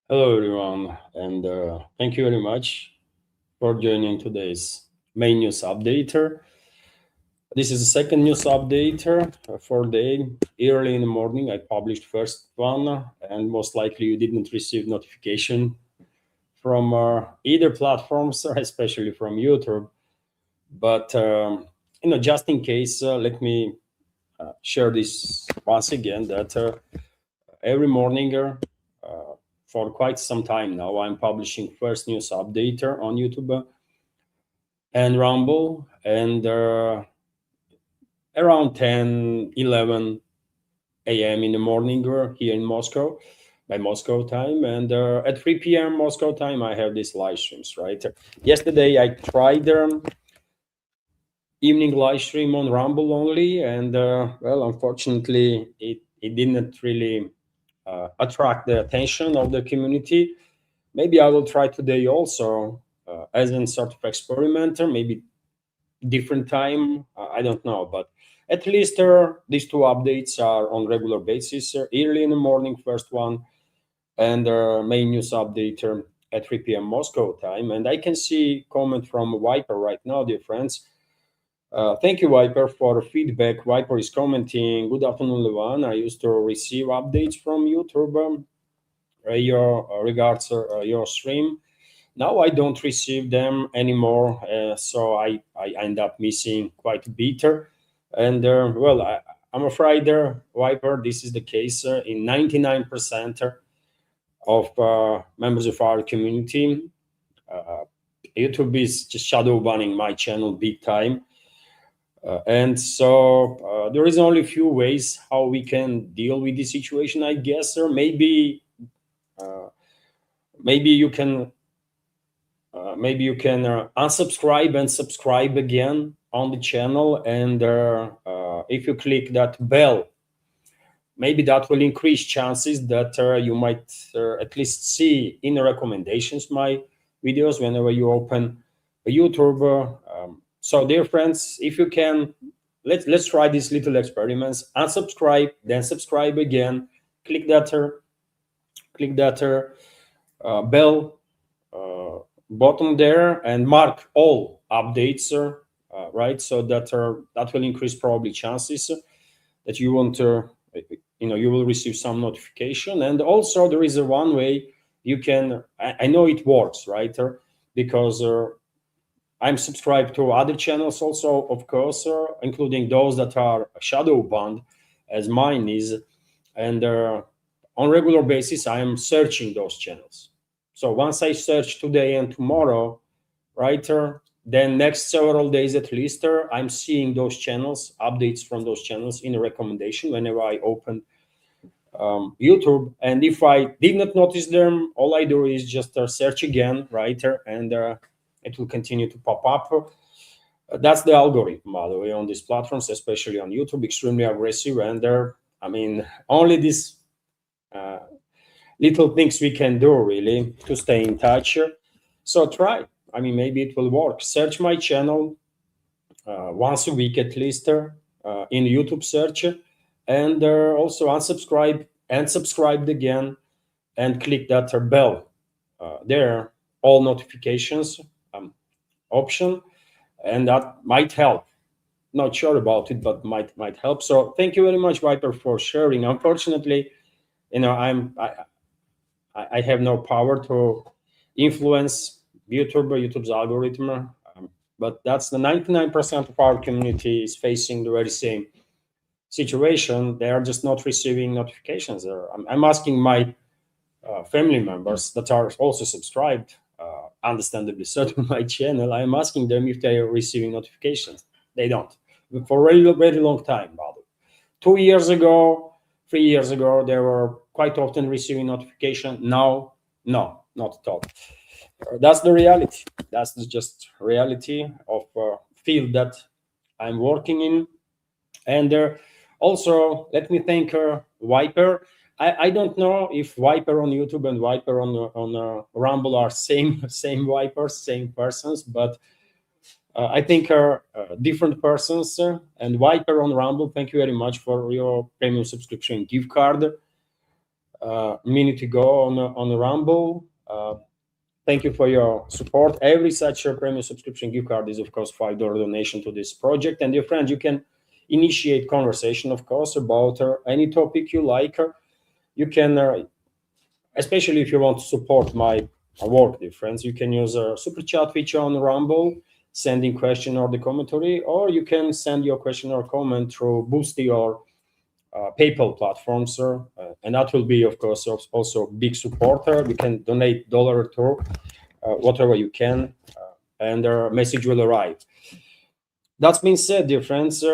Hello, everyone, and thank you very much for joining today's main news updater. This is the second news updater for the early in the morning. I published first one, and most likely you didn't receive notification from either platforms, especially from YouTube. But just in case, let me share this once again that every morning. For quite some time now, I'm publishing first news updater on YouTube and Rumble, and around 10, 11 a.m. in the morning here in Moscow, by Moscow time, and at 3 p.m. Moscow time, I have these live streams, right? Yesterday, I tried evening live stream on Rumble only, and well, unfortunately, it didn't really attract the attention of the community. Maybe I will try today also as a sort of experimenter, maybe different time. I don't know, but at least these two updates are on regular basis. Early in the morning, first one, and main news update at 3 p.m. Moscow time. And I can see comment from Viper right now, dear friends. Thank you, Viper, for feedback. Viper is commenting. Good afternoon, Levan. I used to receive updates from YouTube. Your regards your stream. Now I don't receive them anymore, so I end up missing quite a bit. And well, I'm afraid, Viper, this is the case in 99% of members of our community. YouTube is just shadow banning my channel big time. And so there is only a few ways how we can deal with this situation, I guess, or maybe you can unsubscribe and subscribe again on the channel, and if you click that bell, maybe that will increase chances that you might at least see in the recommendations my videos whenever you open a YouTube. So dear friends, if you can, let's try these little experiments. Unsubscribe, then subscribe again, click that bell bottom there, and mark all updates, right? So that that will increase probably chances that you want to, you will receive some notification. And also there is a one way you can, I know it works, right? Because I'm subscribed to other channels also, of course, including those that are shadow banned, as mine is, and on regular basis I am searching those channels. So once I search today and tomorrow, right, then next several days at least, I'm seeing those channels, updates from those channels in a recommendation whenever I open YouTube. And if I did not notice them, all I do is just search again, right, and it will continue to pop up. That's the algorithm, by the way, on these platforms, especially on YouTube, extremely aggressive. And I mean, only this little things we can do really to stay in touch. So try. I mean, maybe it will work. Search my channel once a week at least in YouTube search, and also unsubscribe and subscribe again, and click that bell there, all notifications option, and that might help. Not sure about it, but might help. So thank you very much, Viper, for sharing. Unfortunately, I have no power to influence YouTube's algorithm, but that's the 99% of our community is facing the very same situation. They are just not receiving notifications. I'm asking my family members that are also subscribed, understandably so, to my channel. I'm asking them if they are receiving notifications. They don't. For a very long time, by the way. 2 years ago, 3 years ago, they were quite often receiving notification. Now, no, not at all. That's the reality. That's just reality of field that I'm working in. And also, let me thank Viper. I don't know if Viper on YouTube and Viper on Rumble are same Vipers, same persons, but I think are different persons. And Viper on Rumble, thank you very much for your premium subscription gift card. a minute ago on Rumble. Thank you for your support. Every such premium subscription gift card is, of course, $5 donation to this project. And dear friends, you can initiate conversation, of course, about any topic you like. You can, especially if you want to support my work, dear friends, you can use a super chat feature on Rumble, sending question or the commentary, or you can send your question or comment through Boosty or PayPal platforms, and that will be, of course, also big supporter. You can donate dollar or two, whatever you can, and the message will arrive. That's been said, dear friends.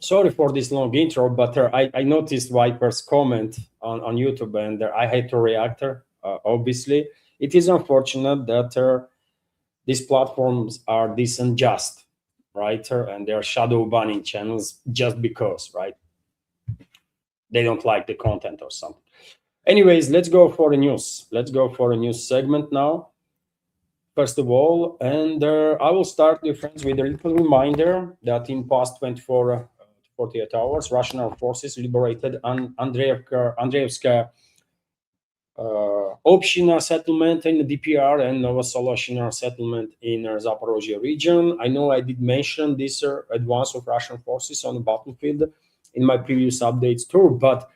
Sorry for this long intro, but I noticed Viper's comment on YouTube, and I had to react. Obviously, it is unfortunate that these platforms are this unjust, right? And they're shadow banning channels just because, right? They don't like the content or something. Anyways, let's go for the news. Let's go for a news segment now. First of all, and I will start, dear friends, with a little reminder that in past 24 48 hours, Russian armed forces liberated Andreevska Общina settlement in the DPR and Novosoloshina settlement in Zaporozhye region. I know I did mention this advance of Russian forces on the battlefield in my previous updates too, but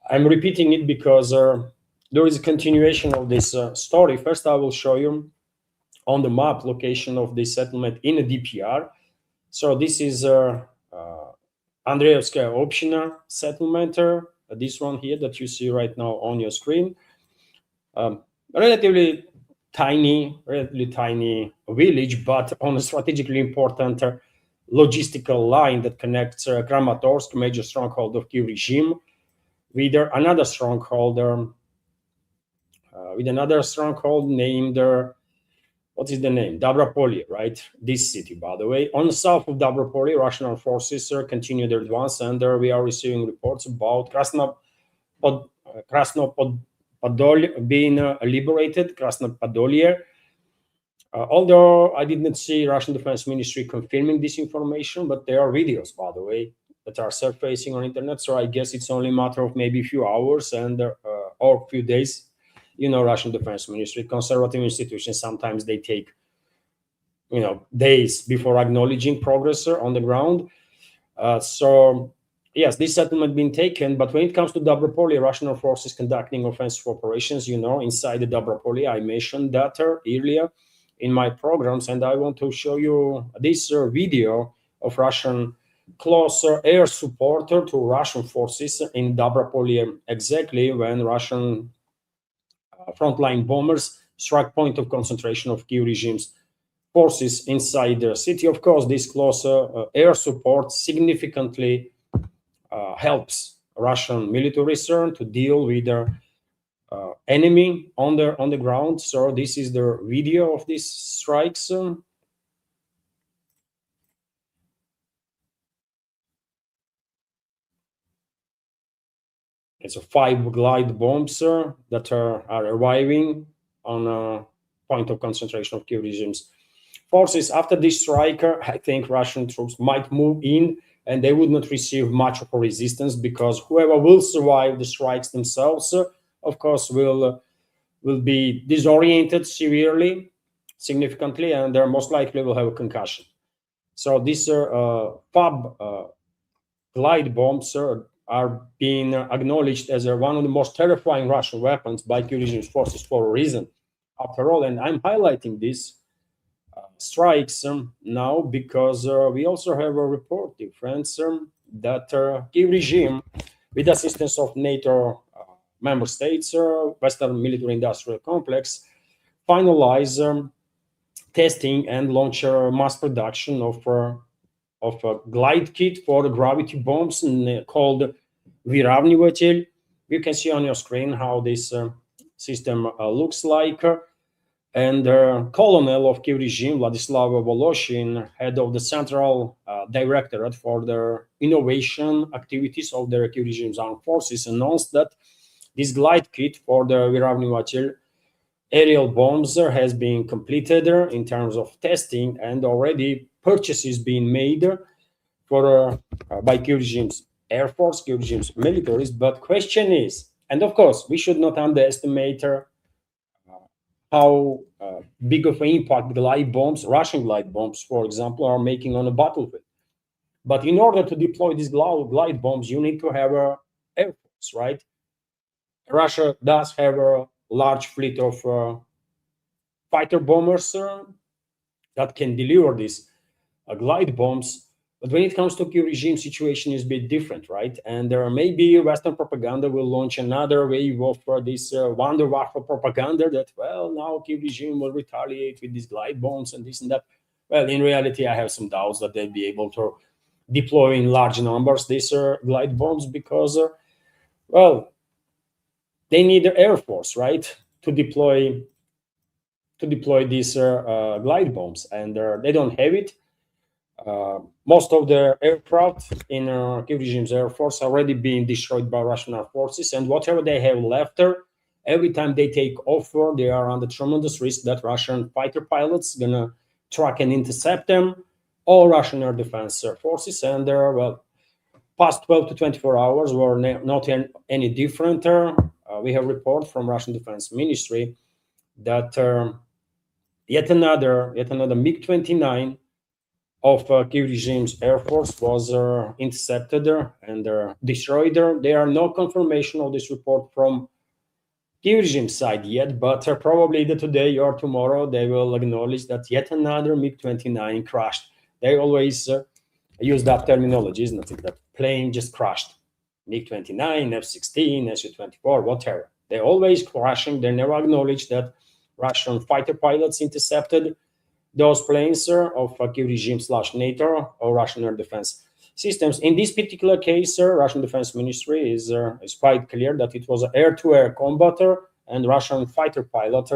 I'm repeating it because there is a continuation of this story. First, I will show you on the map location of this settlement in the DPR. So this is Andreevska Общina settlement, this one here that you see right now on your screen. Relatively tiny village, but on a strategically important logistical line that connects Kramatorsk, major stronghold of Kiev regime, with another stronghold named what is the name? Dobropolye, right? This city, by the way. On the south of Dobropolye, Russian armed forces continue their advance, and we are receiving reports about Krasnopodolye being liberated, Krasnopodolye. Although I did not see Russian Defense Ministry confirming this information, but there are videos, by the way, that are surfacing on internet. So I guess it's only a matter of maybe a few hours and or a few days. You know, Russian Defense Ministry, conservative institutions, sometimes they take, days before acknowledging progress on the ground. So yes, this settlement been taken, but when it comes to Dobropolye, Russian forces conducting offensive operations, inside the Dobropolye. I mentioned that earlier in my programs, and I want to show you this video of Russian close air support to Russian forces in Dobropolye, exactly when Russian frontline bombers struck point of concentration of Kiev regime's forces inside the city. Of course, this close air support significantly helps Russian military to deal with their enemy on the ground. So this is the video of these strikes. It's 5 glide bombs that are arriving on a point of concentration of Kiev regime's forces. After this strike, I think Russian troops might move in, and they would not receive much of a resistance, because whoever will survive the strikes themselves, of course, will be disoriented significantly, and they most likely will have a concussion. So these FAB glide bombs are being acknowledged as one of the most terrifying Russian weapons by Kiev regime's forces for a reason, after all. And I'm highlighting these strikes now because we also have a report, dear friends, that Kiev regime, with assistance of NATO member states, Western military-industrial complex, finalize testing and launch mass production of a glide kit for the gravity bombs called Viravnivatelь. You can see on your screen how this system looks like. And Colonel of Kiev regime, Vladislav Voloshin, head of the Central Directorate for the Innovation Activities of the Kiev regime's armed forces, announced that this glide kit for the Viravnivatelь aerial bombs has been completed in terms of testing, and already purchases being made for by Kiev regime's Air Force, Kiev regime's militaries. But question is, And of course, we should not underestimate how big of an impact glide bombs, Russian glide bombs, for example, are making on a battlefield. But in order to deploy these glide bombs, you need to have a air force, right? Russia does have a large fleet of fighter bombers that can deliver these glide bombs. But when it comes to Kyiv regime, situation is a bit different, right? And there may be Western propaganda will launch another wave of this Wunderwaffe propaganda that, well, now Kyiv regime will retaliate with these glide bombs and this and that. Well, in reality, I have some doubts that they'll be able to deploy in large numbers these glide bombs because, well, they need the air force, right, to deploy these glide bombs, and they don't have it. Most of the aircraft in Kyiv regime's air force already being destroyed by Russian armed forces, and whatever they have left there, every time they take off, they are under tremendous risk that Russian fighter pilots gonna track and intercept them, all Russian air defense forces, and there, well, past 12 to 24 hours were not any different. We have report from Russian Defense Ministry that yet another MiG-29 of Kyiv regime's air force was intercepted and destroyed. There are no confirmation of this report from Kyiv regime side yet, but probably either today or tomorrow they will acknowledge that yet another MiG-29 crashed. They always use that terminology, isn't it? That plane just crashed. MiG-29, F-16, Su-24, whatever. They're always crashing. They never acknowledge that Russian fighter pilots intercepted those planes of Kyiv regime / NATO or Russian air defense systems. In this particular case, Russian Defense Ministry is quite clear that it was an air-to-air combat and Russian fighter pilot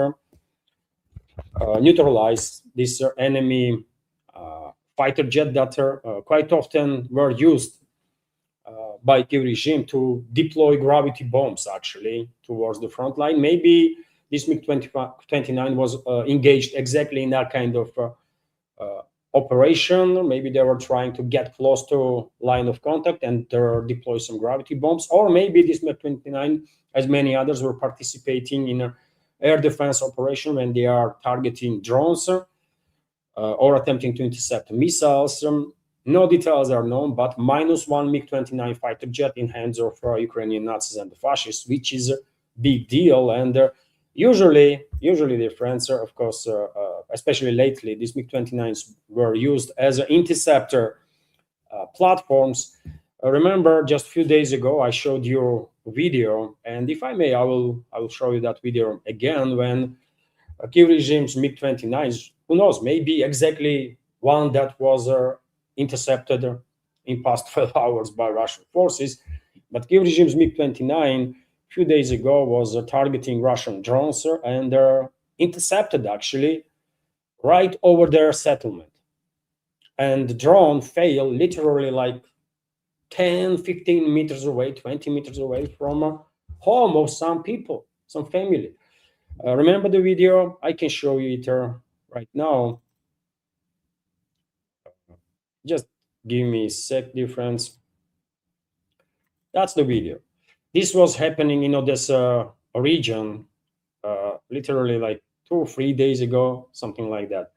neutralized this enemy fighter jet that quite often were used by Kyiv regime to deploy gravity bombs actually towards the front line. Maybe this MiG-29 was engaged exactly in that kind of operation. Maybe they were trying to get close to line of contact and deploy some gravity bombs. Or maybe this MiG-29, as many others, were participating in an air defense operation when they are targeting drones or attempting to intercept missiles. No details are known, but -1 MiG-29 fighter jet in hands of Ukrainian Nazis and the fascists, which is a big deal. And usually, dear friends, of course, especially lately, these MiG-29s were used as interceptor platforms. Remember, just a few days ago, I showed you a video, and if I may, I will show you that video again when Kyiv regime's MiG-29s, who knows, maybe exactly one that was intercepted in past 12 hours by Russian forces. But Kyiv regime's MiG-29 a few days ago was targeting Russian drones and intercepted actually right over their settlement. And the drone failed literally like 10, 15 meters away, 20 meters away from home of some people, some family. Remember the video? I can show you it right now. Just give me a sec, difference. That's the video. This was happening in Odessa region, literally like 2 or 3 days ago, something like that.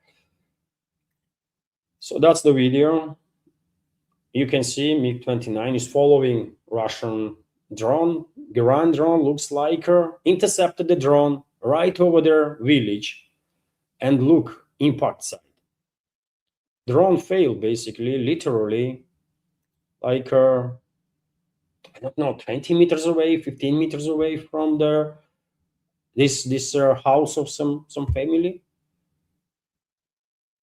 So that's the video. You can see MiG-29 is following Russian drone. Iran drone looks like intercepted the drone right over their village, and look, impact site. Drone failed basically, literally, like I don't know, 20 meters away, 15 meters away from this house of some family.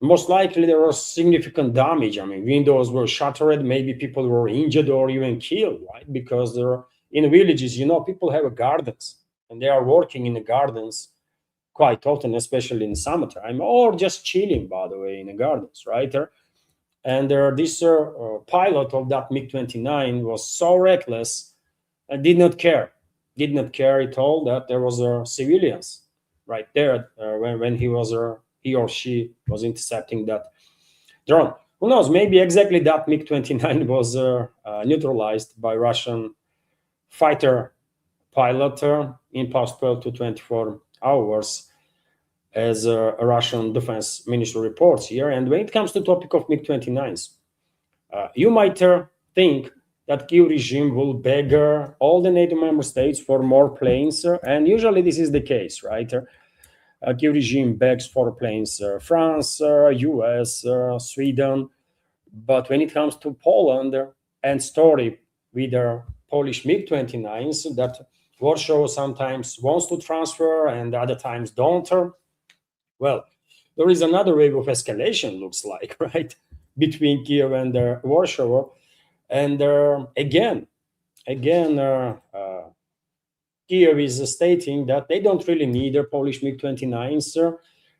Most likely there was significant damage. I mean, windows were shattered, maybe people were injured or even killed, right? Because they're in villages, people have gardens and they are working in the gardens quite often, especially in summertime, or just chilling, by the way, in the gardens, right? And this pilot of that MiG-29 was so reckless and did not care at all that there was civilians right there when he or she was intercepting that drone. Who knows? Maybe exactly that MiG-29 was neutralized by Russian fighter pilot in past 12 to 24 hours, as a Russian defense minister reports here. And when it comes to topic of MiG-29s, you might think that Kyiv regime will beg all the NATO member states for more planes, and usually this is the case, right? Kyiv regime begs for planes, France, US, Sweden, but when it comes to Poland and story with the Polish MiG-29s that Warsaw sometimes wants to transfer and other times don't, well, there is another wave of escalation, looks like, right, between Kiev and Warsaw. And Kiev is stating that they don't really need their Polish MiG-29s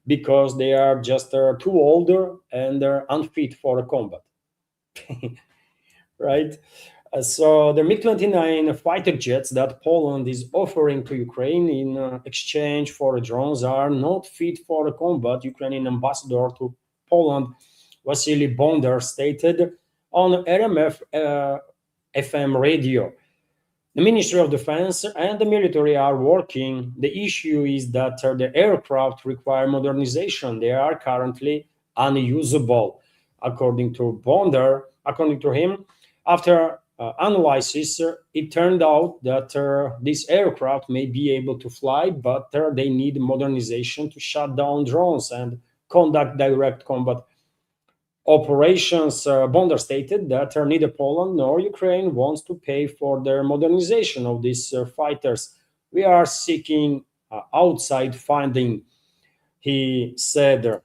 because they are just too older and they're unfit for combat, right? So the MiG-29 fighter jets that Poland is offering to Ukraine in exchange for drones are not fit for combat. Ukrainian ambassador to Poland, Vasily Bondar, stated on RMF FM radio. The Ministry of Defense and the military are working. The issue is that the aircraft require modernization. They are currently unusable, according to Bondar. According to him, after analysis, it turned out that this aircraft may be able to fly, but they need modernization to shut down drones and conduct direct combat operations. Bondar stated that neither Poland nor Ukraine wants to pay for their modernization of these fighters. We are seeking outside funding, he said.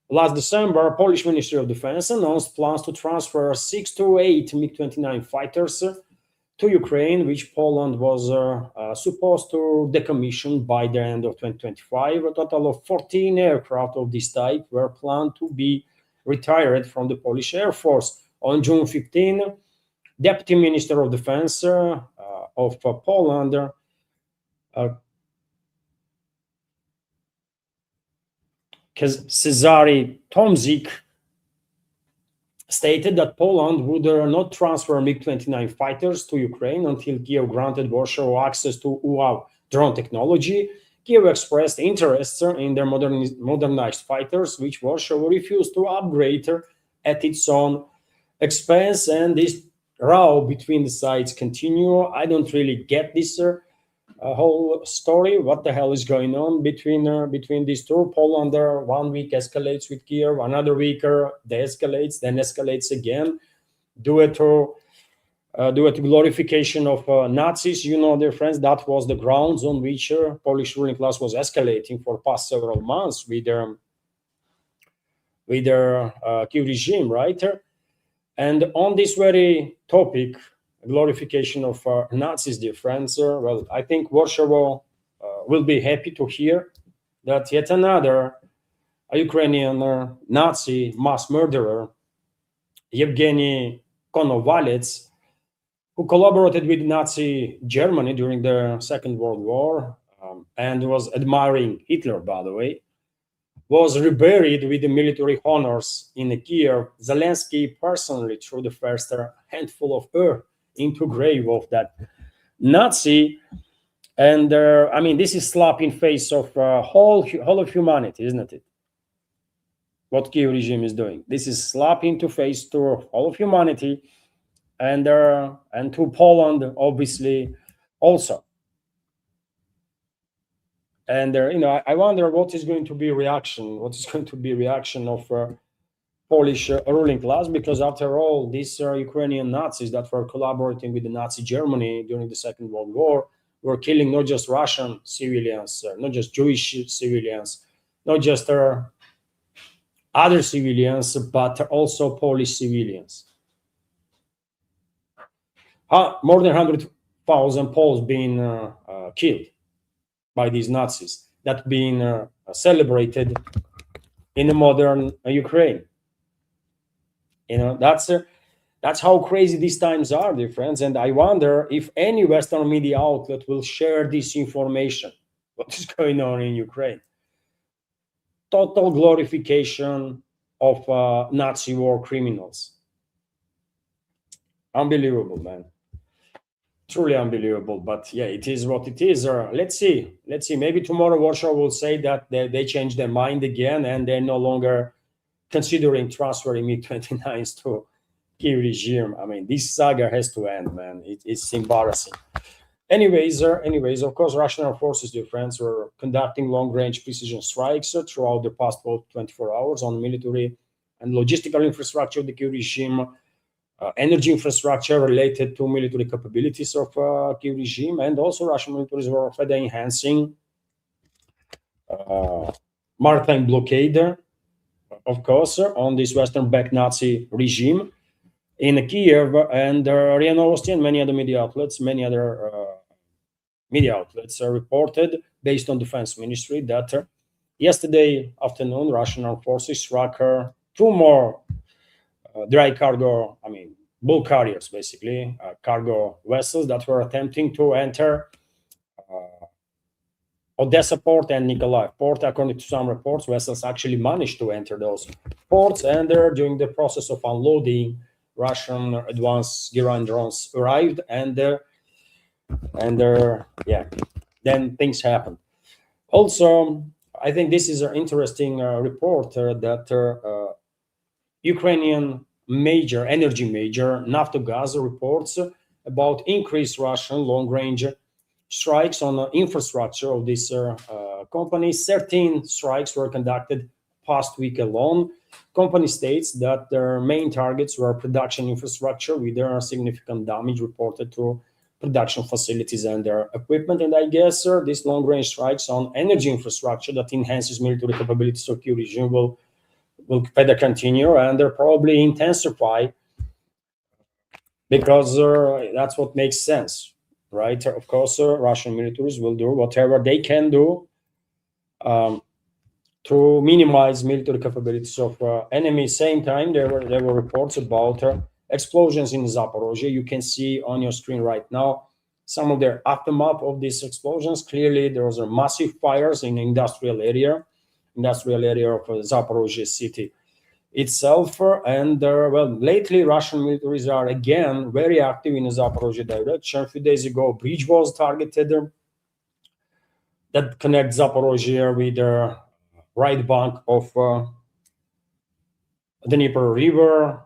Last December, Polish Ministry of Defense announced plans to transfer 6 to 8 MiG-29 fighters to Ukraine, which Poland was supposed to decommission by the end of 2025. A total of 14 aircraft of this type were planned to be retired from the Polish Air Force. On June 15, Deputy Minister of Defense of Poland, Cezary Tomzik, stated that Poland would not transfer MiG-29 fighters to Ukraine until Kiev granted Warsaw access to UAV drone technology. Kiev expressed interest in their modernized fighters, which Warsaw refused to upgrade at its own expense. And this row between the sides continue. I don't really get this whole story. What the hell is going on between these two? Poland 1 week escalates with Kiev, another week de-escalates, then escalates again, due to glorification of Nazis. You know, dear friends, that was the grounds on which Polish ruling class was escalating for past several months with their Kiev regime, right? And on this very topic, glorification of Nazis, dear friends, well, I think Warsaw will be happy to hear that yet another Ukrainian Nazi mass murderer, Yevgeny Konovalets, who collaborated with Nazi Germany during the Second World War and was admiring Hitler, by the way, was reburied with the military honors in Kiev. Zelensky personally threw the first handful of earth into grave of that Nazi. And I mean, this is slap in face of whole of humanity, isn't it? What Kiev regime is doing. This is slap into face to all of humanity, and to Poland, obviously, also. And I wonder what is going to be reaction. What is going to be reaction of Polish ruling class? Because after all, these Ukrainian Nazis that were collaborating with the Nazi Germany during the Second World War were killing not just Russian civilians, not just Jewish civilians, not just other civilians, but also Polish civilians. More than 100,000 Poles being killed by these Nazis, that being celebrated in the modern Ukraine. That's how crazy these times are, dear friends. And I wonder if any Western media outlet will share this information, what is going on in Ukraine. Total glorification of Nazi war criminals. Unbelievable, man. Truly unbelievable. But yeah, it is what it is. Let's see. Let's see. Maybe tomorrow Warsaw will say that they changed their mind again and they're no longer considering transferring MiG-29s to Kiev regime. I mean, this saga has to end, man. It's embarrassing. Anyways, of course, Russian armed forces, dear friends, were conducting long-range precision strikes throughout the past 24 hours on military and logistical infrastructure of the Kiev regime, energy infrastructure related to military capabilities of Kiev regime, and also Russian militaries were further enhancing uh, maritime blockade, of course, on this Western-backed Nazi regime in Kiev, and RIA Novosti and many other media outlets reported, based on Defense Ministry, that yesterday afternoon Russian armed forces struck two more dry cargo, I mean, bulk carriers, basically, cargo vessels that were attempting to enter Odessa port and Nikolaev port. According to some reports, vessels actually managed to enter those ports, and during the process of unloading, Russian advanced Giran drones arrived, and yeah, then things happened. Also, I think this is an interesting report that Ukrainian energy major, Naftogaz, reports about increased Russian long-range strikes on the infrastructure of this company. 13 strikes were conducted past week alone. Company states that their main targets were production infrastructure, with significant damage reported to production facilities and their equipment. And I guess these long-range strikes on energy infrastructure that enhances military capabilities of Kyiv regime will further continue, and they'll probably intensify, because that's what makes sense, right? Of course, Russian militaries will do whatever they can do um, to minimize military capabilities of enemy. Same time, there were reports about explosions in Zaporozhye. You can see on your screen right now some of the aftermath of these explosions. Clearly, there was massive fires in the industrial area of Zaporozhye city itself. And well, lately Russian militaries are again very active in the Zaporozhye direction. A few days ago, a bridge was targeted that connects Zaporozhye with the right bank of the Dnieper River.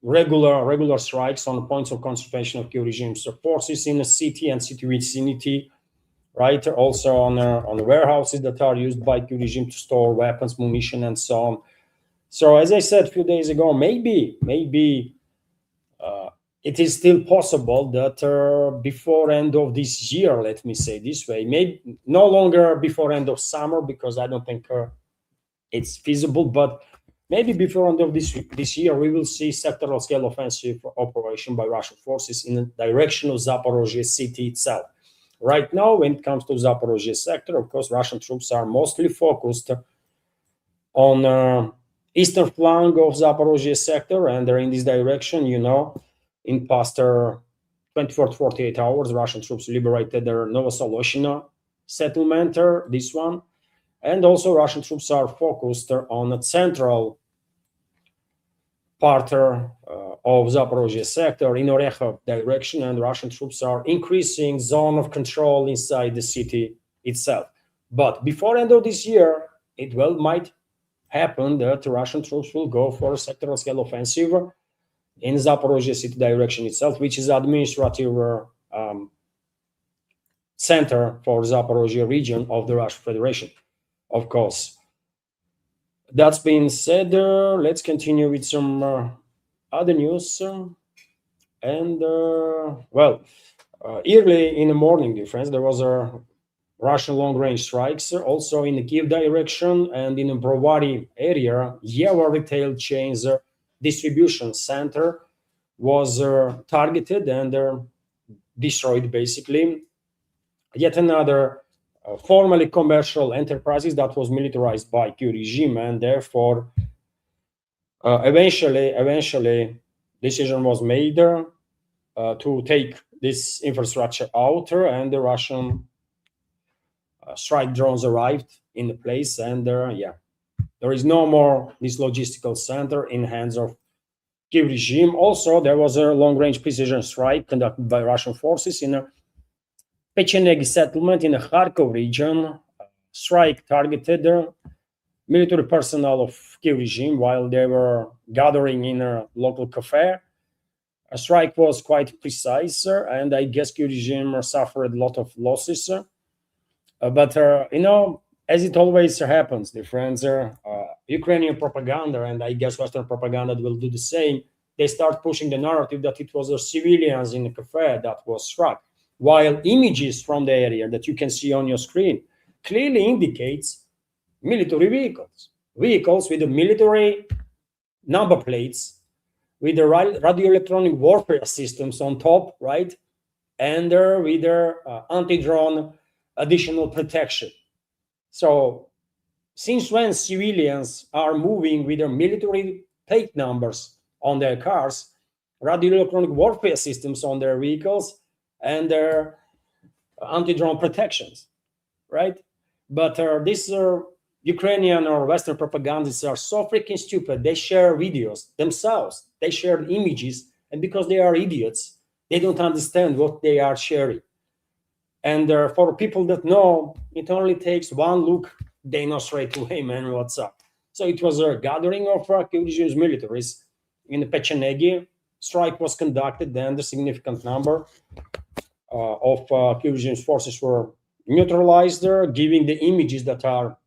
Regular strikes on points of concentration of Kyiv regime's forces in the city and city vicinity, right? Also on the warehouses that are used by Kyiv regime to store weapons, munition, and so on. So, as I said a few days ago, maybe it is still possible that before end of this year, let me say this way, maybe no longer before end of summer, because I don't think it's feasible, but maybe before end of this year, we will see sectoral scale offensive operation by Russian forces in the direction of Zaporozhye city itself. Right now, when it comes to Zaporozhye sector, of course, Russian troops are mostly focused on eastern flank of Zaporozhye sector, and they're in this direction. In past 24 to 48 hours, Russian troops liberated their Novosoloshino settlement, this one. And also Russian troops are focused on the central part of Zaporozhye sector in Orekhov direction, and Russian troops are increasing zone of control inside the city itself. But before end of this year, it might happen that Russian troops will go for a sectoral scale offensive in Zaporozhye city direction itself, which is administrative center for Zaporozhye region of the Russian Federation, of course. That's being said, let's continue with some other news. Early in the morning, dear friends, there was a Russian long-range strikes also in the Kiev direction, and in the Brovary area, Yeva retail chain's distribution center was targeted and destroyed, basically. Yet another formerly commercial enterprises that was militarized by Kyiv regime, and therefore eventually decision was made to take this infrastructure out, and the Russian strike drones arrived in the place, and there is no more this logistical center in hands of Kiev regime. Also, there was a long-range precision strike conducted by Russian forces in a Pechenegi settlement in the Kharkov region. Strike targeted military personnel of Kiev regime while they were gathering in a local cafe. A strike was quite precise, and I guess Kiev regime suffered a lot of losses. But as it always happens, the friends, Ukrainian propaganda, and I guess Western propaganda will do the same. They start pushing the narrative that it was the civilians in the cafe that was struck, while images from the area that you can see on your screen clearly indicates military vehicles with the military number plates, with the radio electronic warfare systems on top, right? And with their anti-drone additional protection. So since when civilians are moving with their military plate numbers on their cars, radio electronic warfare systems on their vehicles, and their anti-drone protections, right? But these Ukrainian or Western propagandists are so freaking stupid. They share videos themselves. They share images, and because they are idiots, they don't understand what they are sharing. And for people that know, it only takes one look. They know straight away, man, what's up. So it was a gathering of Kiev regime's militaries in Pechenegi. Strike was conducted, and a significant number of Kiev regime's forces were neutralized there, giving the images that are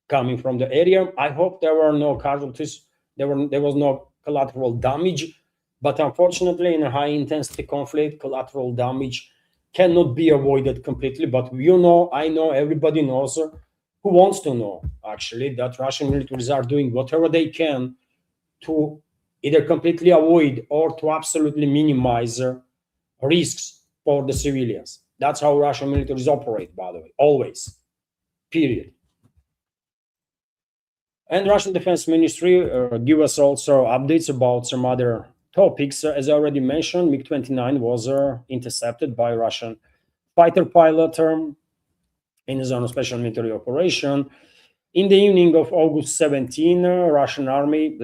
coming from the area. I hope there were no casualties. There was no collateral damage, but unfortunately, in a high-intensity conflict, collateral damage cannot be avoided completely. But I know, everybody knows, who wants to know, actually, that Russian militaries are doing whatever they can to either completely avoid or to absolutely minimize risks for the civilians. That's how Russian militaries operate, by the way, always, period. And Russian Defense Ministry give us also updates about some other topics. As I already mentioned, MiG-29 was intercepted by Russian fighter pilot in a zone of special military operation. In the evening of August 17, Russian army,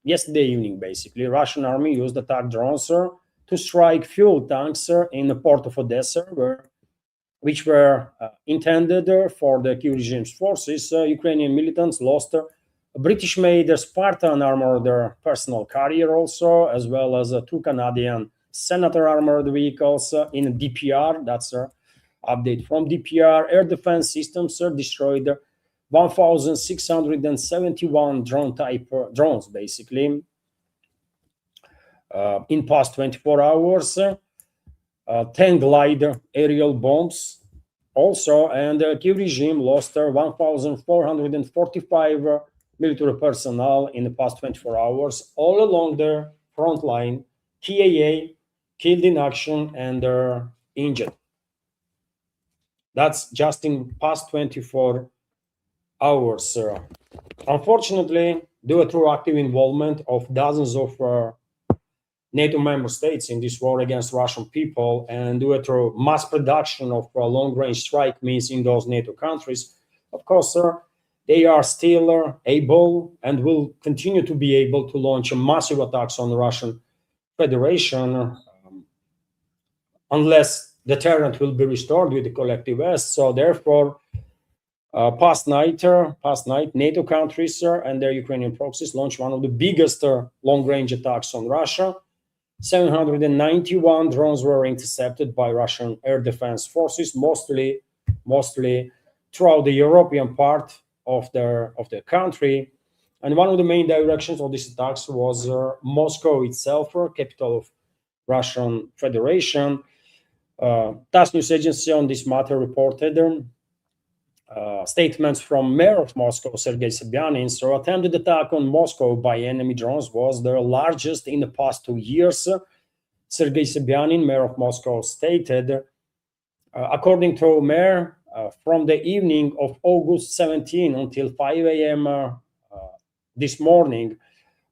yesterday evening basically, Russian army used attack drones to strike fuel tanks in the port of Odessa, which were intended for the Kiev regime's forces. Ukrainian militants lost a British-made Spartan armored personal carrier also, as well as two Canadian Senator armored vehicles in DPR. That's an update from DPR. Air defense systems destroyed 1,671 drones, basically, in past 24 hours. 10 glide aerial bombs also, and the Kiev regime lost 1,445 military personnel in the past 24 hours, all along the front line. TAA killed in action and injured. That's just in past 24 hours. Unfortunately, due to active involvement of dozens of NATO member states in this war against Russian people, and due to mass production of long-range strike means in those NATO countries, of course, they are still able and will continue to be able to launch massive attacks on the Russian Federation unless the deterrent will be restored with the collective West. So therefore, past night, NATO countries and their Ukrainian proxies launched one of the biggest long-range attacks on Russia. 791 drones were intercepted by Russian air defense forces, mostly throughout the European part of their country. And one of the main directions of these attacks was Moscow itself, capital of Russian Federation. TASS news agency on this matter reported statements from Mayor of Moscow, Sergei Sobyanin. So attempted attack on Moscow by enemy drones was the largest in the past 2 years. Sergei Sobyanin, Mayor of Moscow, stated, according to Mayor, from the evening of August 17 until 5 a.m. This morning,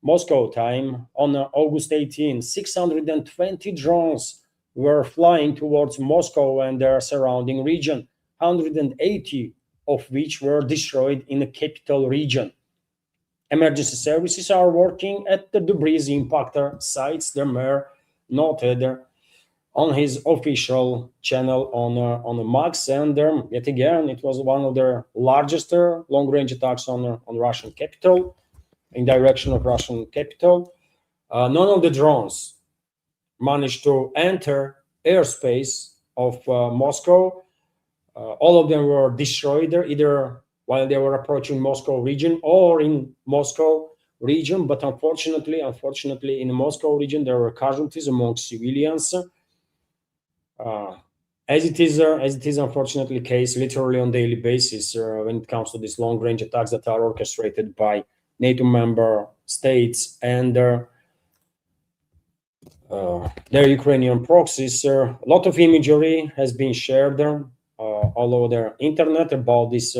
Moscow time, on August 18, 620 drones were flying towards Moscow and their surrounding region, 180 of which were destroyed in the capital region. emergency services are working at the debris impactor sites. The mayor noted on his official channel on the Max, and yet again, it was one of the largest long-range attacks on Russian capital, in direction of Russian capital. None of the drones managed to enter airspace of Moscow. All of them were destroyed there, either while they were approaching Moscow region or in Moscow region. But unfortunately, in the Moscow region, there were casualties among civilians. As it is unfortunately the case literally on daily basis when it comes to these long-range attacks that are orchestrated by NATO member states and their Ukrainian proxies. A lot of imagery has been shared all over the internet about these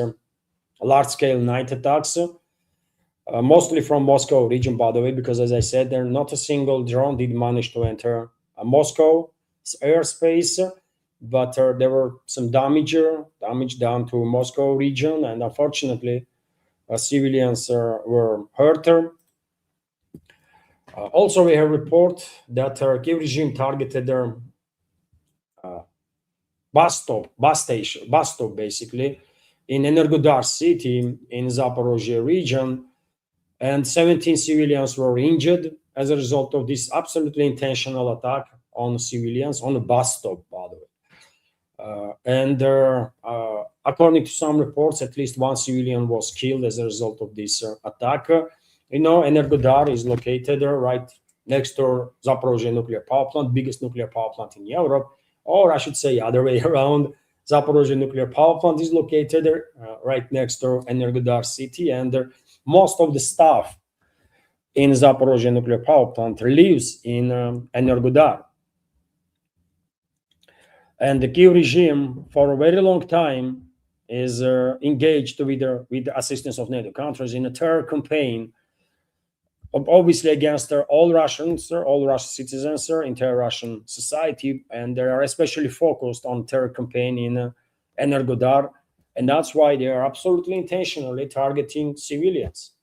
large-scale night attacks, mostly from Moscow region, by the way, because as I said, there not a single drone did manage to enter Moscow airspace, but there were some damage down to Moscow region, and unfortunately, civilians were hurt. Also, we have report that Kiev regime targeted their bus stop basically in Energodar city in Zaporozhye region, and 17 civilians were injured as a result of this absolutely intentional attack on civilians on a bus stop, by the way. And according to some reports, at least one civilian was killed as a result of this attack. Energodar is located right next to Zaporozhye nuclear power plant, biggest nuclear power plant in Europe, or I should say other way around. Zaporozhye nuclear power plant is located right next to Energodar city, and most of the staff in Zaporozhye nuclear power plant lives in Energodar. And the Kiev regime, for a very long time, is engaged with the assistance of NATO countries in a terror campaign, obviously against all Russians, all Russian citizens, entire Russian society, and they are especially focused on terror campaign in Energodar, and that's why they are absolutely intentionally targeting civilians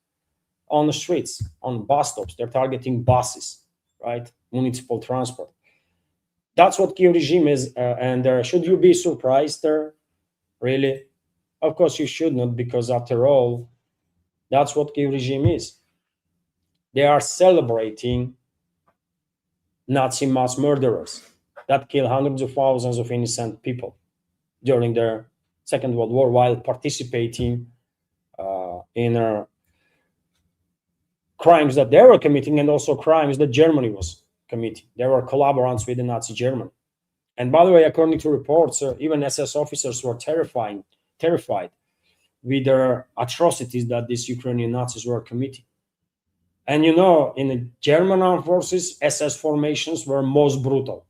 on the streets, on bus stops. They're targeting buses, right? Municipal transport. That's what Kiev regime is, and should you be surprised? Really? Of course you should not, because after all, that's what Kiev regime is. They are celebrating Nazi mass murderers that kill hundreds of thousands of innocent people during the Second World War while participating in crimes that they were committing, and also crimes that Germany was committing. They were collaborators with the Nazi Germany. And by the way, according to reports, even SS officers were terrified with the atrocities that these Ukrainian Nazis were committing. And in the German armed forces, SS formations were most brutal.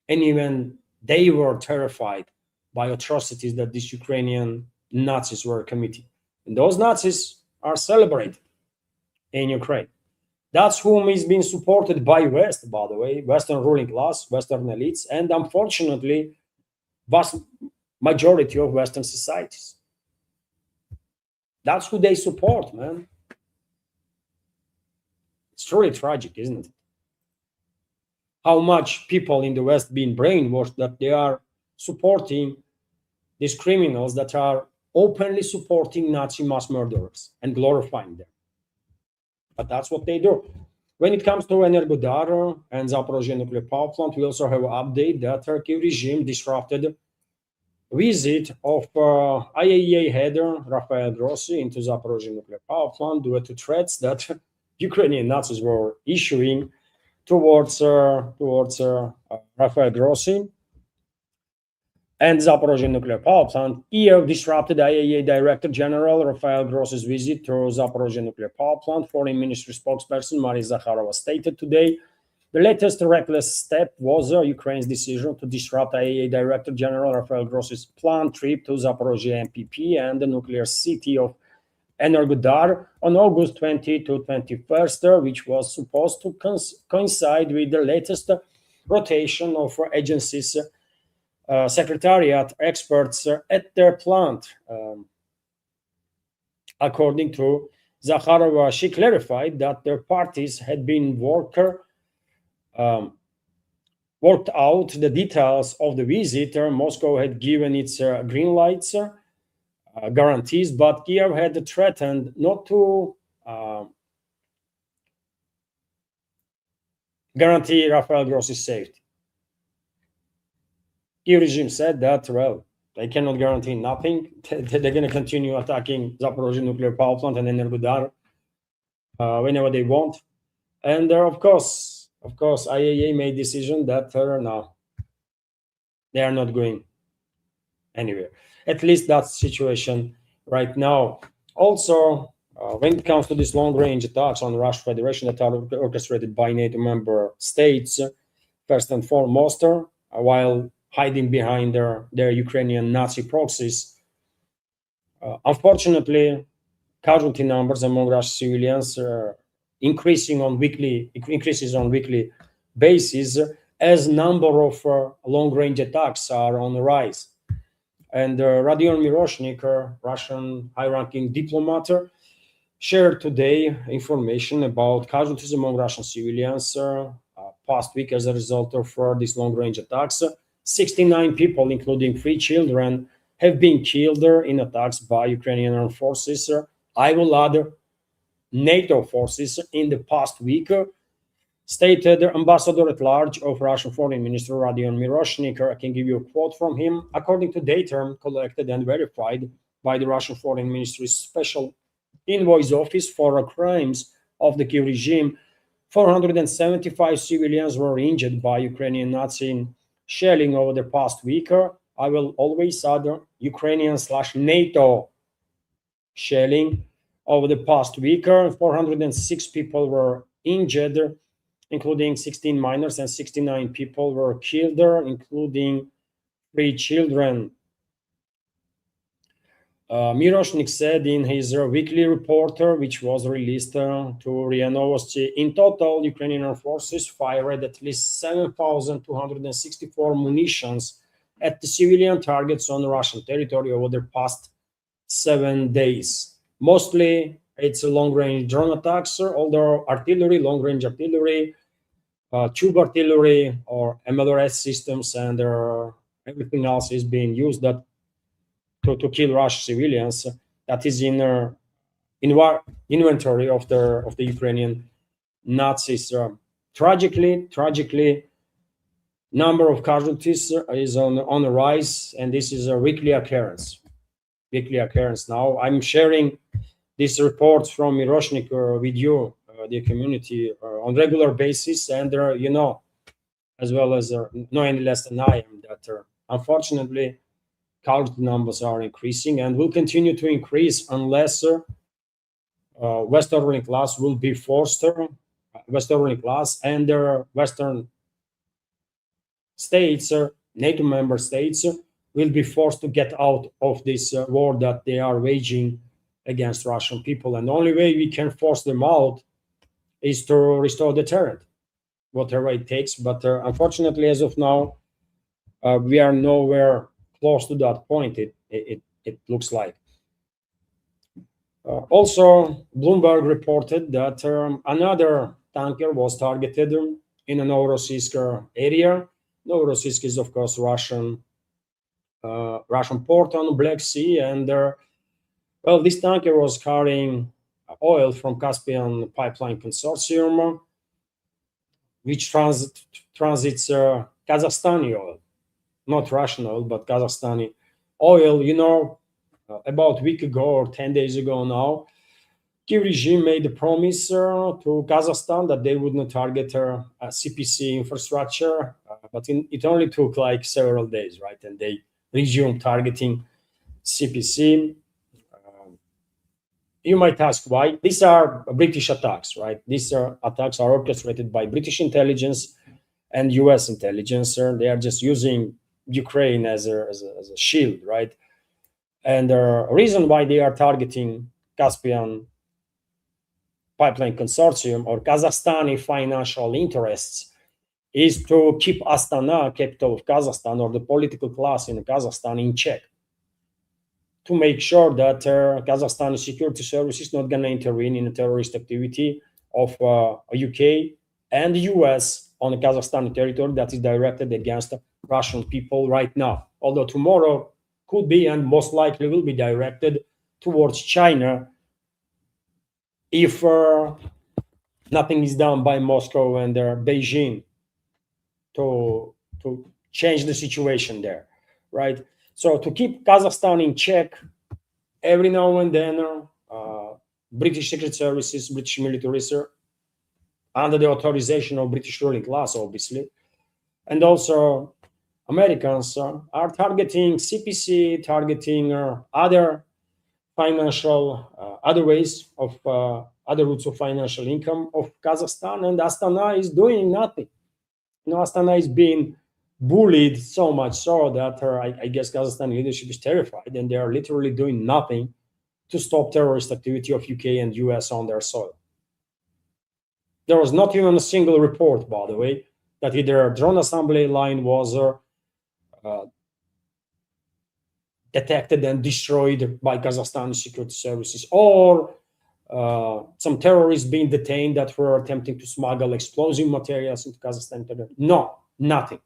And even they were terrified by atrocities that these Ukrainian Nazis were committing. And those Nazis are celebrated in Ukraine. That's whom is being supported by West, by the way, Western ruling class, Western elites, and unfortunately, vast majority of Western societies. That's who they support, man. It's truly tragic, isn't it? How much people in the West being brainwashed that they are supporting these criminals that are openly supporting Nazi mass murderers and glorifying them. But that's what they do. When it comes to Energodar and Zaporozhye nuclear power plant, we also have an update that Turkey regime disrupted visit of IAEA head Rafael Grossi into Zaporozhye nuclear power plant due to threats that Ukrainian Nazis were issuing towards Rafael Grossi and Zaporozhye nuclear power plant. Kiev disrupted IAEA Director General Rafael Grossi's visit to Zaporozhye nuclear power plant. Foreign Ministry spokesperson Maria Zakharova stated today the latest reckless step was Ukraine's decision to disrupt IAEA Director General Rafael Grossi's planned trip to Zaporozhye MPP and the nuclear city of Energodar on August 20 to 21st, which was supposed to coincide with the latest rotation of agencies' secretariat experts at their plant. According to Zakharova, she clarified that their parties had been um, worked out the details of the visit. Moscow had given its green lights, guarantees, but Kiev had threatened not to uh, guarantee Rafael Grossi's safety. Kiev regime said that, well, they cannot guarantee nothing. They're going to continue attacking Zaporozhye nuclear power plant and Energodar whenever they want. And of course, IAEA made decision that no, they are not going anywhere. At least that's the situation right now. Also, when it comes to these long-range attacks on the Russian Federation that are orchestrated by NATO member states, first and foremost, while hiding behind their Ukrainian Nazi proxies, unfortunately, casualty numbers among Russian civilians increases on weekly basis as number of long-range attacks are on the rise. And Radion Miroshnik, Russian high-ranking diplomat, shared today information about casualties among Russian civilians past week as a result of these long-range attacks. 69 people, including 3 children, have been killed in attacks by Ukrainian armed forces. I will add NATO forces in the past week, stated Ambassador at Large of Russian Foreign Minister Radion Miroshnik. I can give you a quote from him. According to data collected and verified by the Russian Foreign Ministry's Special Invoice Office for Crimes of the Kiev regime, 475 civilians were injured by Ukrainian Nazi shelling over the past week. I will always add Ukrainian/NATO shelling over the past week. 406 people were injured, including 16 minors, and 69 people were killed, including 3 children. Miroshnik said in his weekly report, which was released to RIA Novosti, in total, Ukrainian armed forces fired at least 7,264 munitions at the civilian targets on Russian territory over the past 7 days. Mostly, it's long-range drone attacks, although artillery, long-range artillery, tube artillery, or MLRS systems, and everything else is being used that to kill Russian civilians. That is in inventory of the Ukrainian Nazis. Tragically, number of casualties is on the rise, and this is a weekly occurrence. Now, I'm sharing these reports from Miroshnik with you, the community, on regular basis, and you know, as well as no any less than I am, that unfortunately casualty numbers are increasing and will continue to increase unless Western ruling class will be forced, Western ruling class and their Western states, NATO member states, will be forced to get out of this war that they are waging against Russian people. And the only way we can force them out is to restore deterrent, whatever it takes. But unfortunately, as of now, we are nowhere close to that point, it looks like. Also, Bloomberg reported that another tanker was targeted in a Novorossiysk area. Novorossiysk is, of course, Russian port on the Black Sea, and well, this tanker was carrying oil from Caspian Pipeline Consortium, which transits Kazakhstani oil, not Russian oil, but Kazakhstani oil. You know, about a week ago or 10 days ago now, Kiev regime made a promise to Kazakhstan that they would not target CPC infrastructure, but it only took like several days, right? And they resumed targeting CPC. You might ask why. These are British attacks, right? These attacks are orchestrated by British intelligence and US intelligence. They are just using Ukraine as a shield, right? And the reason why they are targeting Caspian Pipeline Consortium or Kazakhstani financial interests is to keep Astana, capital of Kazakhstan, or the political class in Kazakhstan, in check. to make sure that Kazakhstan security service is not going to intervene in the terrorist activity of UK and the US on the Kazakhstani territory that is directed against Russian people right now. Although tomorrow could be and most likely will be directed towards China if nothing is done by Moscow and Beijing to change the situation there, right? So to keep Kazakhstan in check, every now and then, British Secret Services, British militaries, under the authorization of British ruling class, obviously, and also Americans are targeting CPC, targeting other financial, other ways of other routes of financial income of Kazakhstan, and Astana is doing nothing. Astana is being bullied so much so that I guess Kazakhstan leadership is terrified, and they are literally doing nothing to stop terrorist activity of UK and US on their soil. There was not even a single report, by the way, that either a drone assembly line was detected and destroyed by Kazakhstan security services, or some terrorists being detained that were attempting to smuggle explosive materials into Kazakhstan. No, nothing.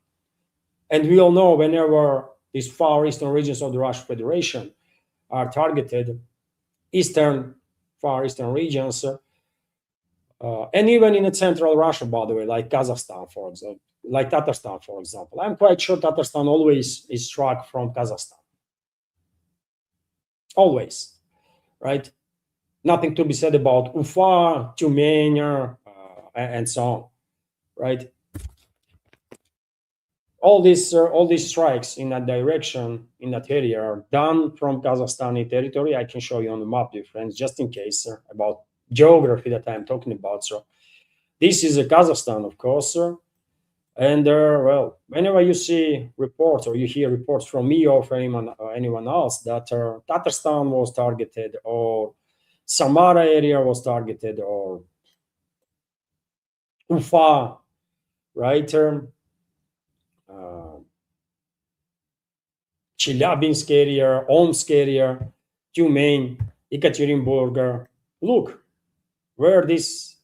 And we all know whenever these far eastern regions of the Russian Federation are targeted, far eastern regions, and even in central Russia, by the way, like Kazakhstan, for example, like Tatarstan, for example. I'm quite sure Tatarstan always is struck from Kazakhstan. Always, right? Nothing to be said about Ufa, Tyumeny, and so on, right? All these strikes in that direction, in that area, are done from Kazakhstani territory. I can show you on the map, dear friends, just in case about geography that I'm talking about. So this is Kazakhstan, of course, and well, whenever you see reports or you hear reports from me or from anyone else that Tatarstan was targeted, or Samara area was targeted, or Ufa, right? Chelyabinsk area, Omsk area, Tyumeny, Ekaterinburg. Look where these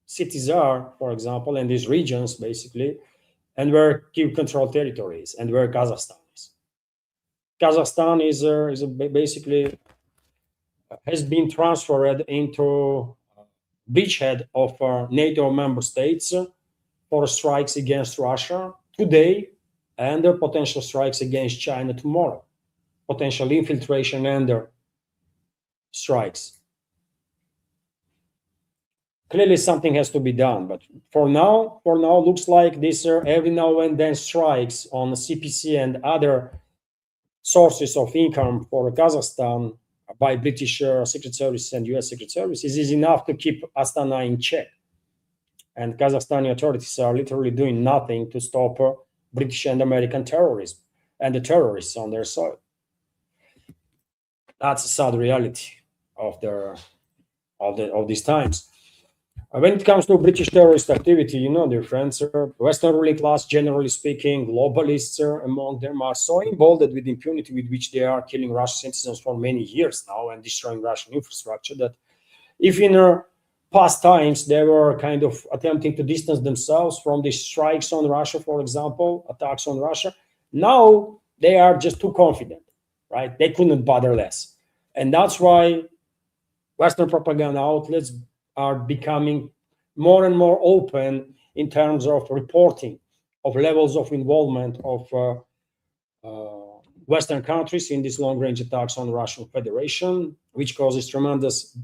cities are, for example, and these regions basically, and where Kiev controlled territories, and where Kazakhstan is. Kazakhstan is basically has been transferred into beachhead of NATO member states for strikes against Russia today, and potential strikes against China tomorrow, potential infiltration and strikes. Clearly, something has to be done, but for now, looks like this every now and then strikes on CPC and other sources of income for Kazakhstan by British Secret Service and US Secret Services is enough to keep Astana in check. And Kazakhstani authorities are literally doing nothing to stop British and American terrorism and the terrorists on their soil. That's a sad reality of these times. When it comes to British terrorist activity, dear friends, Western ruling class, generally speaking, globalists among them, are so emboldened with impunity with which they are killing Russian citizens for many years now and destroying Russian infrastructure, that if in past times they were kind of attempting to distance themselves from the strikes on Russia, for example, attacks on Russia, now they are just too confident, right? They couldn't bother less. And that's why Western propaganda outlets are becoming more and more open in terms of reporting of levels of involvement of Western countries in these long-range attacks on the Russian Federation, which causes tremendous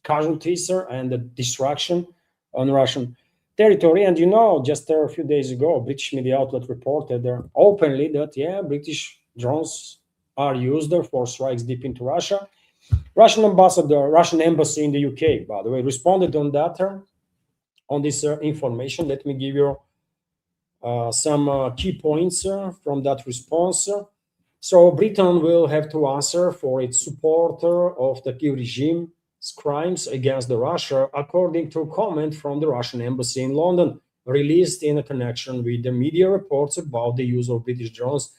casualties and destruction on Russian territory. And just a few days ago, British media outlet reported openly that, British drones are used for strikes deep into Russia. Russian embassy in the UK, by the way, responded on that, on this information. Let me give you some key points from that response. So Britain will have to answer for its support of the Kiev regime's crimes against Russia, according to a comment from the Russian embassy in London, released in connection with the media reports about the use of British drones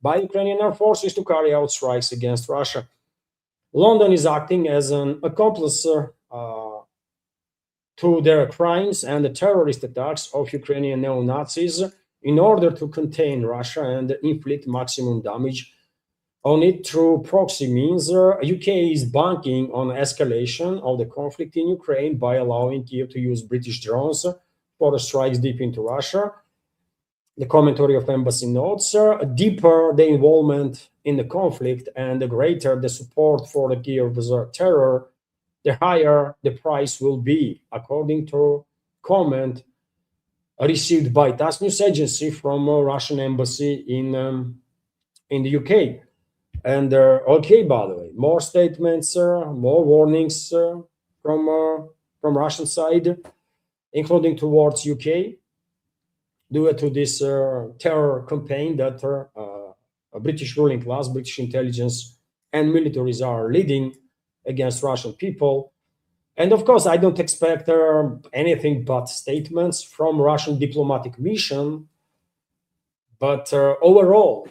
by Ukrainian Air Forces to carry out strikes against Russia. London is acting as an accomplice to their crimes and the terrorist attacks of Ukrainian neo-Nazis in order to contain Russia and inflict maximum damage on it through proxy means. UK is banking on escalation of the conflict in Ukraine by allowing Kiev to use British drones for strikes deep into Russia. The commentary of embassy notes, deeper the involvement in the conflict and the greater the support for the Kiev's terror, the higher the price will be, according to comment received by TASS news agency from a Russian embassy in the UK. And okay, by the way, more statements, more warnings from Russian side, including towards UK, due to this terror campaign that a British ruling class, British intelligence, and militaries are leading against Russian people. And of course, I don't expect anything but statements from Russian diplomatic mission. But overall,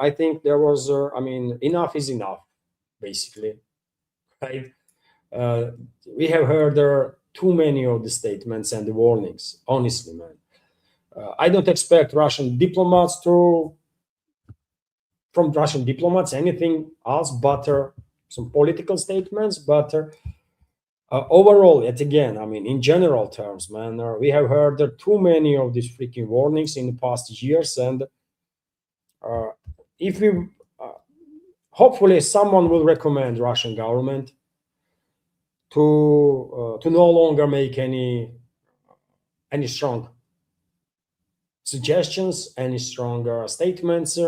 I think there was, enough is enough, basically, right? Uh, we have heard too many of the statements and the warnings, honestly, man. I don't expect from Russian diplomats anything else but some political statements. But overall, yet again, in general terms, man, we have heard too many of these freaking warnings in the past years, and if we, hopefully, someone will recommend Russian government to no longer make any strong suggestions, any strong statements,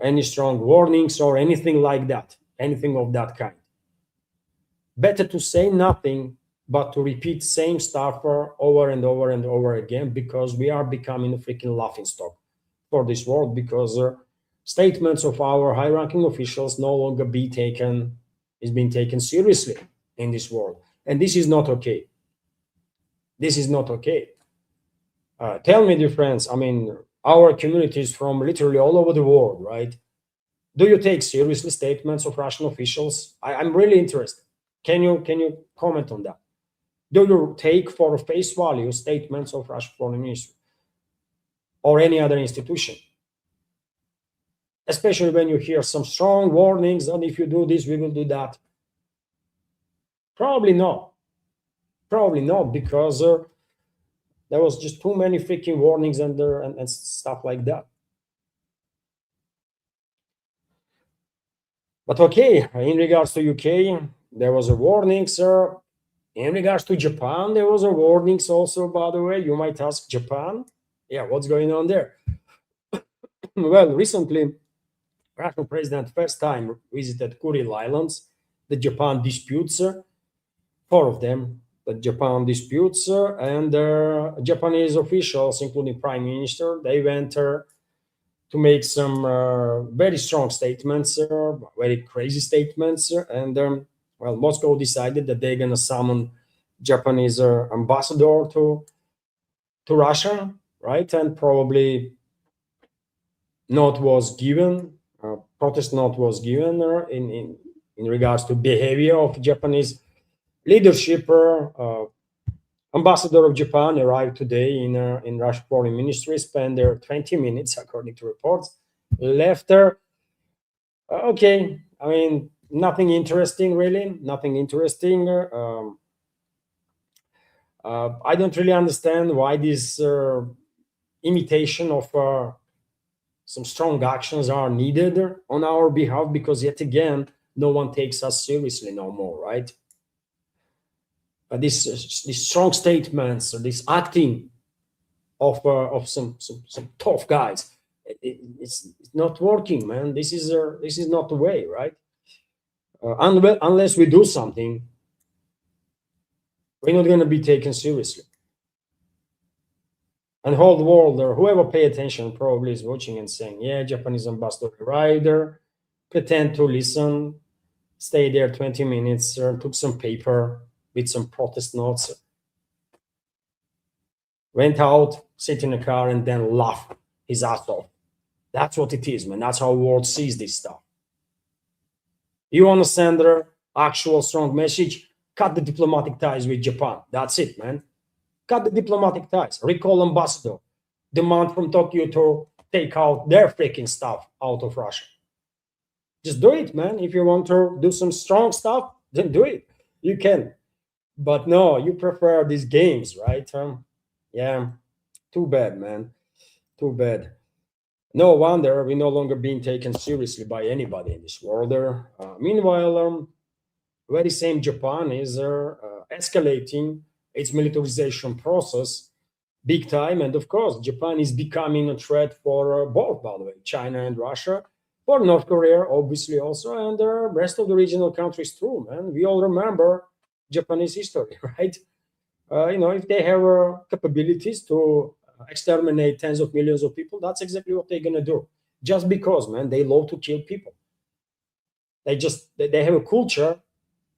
any strong warnings, or anything like that, anything of that kind. Better to say nothing, but to repeat same stuff over and over and over again, because we are becoming a freaking laughing stock for this world, because statements of our high-ranking officials no longer is being taken seriously in this world, and this is not okay. This is not okay. Tell me, dear friends, our communities from literally all over the world, right? Do you take seriously statements of Russian officials? I'm really interested. Can you comment on that? Do you take for face value statements of Russian foreign ministry or any other institution? Especially when you hear some strong warnings, and if you do this, we will do that. Probably not. Probably not, because there was just too many freaking warnings and stuff like that. But okay, in regards to UK, there was a warning, sir. In regards to Japan, there was a warnings also, by the way. You might ask, Japan? Yeah, what's going on there? Well, recently, Russian president first time visited Kuril Islands. The Japan disputes, four of them, the Japan disputes, and Japanese officials, including prime minister, they went to make some very strong statements, very crazy statements, and well, Moscow decided that they're gonna summon Japanese ambassador to Russia, right? And probably note was given, protest note was given in regards to behavior of Japanese leadership. Ambassador of Japan arrived today in Russian Foreign Ministry, spent there 20 minutes, according to reports, left there. Okay, nothing interesting, really, nothing interesting. I don't really understand why this imitation of some strong actions are needed on our behalf, because yet again, no one takes us seriously no more, right? These strong statements, or this acting of some tough guys, it's not working, man. This is not the way, right? Unless we do something, we're not going to be taken seriously. And whole world, or whoever pay attention probably is watching and saying, yeah, Japanese ambassador arrived there, pretend to listen, stay there 20 minutes, took some paper with some protest notes, went out, sit in a car, and then laugh his ass off That's what it is, man. That's how the world sees this stuff. You want to send her actual strong message? Cut the diplomatic ties with Japan. That's it, man. Cut the diplomatic ties. Recall ambassador. Demand from Tokyo to take out their freaking stuff out of Russia. Just do it, man. If you want to do some strong stuff, then do it. You can. But no, you prefer these games, right? Yeah, too bad, man. Too bad. No wonder we're no longer being taken seriously by anybody in this world. Meanwhile, very same Japan is escalating its militarization process big time. And of course, Japan is becoming a threat for both, by the way, China and Russia, for North Korea, obviously, also, and the rest of the regional countries too, man. We all remember Japanese history, right? If they have capabilities to exterminate tens of millions of people, that's exactly what they're going to do. Just because, man, they love to kill people. They have a culture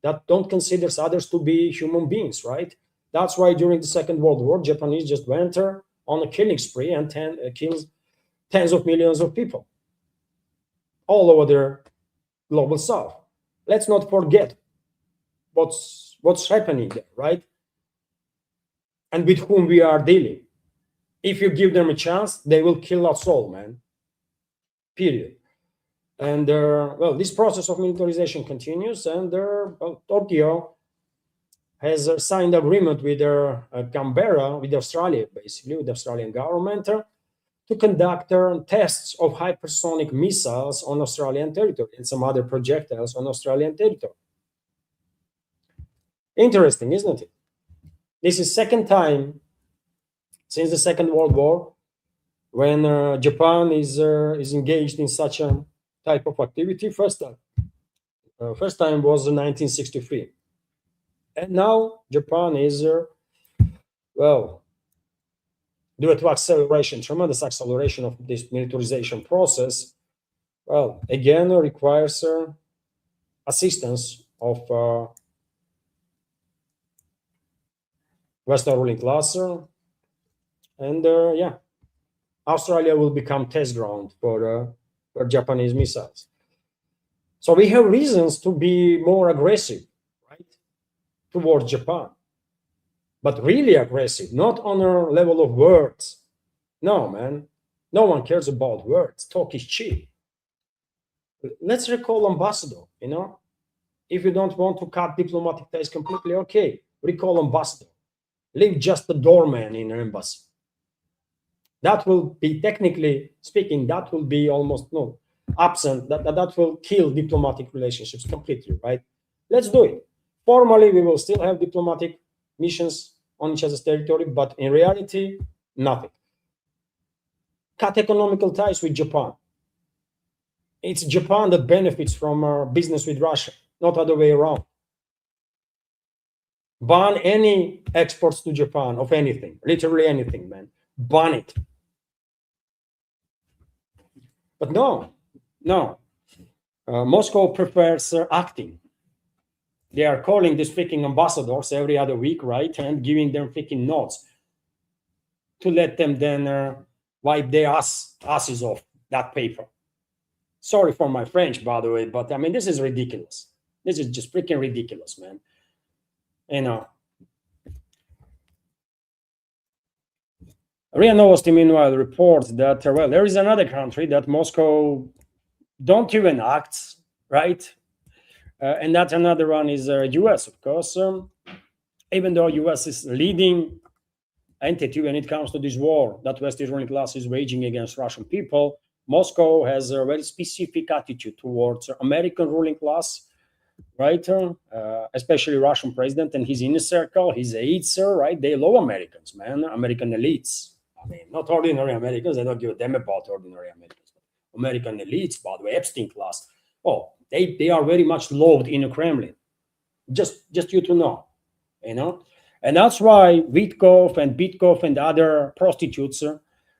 that don't consider others to be human beings, right? That's why during the Second World War, Japanese just went there on a killing spree and kills tens of millions of people all over the global south. Let's not forget what's happening there, right? And with whom we are dealing. If you give them a chance, they will kill us all, man. Period. And this process of militarization continues, and Tokyo has signed agreement with Canberra, with Australia, basically, with the Australian government, to conduct tests of hypersonic missiles on Australian territory and some other projectiles on Australian territory. Interesting, isn't it? This is second time since the Second World War when Japan is engaged in such a type of activity. First time was in 1963, and now Japan is due to tremendous acceleration of this militarization process. Well, again, requires assistance of Western ruling class, and Australia will become test ground for Japanese missiles. So we have reasons to be more aggressive, right, towards Japan, but really aggressive, not on a level of words. No, man, no one cares about words. Talk is cheap. Let's recall ambassador. If you don't want to cut diplomatic ties completely, okay, recall ambassador. Leave just the doorman in an embassy. That will be, technically speaking, that will be almost absent. That will kill diplomatic relationships completely, right? Let's do it. Formally, we will still have diplomatic missions on each other's territory, but in reality, nothing. Cut economical ties with Japan. It's Japan that benefits from our business with Russia, not other way around. Ban any exports to Japan of anything, literally anything, man. Ban it. But no. Moscow prefers acting. They are calling these freaking ambassadors every other week, right? And giving them freaking notes to let them then wipe their asses off that paper. Sorry for my French, by the way, but I mean, this is ridiculous. This is just freaking ridiculous, man. RIA Novosti, meanwhile, reports that, there is another country that Moscow don't even act, right? And that another one is US, of course. Even though US is leading entity when it comes to this war that Western ruling class is waging against Russian people, Moscow has a very specific attitude towards American ruling class, right? Especially Russian president and his inner circle, his aides, right? They love Americans, man, American elites. I mean, not ordinary Americans. They don't give a damn about ordinary Americans. American elites, by the way, Epstein class. Oh, they are very much loved in the Kremlin. Just you to know, And that's why Witkov and Bitkov and other prostitutes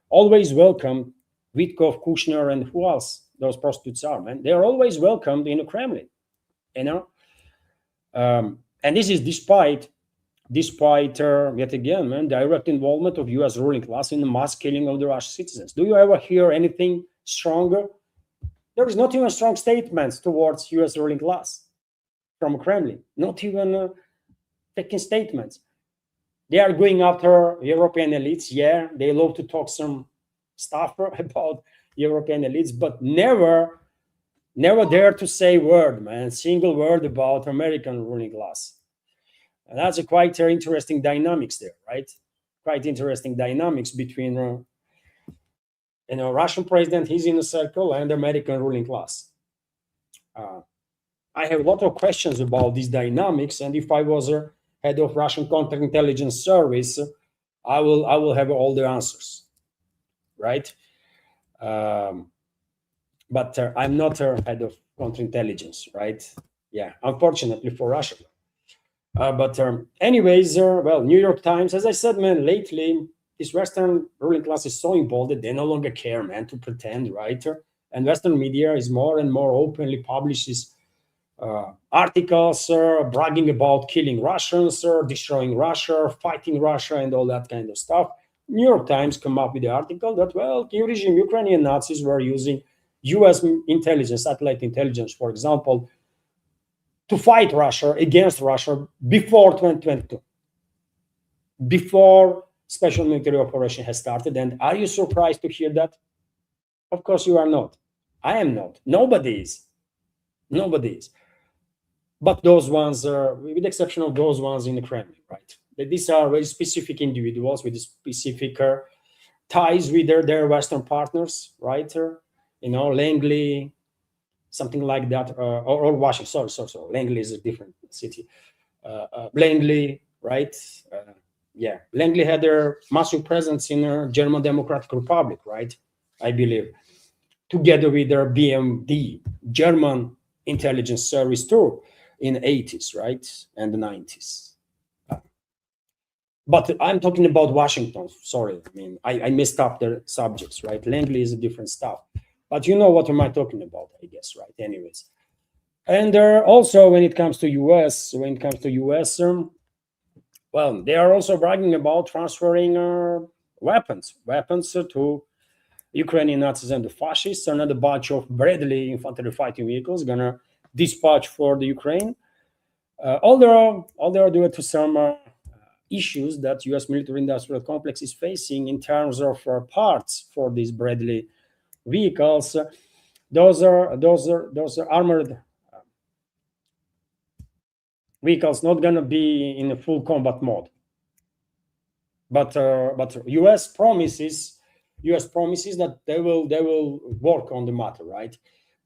always welcome Witkov, Kushner, and who else those prostitutes are, man. They are always welcomed in the Kremlin, And this is despite yet again, man, direct involvement of U.S. ruling class in the mass killing of the Russian citizens. Do you ever hear anything stronger. There is not even strong statements towards U.S. ruling class from Kremlin. Not even taking statements. They are going after European elites. Yeah, they love to talk some stuff about European elites, but never dare to say word, man, single word about American ruling class. And that's a quite interesting dynamics there, right? Quite interesting dynamics between Russian president, he's in a circle, and American ruling class. I have a lot of questions about these dynamics, and if I was a head of Russian counterintelligence service, I will have all the answers, right? But I'm not a head of counterintelligence, right? Yeah, unfortunately for Russia. But anyways, well, New York Times, as I said, man, lately this Western ruling class is so involved that they no longer care, man, to pretend, right? And Western media is more and more openly publishes articles bragging about killing Russians, destroying Russia, fighting Russia, and all that kind of stuff. New York Times come up with the article that, well, the regime Ukrainian Nazis were using U.S. intelligence, satellite intelligence, for example, to fight Russia, against Russia, before 2022, before special military operation has started. And are you surprised to hear that? Of course you are not. I am not. Nobody is. Nobody is. But those ones, with the exception of those ones in the Kremlin, right? These are very specific individuals with specific ties with their Western partners, right? Langley, something like that, or Washington. Sorry. Langley is a different city. Langley, right? Yeah, Langley had a massive presence in the German Democratic Republic, right? I believe, together with their BMD, German intelligence service too, in the 80s, right, and the 90s. But I'm talking about Washington. Sorry, I mean, I messed up the subjects, right? Langley is a different stuff. But you know what am I talking about, I guess, right? Anyways. And also, when it comes to US, well, they are also bragging about transferring weapons to Ukrainian Nazis and the fascists. Another batch of Bradley infantry fighting vehicles gonna dispatch for the Ukraine. All they are due to some issues that U.S. military-industrial complex is facing in terms of parts for these Bradley vehicles. Those are armored vehicles, not gonna be in a full combat mode. But U.S. promises that they will work on the matter, right?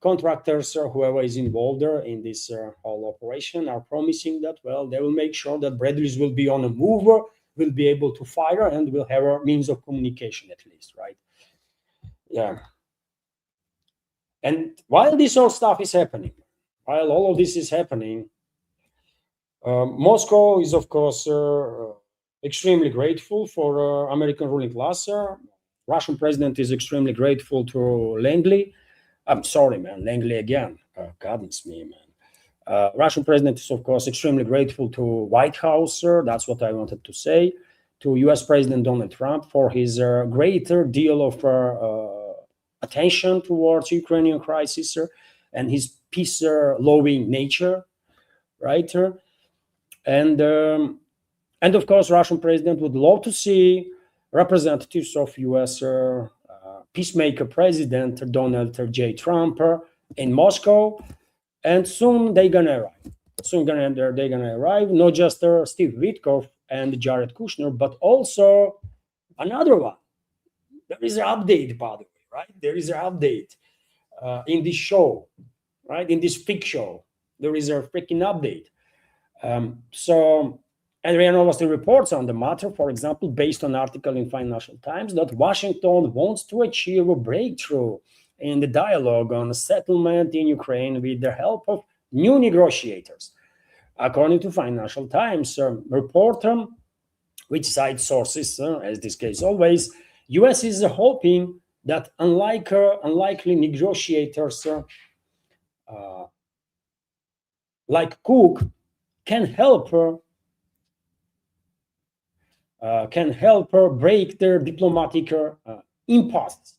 Contractors or whoever is involved in this whole operation are promising that, well, they will make sure that Bradleys will be on a move, will be able to fire, and will have a means of communication at least, right? Yeah. And while this whole stuff is happening, while all of this is happening, Moscow is, of course, extremely grateful for American ruling class. Russian president is extremely grateful to Langley. I'm sorry, man, Langley again. Goodness me, man. Russian president is, of course, extremely grateful to White House. That's what I wanted to say. To U.S. President Donald Trump for his greater deal of attention towards Ukrainian crisis and his peace-loving nature, right? And of course, Russian president would love to see representatives of U.S. Peacemaker President Donald J. Trump in Moscow, and soon they're gonna arrive. Not just Steve Witkoff and Jared Kushner, but also another one. There is an update, by the way, right? There is an update in this show, right? In this fake show, there is a freaking update. So Adrian Novosti reports on the matter, for example, based on article in Financial Times, that Washington wants to achieve a breakthrough in the dialogue on a settlement in Ukraine with the help of new negotiators. According to Financial Times report, which cites sources, as this case always, U.S. is hoping that unlikely negotiators like Cook can help her break their diplomatic impasse.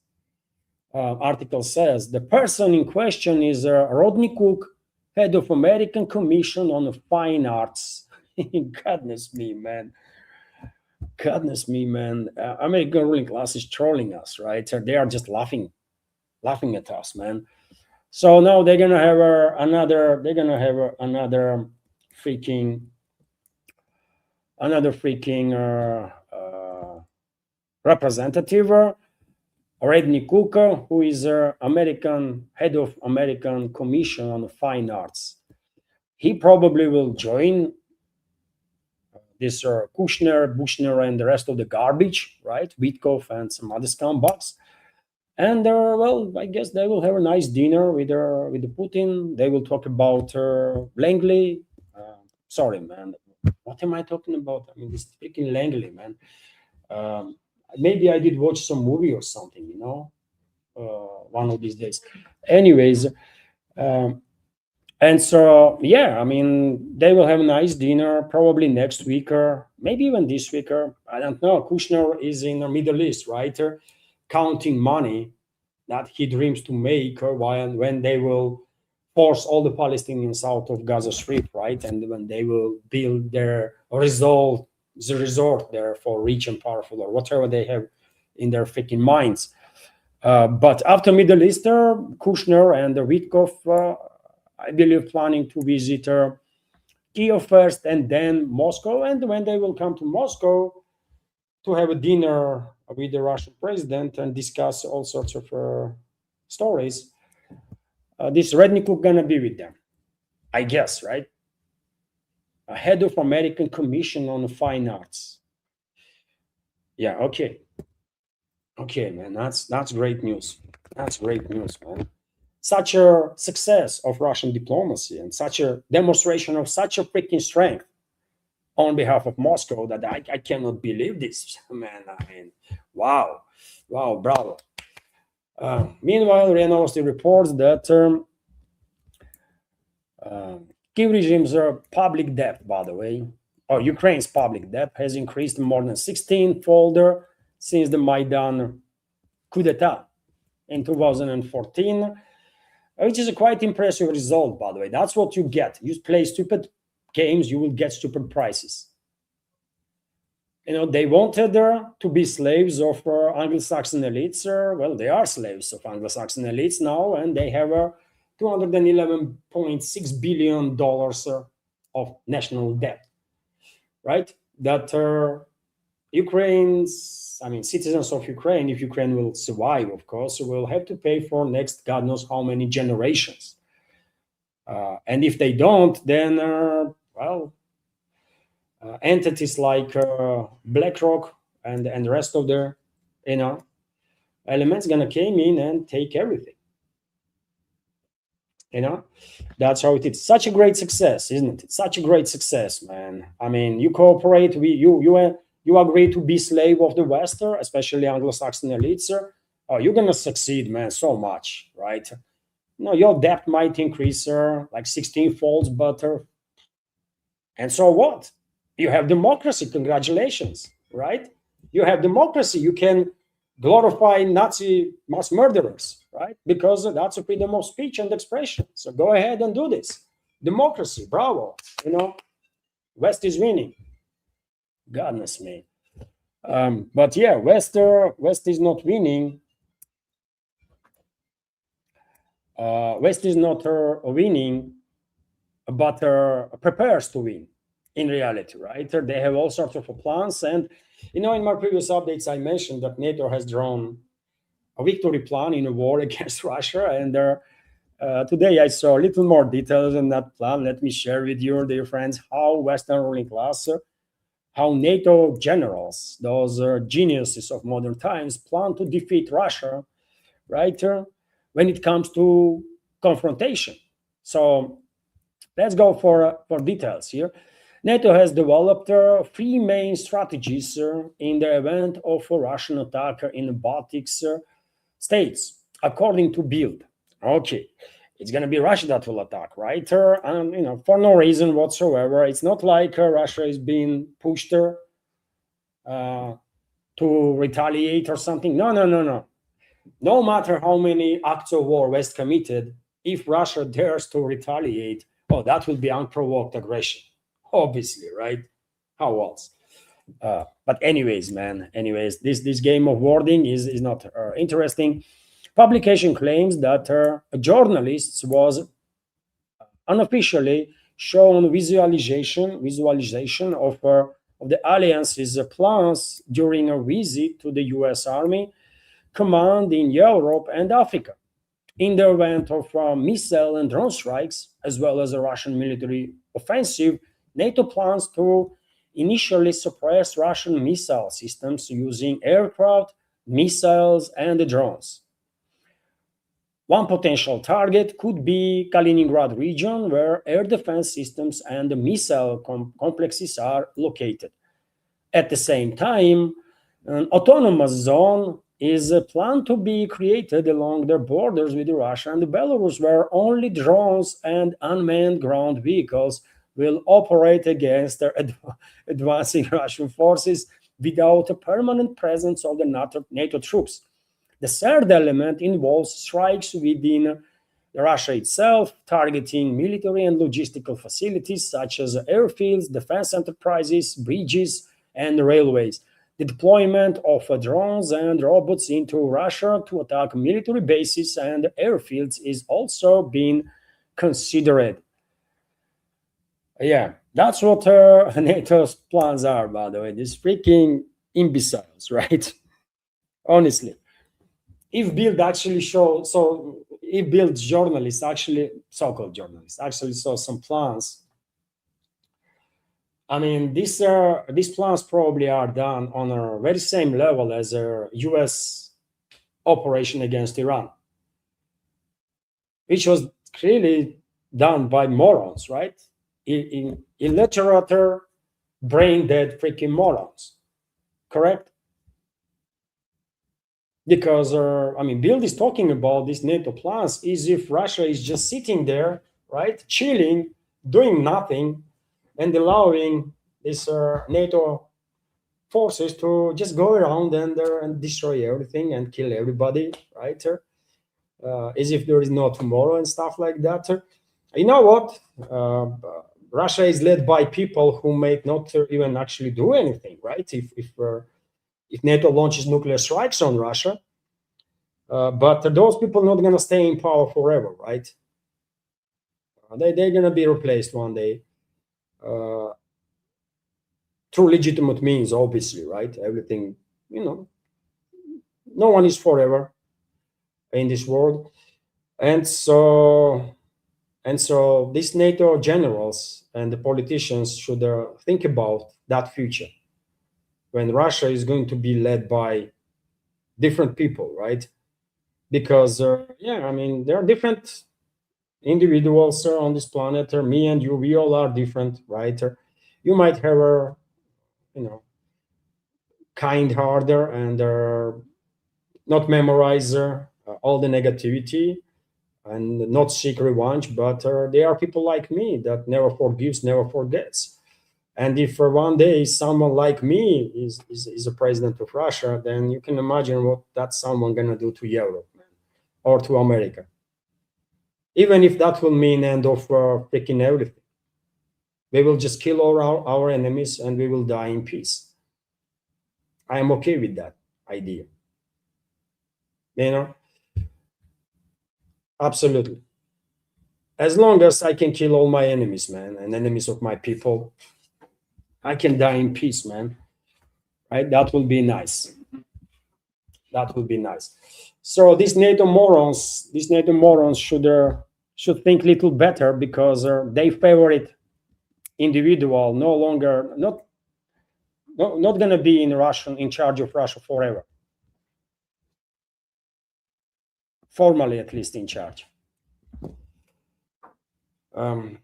article says the person in question is Rodney Cook, head of American Commission on Fine Arts. Goodness me, man. Goodness me, man. American ruling class is trolling us, right? They are just laughing at us, man. So now they're gonna have another. They're gonna have freaking another freaking representative, Rodney Cook, who is American head of American Commission on Fine Arts. He probably will join this Kushner, Bushner, and the rest of the garbage, right? Witkoff and some other scumbags. And well, I guess they will have a nice dinner with the Putin. They will talk about Langley. Sorry, man. What am I talking about? I mean, this freaking Langley, man. Maybe I did watch some movie or something, one of these days. Anyways, and so yeah, I mean, they will have a nice dinner probably next week or maybe even this week. Or I don't know. Kushner is in the Middle East, right? Counting money that he dreams to make when they will force all the Palestinians out of Gaza Strip, right? And when they will build their resort there for rich and powerful or whatever they have in their freaking minds. But after Middle East, Kushner and Witkoff, I believe, planning to visit Kiev first and then Moscow. And when they will come to Moscow to have a dinner with the Russian president and discuss all sorts of stories, this Rednikov gonna be with them, I guess, right? Head of American Commission on Fine Arts. Yeah, okay, man, that's great news. That's great news, man. Such a success of Russian diplomacy and such a demonstration of such a freaking strength on behalf of Moscow that I cannot believe this, man. I mean, wow, bravo. Meanwhile, RIA Novosti reports that Kiev regime's public debt, by the way, or Ukraine's public debt, has increased more than 16-fold since the Maidan coup d'etat in 2014, which is a quite impressive result, by the way. That's what you get. You play stupid games, you will get stupid prices. They wanted to be slaves of Anglo-Saxon elites. Well, they are slaves of Anglo-Saxon elites now, and they have $211.6 billion of national debt, right? That citizens of Ukraine, if Ukraine will survive, of course, will have to pay for next God knows how many generations. And if they don't, then, entities like BlackRock and the rest of their, elements gonna came in and take everything. That's how it is. Such a great success, isn't it? Such a great success, man. I mean, you cooperate, you agree to be slave of the West, especially Anglo-Saxon elites. You're gonna succeed, man, so much, right? Your debt might increase like 16 folds, but and so what? You have democracy. Congratulations, right? You have democracy. You can glorify Nazi mass murderers, right? Because that's a freedom of speech and expression. So go ahead and do this. Democracy, bravo. West is winning. Goodness me. But yeah, West is not winning. West is not winning, but prepares to win in reality, right? They have all sorts of plans. And, in my previous updates, I mentioned that NATO has drawn a victory plan in a war against Russia. And today I saw a little more details in that plan. Let me share with you, dear friends, how Western ruling class, how NATO generals, those geniuses of modern times, plan to defeat Russia, right? When it comes to confrontation. So let's go for details here. NATO has developed three main strategies in the event of a Russian attack in the Baltic states, according to Bild. Okay, it's going to be Russia that will attack, right? For no reason whatsoever. It's not like Russia is being pushed to retaliate or something. No. No matter how many acts of war West committed, if Russia dares to retaliate, oh, that will be unprovoked aggression. Obviously, right? How else? But anyways, man. Anyways, this game of wording is not interesting. Publication claims that journalists was unofficially shown visualization of the alliance's plans during a visit to the U.S. Army command in Europe and Africa. In the event of missile and drone strikes, as well as a Russian military offensive, NATO plans to initially suppress Russian missile systems using aircraft, missiles, and drones. One potential target could be Kaliningrad region, where air defense systems and missile complexes are located. At the same time, an autonomous zone is planned to be created along their borders with Russia and Belarus, where only drones and unmanned ground vehicles will operate against their advancing Russian forces without a permanent presence of the NATO troops. The third element involves strikes within Russia itself, targeting military and logistical facilities such as airfields, defense enterprises, bridges, and railways. The deployment of drones and robots into Russia to attack military bases and airfields is also being considered. Yeah, that's what NATO's plans are, by the way. These freaking imbeciles, right? Honestly, if Bild actually show so if Bild journalists actually so-called journalists actually saw some plans. I mean, these plans probably are done on a very same level as a U.S. operation against Iran, which was clearly done by morons, right? In illiterate, brain dead freaking morons, correct? Because I mean, Bild is talking about these NATO plans as if Russia is just sitting there, right, chilling, doing nothing, and allowing these NATO forces to just go around and destroy everything and kill everybody, right? As if there is no tomorrow and stuff like that. You know what? Russia is led by people who might not even actually do anything, right? If NATO launches nuclear strikes on Russia, but those people not going to stay in power forever, right? They're going to be replaced one day through legitimate means, obviously, right? Everything, no one is forever in this world, and so these NATO generals and the politicians should think about that future when Russia is going to be led by different people, right? Because yeah, I mean, there are different individuals on this planet. Me and you, we all are different, right? You might have a kind harder and not memorize all the negativity and not seek revenge, but there are people like me that never forgives, never forgets. And if one day someone like me is a president of Russia, then you can imagine what that someone gonna do to Europe or to America. Even if that will mean end of freaking everything, we will just kill all our enemies and we will die in peace. I am okay with that idea. Absolutely. As long as I can kill all my enemies, man, and enemies of my people, I can die in peace, man. Right? That will be nice. That would be nice. So these NATO morons should think a little better because they favorite individual no longer not gonna be in charge of Russia forever. Formally, at least, in charge. And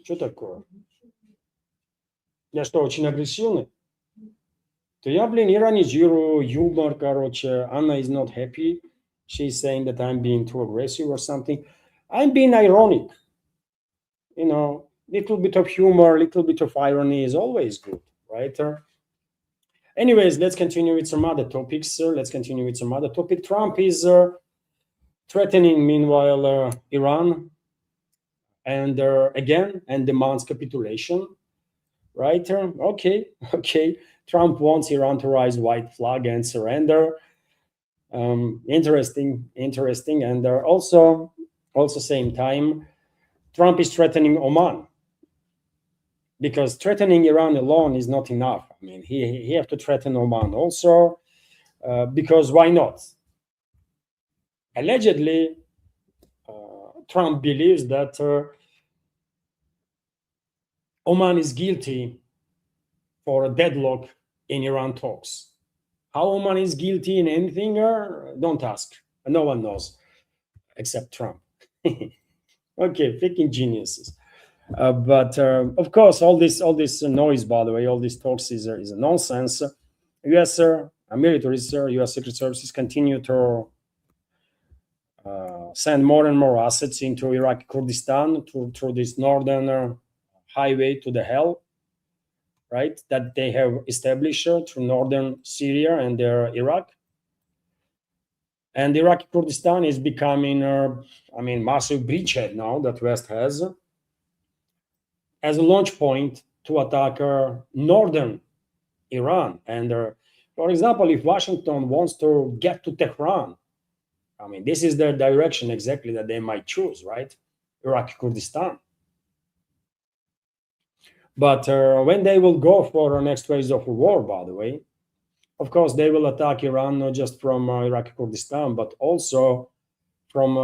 что такое? Я что, очень агрессивный? То я, блин, иронизирую, юмор, короче. Anna is not happy. She's saying that I'm being too aggressive or something. I'm being ironic. Little bit of humor, little bit of irony is always good, right? Anyways, let's continue with some other topics. Trump is threatening, meanwhile, Iran, and again, and demands capitulation. Right? Okay, okay. Trump wants Iran to raise white flag and surrender. Interesting, and also same time, Trump is threatening Oman, because threatening Iran alone is not enough. I mean, he have to threaten Oman also, because why not? Allegedly, Trump believes that Oman is guilty for a deadlock in Iran talks. How Oman is guilty in anything, don't ask. No one knows except Trump. Okay, freaking geniuses. But of course, all this noise, by the way, all these talks is a nonsense. U.S. Militaries, U.S. Secret Services continue to send more and more assets into Iraqi Kurdistan through this northern highway to the hell, right? That they have established through northern Syria and Iraq. And Iraqi Kurdistan is becoming, massive bridgehead now that West has, as a launch point to attack northern Iran. And for example, if Washington wants to get to Tehran, I mean, this is the direction exactly that they might choose, right? Iraqi Kurdistan. But when they will go for the next phase of war, by the way, of course, they will attack Iran not just from Iraqi Kurdistan, but also from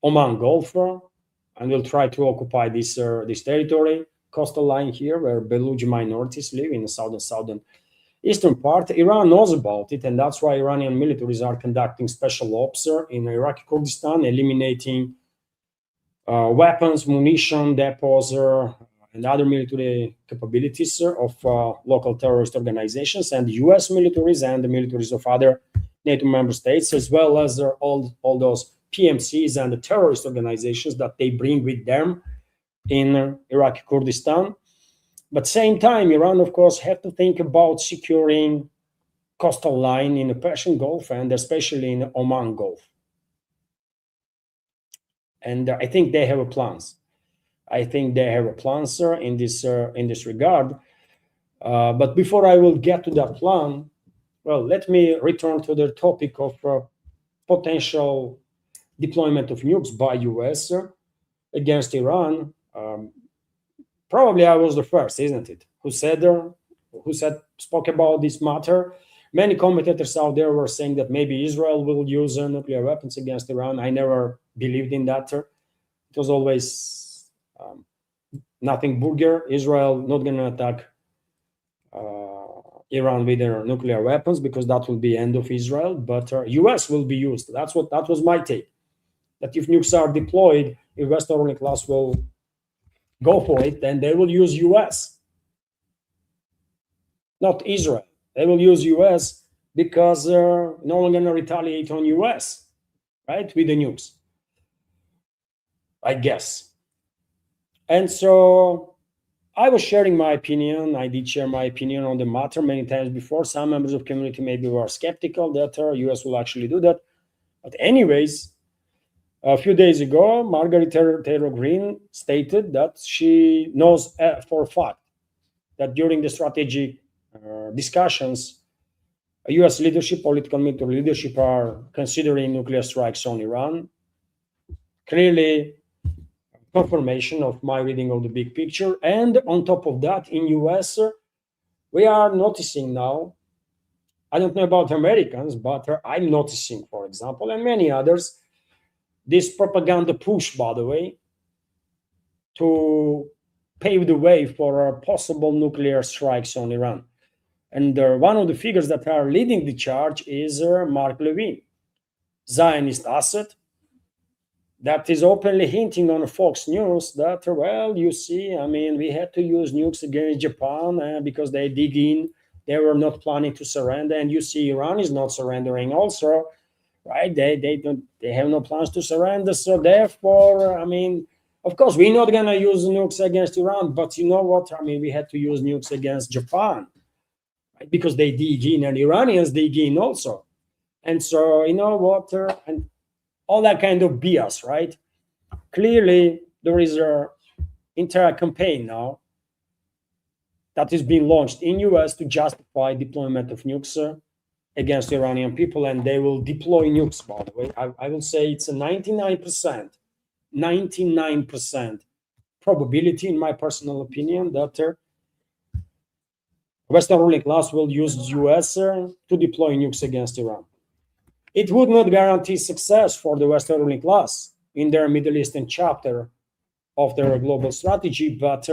Oman Gulf, and will try to occupy this territory, coastal line here, where Baluchi minorities live in the southern eastern part. Iran knows about it, and that's why Iranian militaries are conducting special ops in Iraqi Kurdistan, eliminating weapons, munition depots, and other military capabilities of local terrorist organizations, and U.S. militaries and the militaries of other NATO member states, as well as all those PMCs and the terrorist organizations that they bring with them in Iraqi Kurdistan. But same time, Iran, of course, have to think about securing coastal line in the Persian Gulf and especially in the Oman Gulf. And I think they have plans. In this regard. But before I will get to that plan, well, let me return to the topic of potential deployment of nukes by US against Iran. Probably I was the first, isn't it? Who spoke about this matter. Many commentators out there were saying that maybe Israel will use nuclear weapons against Iran. I never believed in that. It was always nothing burger. Israel not going to attack Iran with their nuclear weapons, because that will be end of Israel. But US will be used. That was my take. That if nukes are deployed, if West only class will go for it, then they will use US, not Israel. They will use US because no one going to retaliate on US, right, with the nukes, I guess. And so I was sharing my opinion. I did share my opinion on the matter many times before. Some members of the community maybe were skeptical that US will actually do that. But anyways, a few days ago, Margaret Taylor Greene stated that she knows for a fact that during the strategic discussions, US leadership, political military leadership, are considering nuclear strikes on Iran. Clearly, confirmation of my reading of the big picture. And on top of that, in US, we are noticing now, I don't know about Americans, but I'm noticing, for example, and many others, this propaganda push, by the way, to pave the way for possible nuclear strikes on Iran. And one of the figures that are leading the charge is Mark Levin, Zionist asset, that is openly hinting on Fox News that, well, you see, I mean, we had to use nukes against Japan because they dig in. They were not planning to surrender. And you see, Iran is not surrendering also, right? They have no plans to surrender. So therefore, I mean, of course, we're not going to use nukes against Iran. But you know what? I mean, we had to use nukes against Japan, right? Because they dig in and Iranians dig in also. And so, you know what, and all that kind of BS, right? Clearly, there is a entire campaign now that is being launched in US to justify deployment of nukes against Iranian people, and they will deploy nukes, by the way. I will say it's a 99% probability, in my personal opinion, that Western ruling class will use US to deploy nukes against Iran. It would not guarantee success for the Western ruling class in their Middle Eastern chapter of their global strategy, but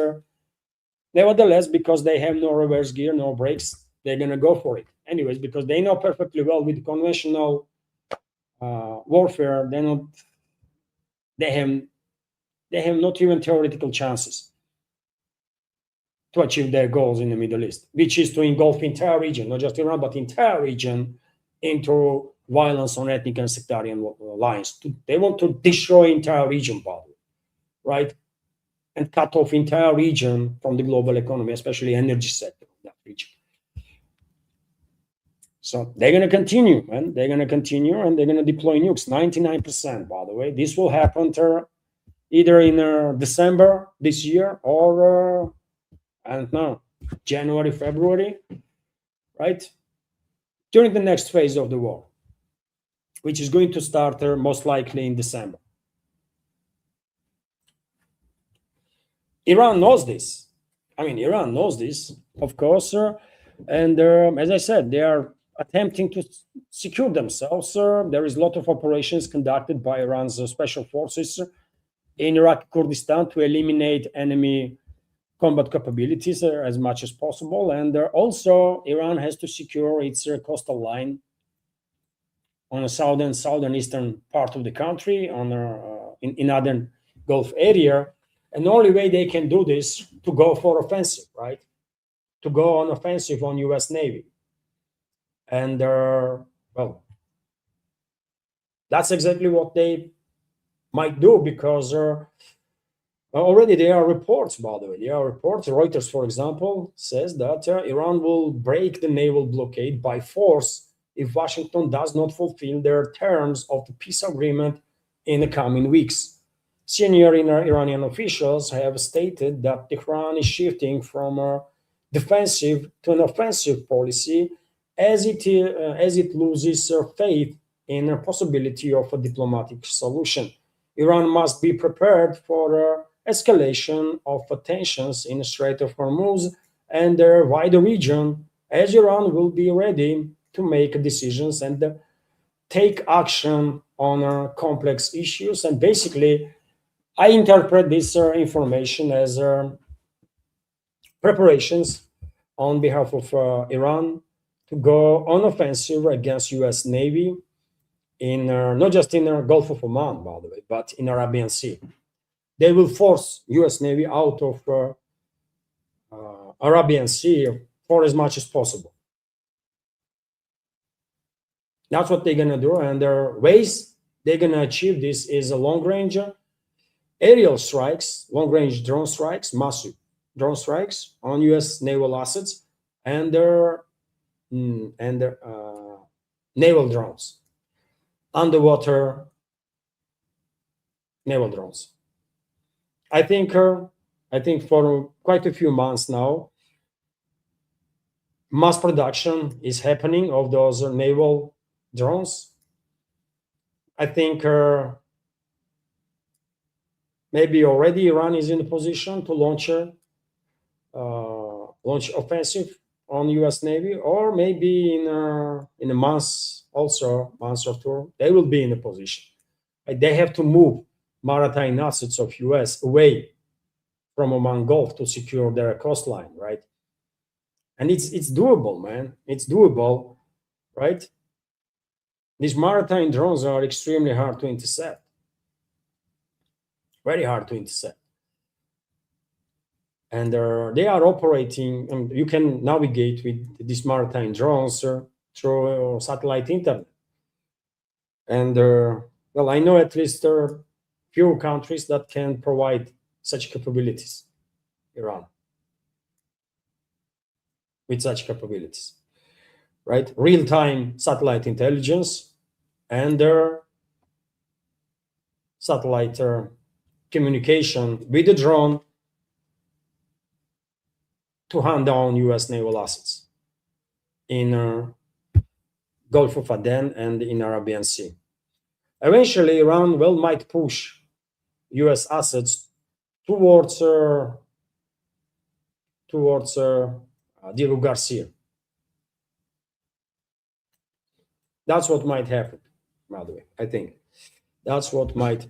nevertheless, because they have no reverse gear, no brakes, they're going to go for it. Anyways, because they know perfectly well with conventional warfare, they have not even theoretical chances to achieve their goals in the Middle East, which is to engulf entire region, not just Iran, but entire region into violence on ethnic and sectarian lines. They want to destroy entire region, probably, right? And cut off entire region from the global economy, especially energy sector of that region. So they're going to continue, and they're going to continue, and they're going to deploy nukes. 99%, by the way. This will happen either in December this year or I don't know, January, February, right? During the next phase of the war, which is going to start most likely in December. Iran knows this. I mean, Iran knows this, of course, and as I said, they are attempting to secure themselves. There is a lot of operations conducted by Iran's special forces in Iraqi Kurdistan to eliminate enemy combat capabilities as much as possible. And also, Iran has to secure its coastal line on the southeastern part of the country, in other Gulf area. And the only way they can do this to go for offensive, right? To go on offensive on U.S. Navy. And well, that's exactly what they might do, because already there are reports, by the way. There are reports. Reuters, for example, says that Iran will break the naval blockade by force if Washington does not fulfill their terms of the peace agreement in the coming weeks. Senior Iranian officials have stated that Tehran is shifting from a defensive to an offensive policy as it loses faith in the possibility of a diplomatic solution. Iran must be prepared for escalation of tensions in the Strait of Hormuz and the wider region, as Iran will be ready to make decisions and take action on complex issues. And basically, I interpret this information as preparations on behalf of Iran to go on offensive against U.S. Navy in not just in the Gulf of Oman, by the way, but in Arabian Sea. They will force U.S. Navy out of Arabian Sea for as much as possible. That's what they're going to do. And their ways they're going to achieve this is a long-range aerial strikes, long-range drone strikes, massive drone strikes on U.S. naval assets and their naval drones, underwater naval drones. I think for quite a few months now, mass production is happening of those naval drones. I think maybe already Iran is in a position to launch offensive on U.S. Navy, or maybe in a month or two, they will be in a position. Right? They have to move maritime assets of U.S. away from Oman Gulf to secure their coastline, right? And it's doable, man. It's doable, right? These maritime drones are extremely hard to intercept. Very hard to intercept. And they are operating, and you can navigate with these maritime drones through satellite internet. And well, I know at least few countries that can provide such capabilities. Iran. with such capabilities, right? Real-time satellite intelligence and satellite communication with the drone to hunt down US naval assets in Gulf of Aden and in Arabian Sea. Eventually, Iran might push US assets towards Diego Garcia. That's what might happen, by the way. I think that's what might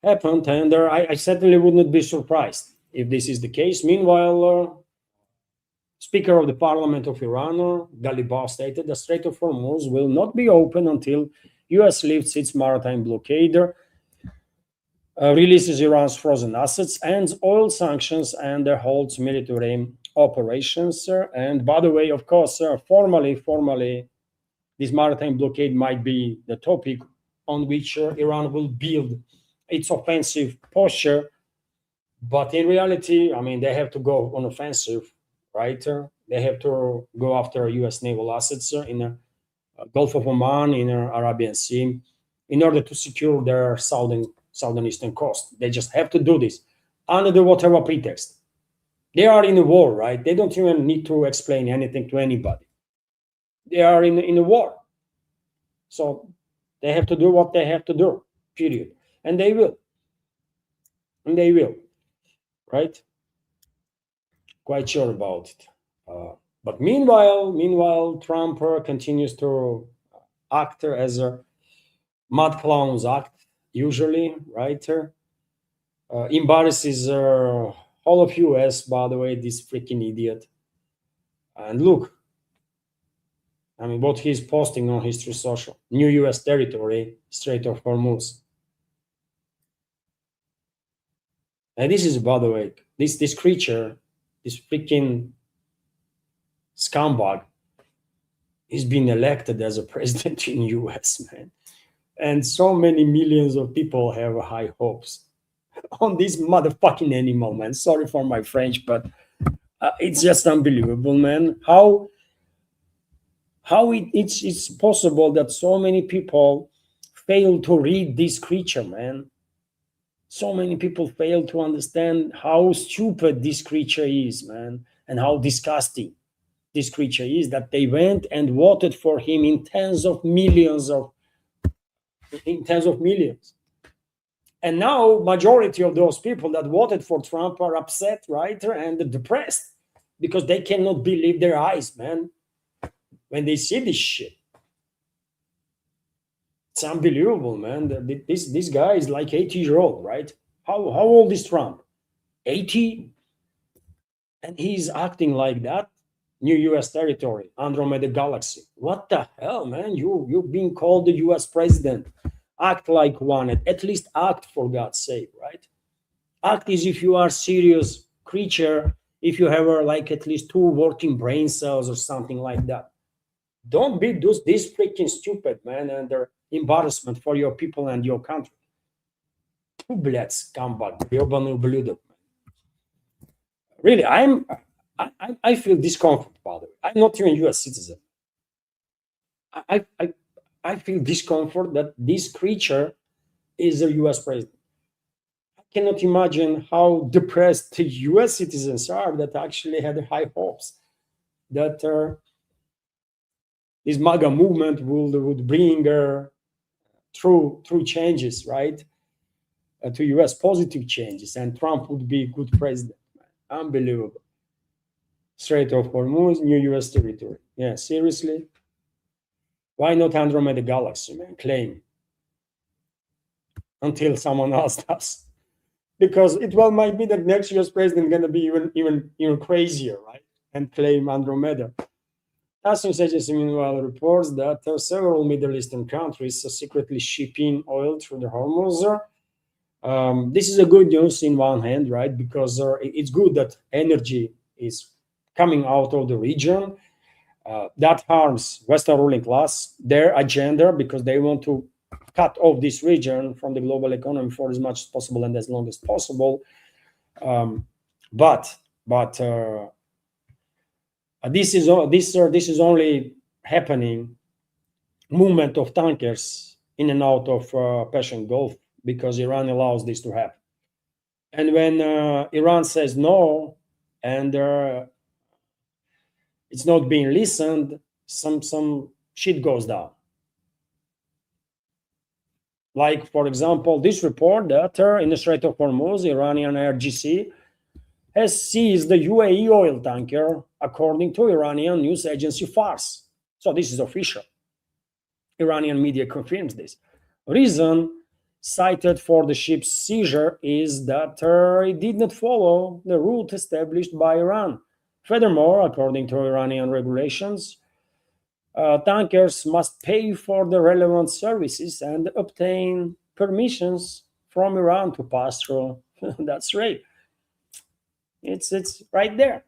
happen, and I certainly would not be surprised if this is the case. Meanwhile, Speaker of the Parliament of Iran, Ghalibaf, stated the Strait of Hormuz will not be open until US lifts its maritime blockade, releases Iran's frozen assets, ends oil sanctions, and holds military operations. And by the way, of course, formally, this maritime blockade might be the topic on which Iran will build its offensive posture. But in reality, I mean, they have to go on offensive, right? They have to go after US naval assets in the Gulf of Oman, in the Arabian Sea, in order to secure their southern eastern coast. They just have to do this under whatever pretext. They are in a war, right? They don't even need to explain anything to anybody. They are in a war. So they have to do what they have to do, period. And they will. And they will, right? Quite sure about it. But meanwhile, Trump continues to act as a mad clowns act, usually, right? Embarrasses all of US, by the way, this freaking idiot. And look, I mean, what he's posting on his True Social. New US territory, Strait of Hormuz. And this is, by the way, this creature, this freaking scumbag, he's been elected as a president in US, man. And so many millions of people have high hopes on this motherfucking animal, man. Sorry for my French, but it's just unbelievable, man. How it's possible that so many people fail to read this creature, man. So many people fail to understand how stupid this creature is, man, and how disgusting this creature is, that they went and voted for him in tens of millions. And now majority of those people that voted for Trump are upset, right, and depressed because they cannot believe their eyes, man, when they see this shit. It's unbelievable, man. This guy is like 80-year-old, right? How old is Trump? 80? And he's acting like that. New US territory, Andromeda Galaxy. What the hell, man? You're being called the US president. Act like one. At least act, for God's sake, right? Act as if you are a serious creature, if you have like at least 2 working brain cells or something like that. Don't be this freaking stupid, man, and their embarrassment for your people and your country. Блядь, scumbag, ебаный ублюдок. Really, I feel discomfort, by the way. I'm not even US citizen. I feel discomfort that this creature is a US president. I cannot imagine how depressed the US citizens are that actually had high hopes that this MAGA movement would bring true changes, right, to US, positive changes, and Trump would be a good president. Unbelievable. Strait of Hormuz, new US territory. Yeah, seriously? Why not Andromeda Galaxy, man? Claim. Until someone else does. Because it might be that next US president going to be even crazier, right? And claim Andromeda. As news agency meanwhile reports that several Middle Eastern countries are secretly shipping oil through the Hormuz. This is a good news in one hand, right? Because it's good that energy is coming out of the region. That harms Western ruling class, their agenda, because they want to cut off this region from the global economy for as much as possible and as long as possible. But This is only happening movement of tankers in and out of Persian Gulf because Iran allows this to happen. And when Iran says no, and it's not being listened, some shit goes down. Like, for example, this report that in the Strait of Hormuz, Iranian RGC has seized the UAE oil tanker, according to Iranian news agency Fars. So this is official. Iranian media confirms this. Reason cited for the ship's seizure is that it did not follow the route established by Iran. Furthermore, according to Iranian regulations, tankers must pay for the relevant services and obtain permissions from Iran to pass through. That's right. It's right there,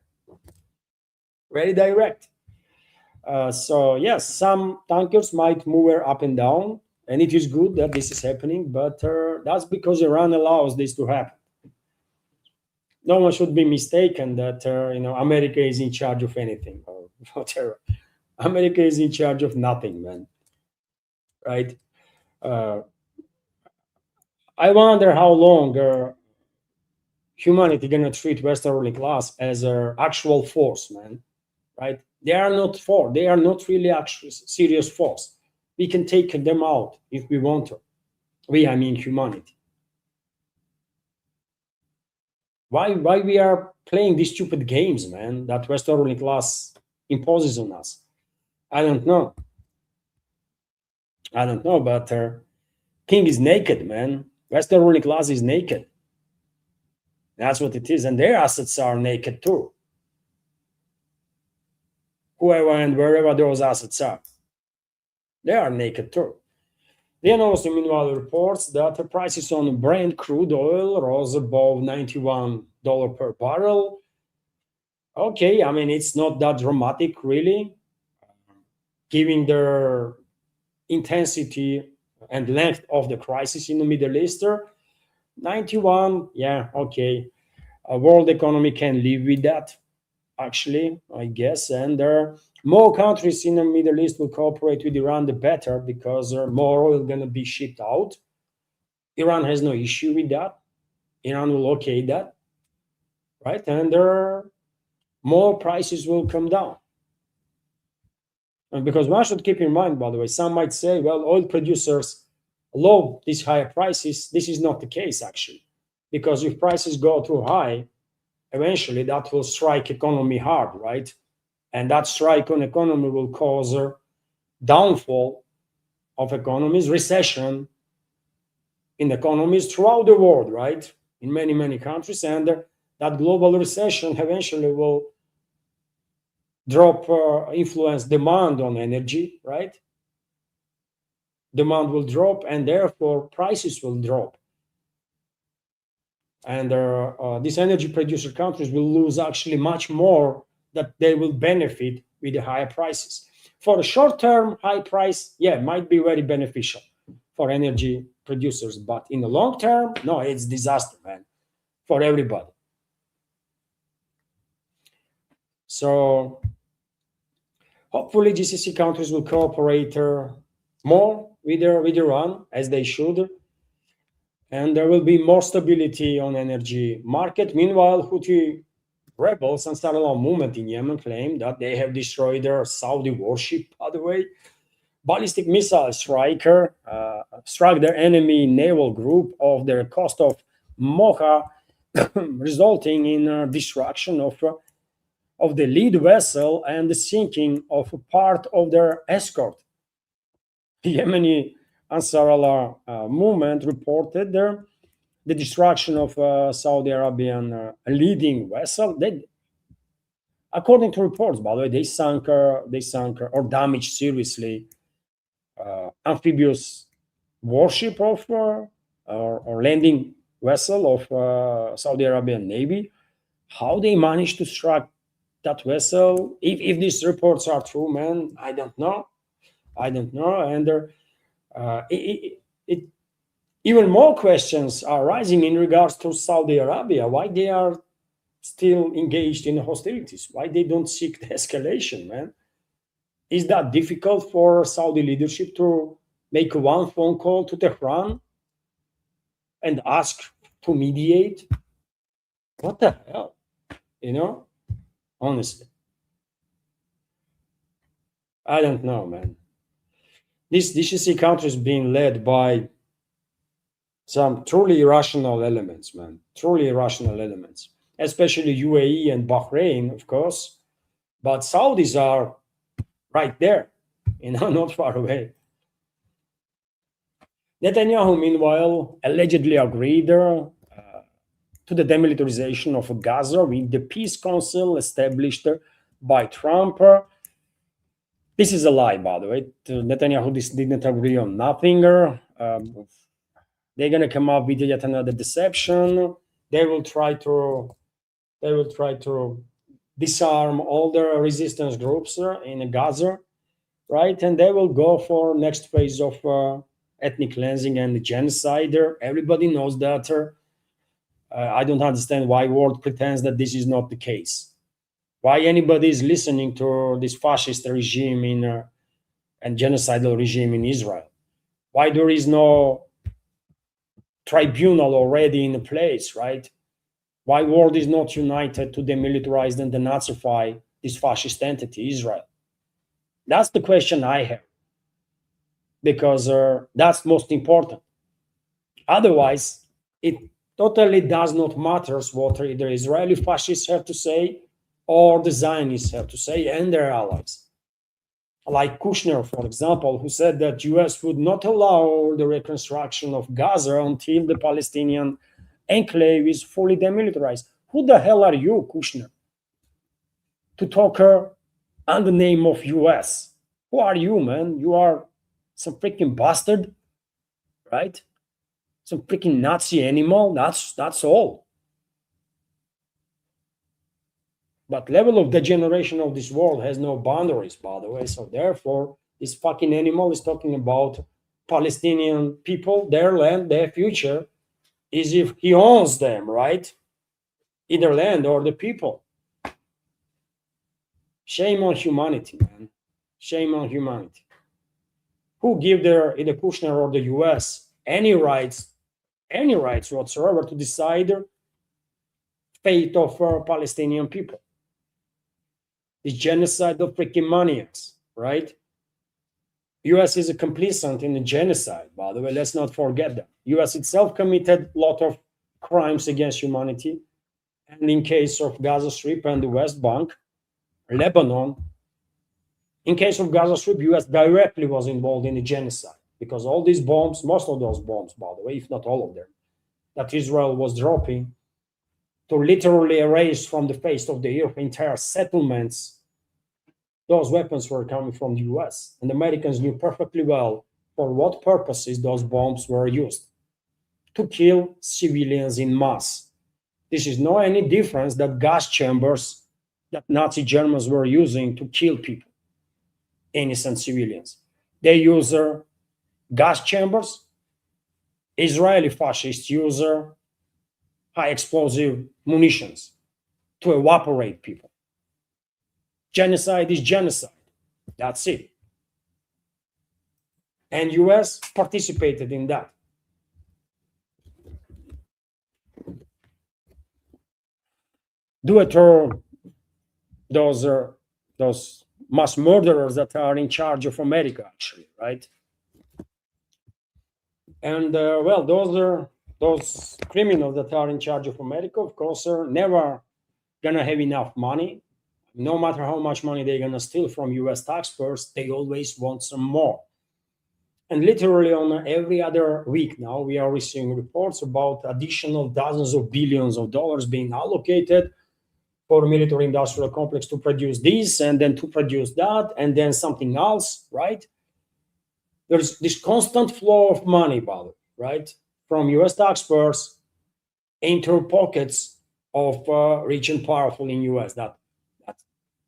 very direct. So yes, some tankers might move up and down, and it is good that this is happening. But that's because Iran allows this to happen. No one should be mistaken that America is in charge of anything or whatever. America is in charge of nothing, man. Right? I wonder how long humanity gonna treat Western ruling class as an actual force, man. Right? They are not force. They are not really actual serious force. We can take them out if we want to. I mean humanity. Why we are playing these stupid games, man, that Western ruling class imposes on us? I don't know. But king is naked, man. Western ruling class is naked. That's what it is, and their assets are naked too. Whoever and wherever those assets are, they are naked too. The analyst, meanwhile, reports that the prices on Brent crude oil rose above $91 per barrel. Okay, I mean, it's not that dramatic, really, given the intensity and length of the crisis in the Middle East. 91, yeah, okay. A world economy can live with that, actually, I guess. And more countries in the Middle East will cooperate with Iran, the better, because more oil going to be shipped out. Iran has no issue with that. Iran will okay that, right? And more prices will come down. And because one should keep in mind, by the way, some might say, well, oil producers love these higher prices. This is not the case, actually, because if prices go too high, eventually that will strike economy hard, right? And that strike on economy will cause a downfall of economies, recession in economies throughout the world, right? In many, many countries. And that global recession eventually will drop, influence demand on energy, right? Demand will drop, and therefore prices will drop. And these energy producer countries will lose actually much more that they will benefit with the higher prices. For a short-term high price, yeah, might be very beneficial for energy producers, but in the long term, no, it's disaster, man, for everybody. So hopefully GCC countries will cooperate more with Iran, as they should, and there will be more stability on energy market. Meanwhile, Houthi rebels and Ansarullah movement in Yemen claim that they have destroyed their Saudi warship, by the way. Ballistic missile striker struck their enemy naval group off the coast of Mocha, resulting in destruction of the lead vessel and the sinking of part of their escort. The Yemeni Ansarullah movement reported the destruction of Saudi Arabian leading vessel. According to reports, by the way, they sunk or damaged seriously amphibious warship of or landing vessel of Saudi Arabian Navy. How they managed to strike that vessel? If these reports are true, man, I don't know. And even more questions are rising in regards to Saudi Arabia. Why they are still engaged in hostilities? Why they don't seek the escalation, man? Is that difficult for Saudi leadership to make one phone call to Tehran and ask to mediate? What the hell? You know, honestly, I don't know, man. This GCC country is being led by some truly irrational elements, man. Truly irrational elements, especially UAE and Bahrain, of course. But Saudis are right there, not far away. Netanyahu, meanwhile, allegedly agreed to the demilitarization of Gaza with the peace council established by Trump. This is a lie, by the way. Netanyahu didn't agree on nothing. They're gonna come up with yet another deception. They will try to disarm all the resistance groups in Gaza, right? And they will go for next phase of ethnic cleansing and genocide. Everybody knows that. I don't understand why world pretends that this is not the case. Why anybody is listening to this fascist regime and genocidal regime in Israel? Why there is no tribunal already in place, right? Why world is not united to demilitarize and denazify this fascist entity, Israel? That's the question I have, because that's most important. Otherwise, it totally does not matter what the Israeli fascists have to say or the Zionists have to say and their allies. Like Kushner, for example, who said that US would not allow the reconstruction of Gaza until the Palestinian enclave is fully demilitarized. Who the hell are you, Kushner, to talk on the name of US? Who are you, man? You are some freaking bastard, right? Some freaking Nazi animal. That's all. But level of degeneration of this world has no boundaries, by the way. So therefore, this fucking animal is talking about Palestinian people, their land, their future, is if he owns them, right? Either land or the people. Shame on humanity, man. Shame on humanity. Who give either Kushner or the US any rights whatsoever to decide fate of Palestinian people? This genocide of freaking maniacs, right? US is a complicit in the genocide, by the way. Let's not forget that. US itself committed a lot of crimes against humanity. And in case of Gaza Strip and the West Bank, Lebanon, in case of Gaza Strip, US directly was involved in the genocide, because all these bombs, most of those bombs, by the way, if not all of them, that Israel was dropping to literally erase from the face of the earth entire settlements, those weapons were coming from the US. And the Americans knew perfectly well for what purposes those bombs were used: to kill civilians in mass. This is no any difference that gas chambers that Nazi Germans were using to kill people, innocent civilians. They use gas chambers. Israeli fascists use high explosive munitions to evaporate people. Genocide is genocide. That's it. And US participated in that. Do it to those mass murderers that are in charge of America, actually, right? And well, those criminals that are in charge of America, of course, are never gonna have enough money. No matter how much money they're gonna steal from US taxpayers, they always want some more. And literally on every other week now, we are receiving reports about additional dozens of billions of dollars being allocated for military industrial complex to produce this and then to produce that and then something else, right? There's this constant flow of money, right, from US taxpayers into pockets of rich and powerful in US, that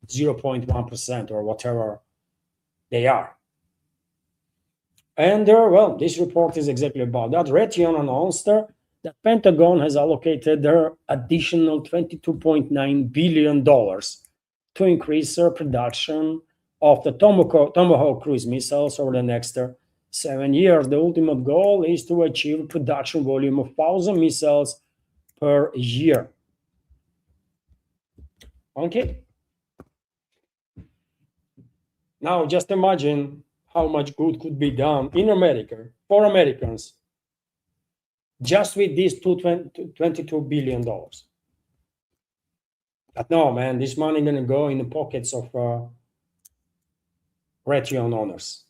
0.1% or whatever they are. And well, this report is exactly about that. Raytheon announced The Pentagon has allocated their additional $22.9 billion to increase their production of the Tomahawk cruise missiles over the next 7 years. The ultimate goal is to achieve a production volume of 1,000 missiles per year. Okay. Now just imagine how much good could be done in America for Americans just with these $22 billion. But no, man, this money gonna go in the pockets of Raytheon owners.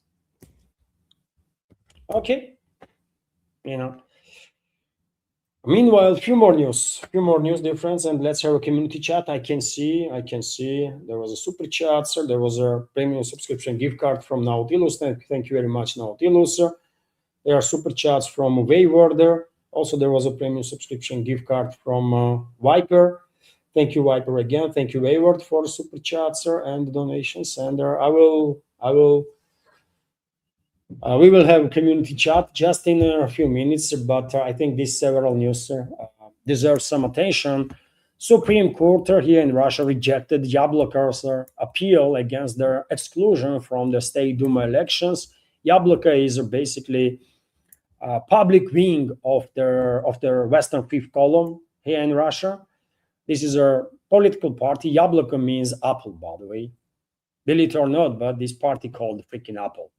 Okay, you know. Meanwhile, few more news, dear friends, and let's have a community chat. I can see there was a super chat, sir. There was a premium subscription gift card from Nautilus. Thank you very much, Nautilus. Sir. There are super chats from Wayward. Also, there was a premium subscription gift card from Viper. Thank you, Viper, again. Thank you, Wayward, for the super chats, sir, and the donations. And we will have a community chat just in a few minutes, but I think these several news deserve some attention. Supreme Court here in Russia rejected Yabloko's appeal against their exclusion from the State Duma elections. Yabloko is basically a public wing of their Western Fifth Column here in Russia. This is a political party. Yabloko means apple, by the way. Believe it or not, but this party called the freaking apple.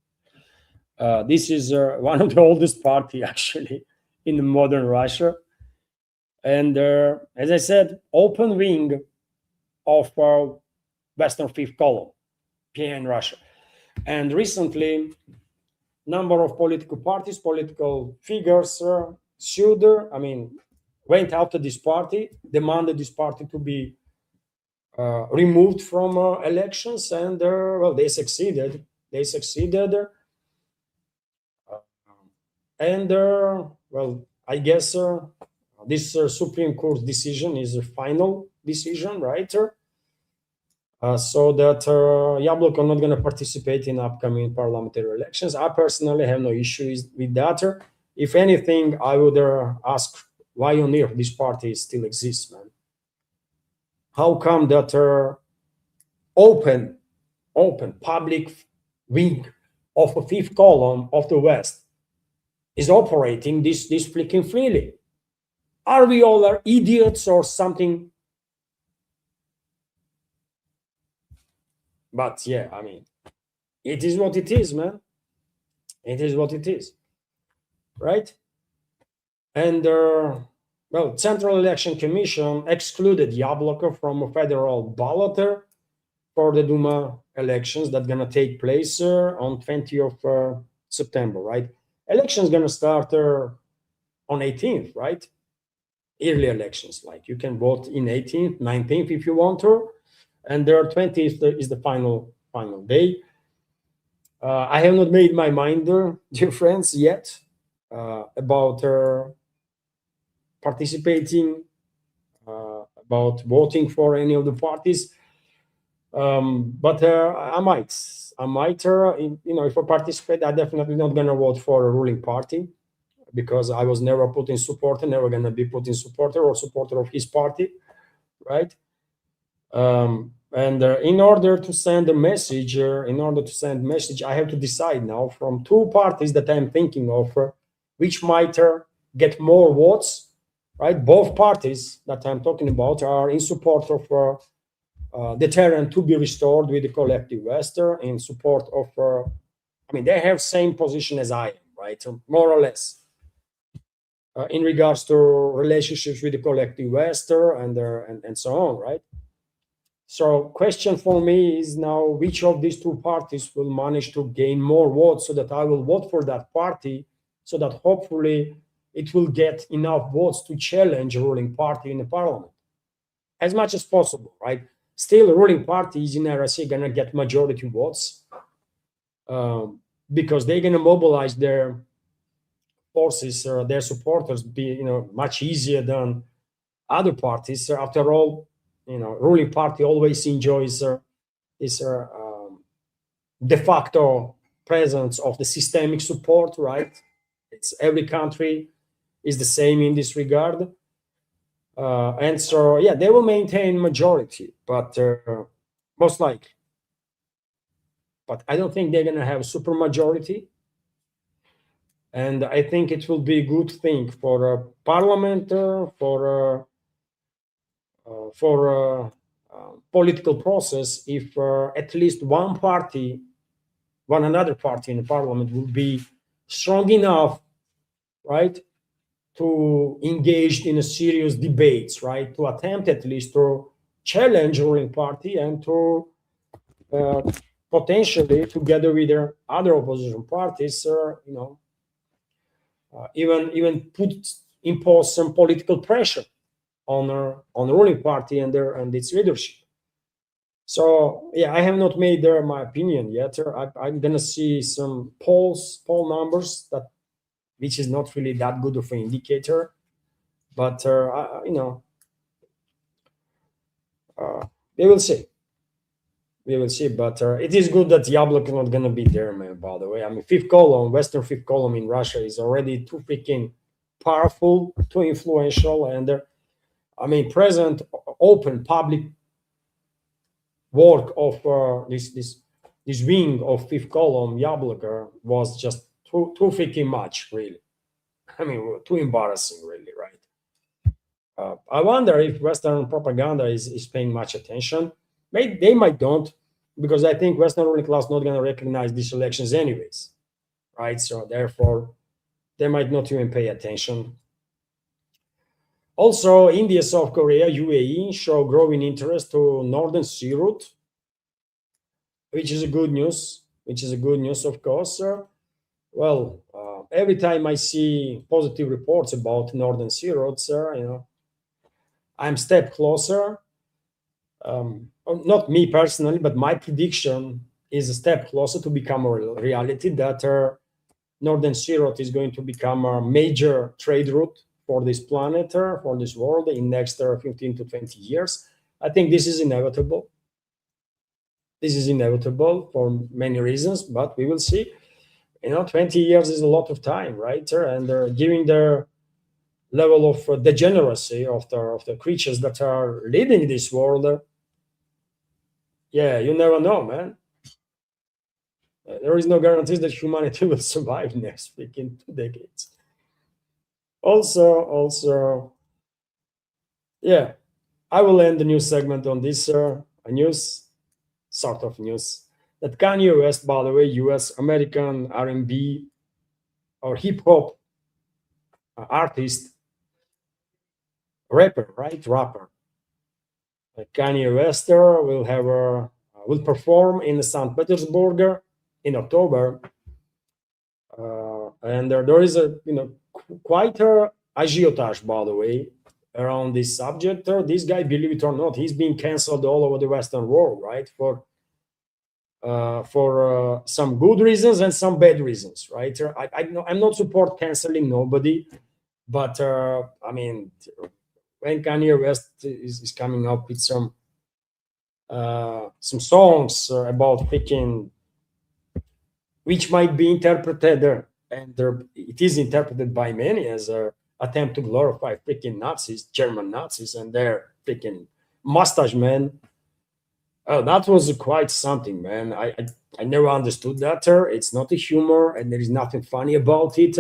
This is one of the oldest party actually in modern Russia. And as I said, open wing of Western Fifth Column here in Russia. And recently, number of political parties, political figures went after this party, demanded this party to be removed from elections, and they succeeded. I guess this Supreme Court decision is a final decision, right? So that Yabloko are not going to participate in upcoming parliamentary elections. I personally have no issues with that. If anything, I would ask why on earth this party still exists, man. How come that open public wing of a fifth column of the West is operating this flicking freely? Are we all idiots or something? But yeah, I mean, it is what it is, man. It is what it is, right? And Central Election Commission excluded Yabloko from a federal ballot for the Duma elections that gonna take place on 20th of September, right? Elections gonna start on 18th, right? Early elections, like you can vote in 18th, 19th if you want to, and there 20th is the final day. I have not made my mind, dear friends, yet about participating, about voting for any of the parties. But I might, if I participate, I'm definitely not gonna vote for a ruling party, because I was never put in support and never gonna be put in supporter of his party, right? In order to send a message, I have to decide now from two parties that I'm thinking of, which might get more votes, right? Both parties that I'm talking about are in support of deterrent to be restored with the collective West, in support of, they have same position as I am, right? More or less. In regards to relationships with the collective West and so on, right? So question for me is now, which of these two parties will manage to gain more votes so that I will vote for that party, so that hopefully it will get enough votes to challenge a ruling party in the parliament as much as possible, right? Still, ruling parties in RSA gonna get majority votes because they're gonna mobilize their forces, their supporters, much easier than other parties. After all, ruling party always enjoys this de facto presence of the systemic support, right? It's every country is the same in this regard. And so, yeah, they will maintain majority, but most likely. But I don't think they're going to have super majority. And I think it will be a good thing for parliament, political process if at least one another party in the parliament will be strong enough, right, to engage in a serious debates, right, to attempt at least to challenge ruling party and to uh, potentially together with their other opposition parties, even put impose some political pressure on the ruling party and its leadership. So yeah, I have not made my opinion yet. I'm gonna see some poll numbers that which is not really that good of an indicator, but uh, we will see. We will see, but it is good that Yablok is not gonna be there, man. By the way, I mean, fifth column, Western fifth column in Russia is already too freaking powerful, too influential, and I mean, present open public work of this wing of fifth column Yablok was just too freaking much, really. I mean, too embarrassing, really, right? I wonder if Western propaganda is paying much attention. Maybe they might don't, because I think Western ruling class not going to recognize these elections anyways, right? So therefore, they might not even pay attention. Also, India, South Korea, UAE show growing interest to Northern Sea route, which is a good news. Which is a good news, of course. Well, every time I see positive reports about Northern Sea routes, I'm step closer. Not me personally, but my prediction is a step closer to become a reality that Northern Sea route is going to become a major trade route for this planet, for this world in next 15 to 20 years. I think this is inevitable. This is inevitable for many reasons, but we will see. 20 years is a lot of time, right? And given the level of degeneracy of the creatures that are living this world, yeah, you never know, man. There is no guarantees that humanity will survive next week in 2 decades. Also, yeah, I will end the news segment on this a news, sort of news, that Kanye West, by the way, U.S. American R&B or hip hop artist, rapper, right, rapper. Kanye West will perform in St. Petersburg in October, and there is a quite a agiotage, by the way, around this subject. This guy, believe it or not, he's being cancelled all over the Western world, right? For some good reasons and some bad reasons, right? I'm not support canceling nobody, but I mean, when Kanye West is coming up with some songs about picking, which might be interpreted and it is interpreted by many as a attempt to glorify freaking Nazis, German Nazis, and their freaking mustache men. Oh, that was quite something, man. I never understood that. It's not a humor, and there is nothing funny about it.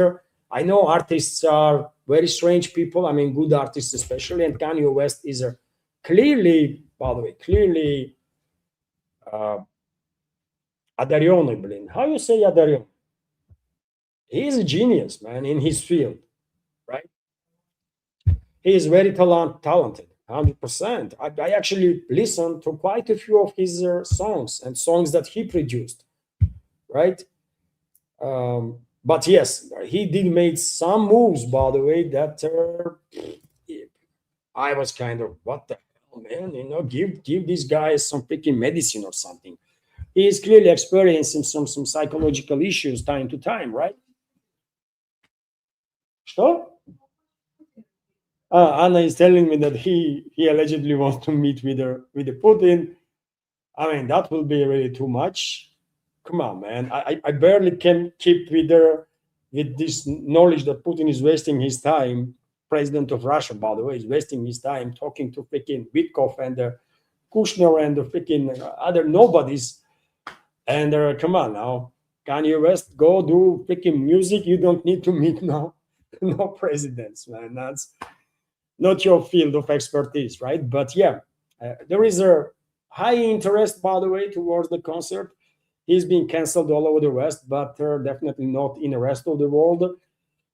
I know artists are very strange people. I mean, good artists especially, and Kanye West is a clearly, by the way, clearly uh, Adarione, Blin. How you say Adarione? He's a genius, man, in his field, right? He is very talented, 100%. I actually listened to quite a few of his songs and songs that he produced, right? But yes, he did make some moves, by the way, that I was kind of, what the hell, man? Give these guys some freaking medicine or something. He is clearly experiencing some psychological issues time to time, right? Что? Anna is telling me that he allegedly wants to meet with the Putin. I mean, that will be really too much. Come on, man. I barely can keep with her with this knowledge that Putin is wasting his time, president of Russia, by the way, is wasting his time talking to freaking Witkov and Kushner and the freaking other nobodies. And come on now, Kanye West, go do freaking music. You don't need to meet no presidents, man. That's not your field of expertise, right? But yeah, there is a high interest, by the way, towards the concert. He's been canceled all over the West, but definitely not in the rest of the world.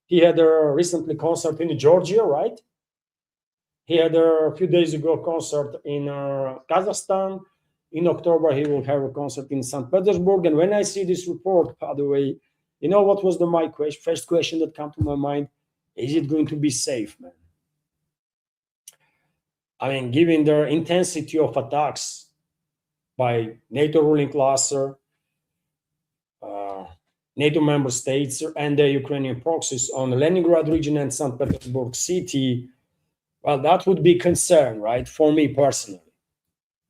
He had a recently concert in Georgia, right? He had a few days ago concert in Kazakhstan. In October, he will have a concert in St. Petersburg. And when I see this report, by the way, you know what was my first question that came to my mind? Is it going to be safe, man? I mean, given the intensity of attacks by NATO ruling class, NATO member states, and the Ukrainian proxies on the Leningrad region and St. Petersburg city, well, that would be concern, right? For me personally,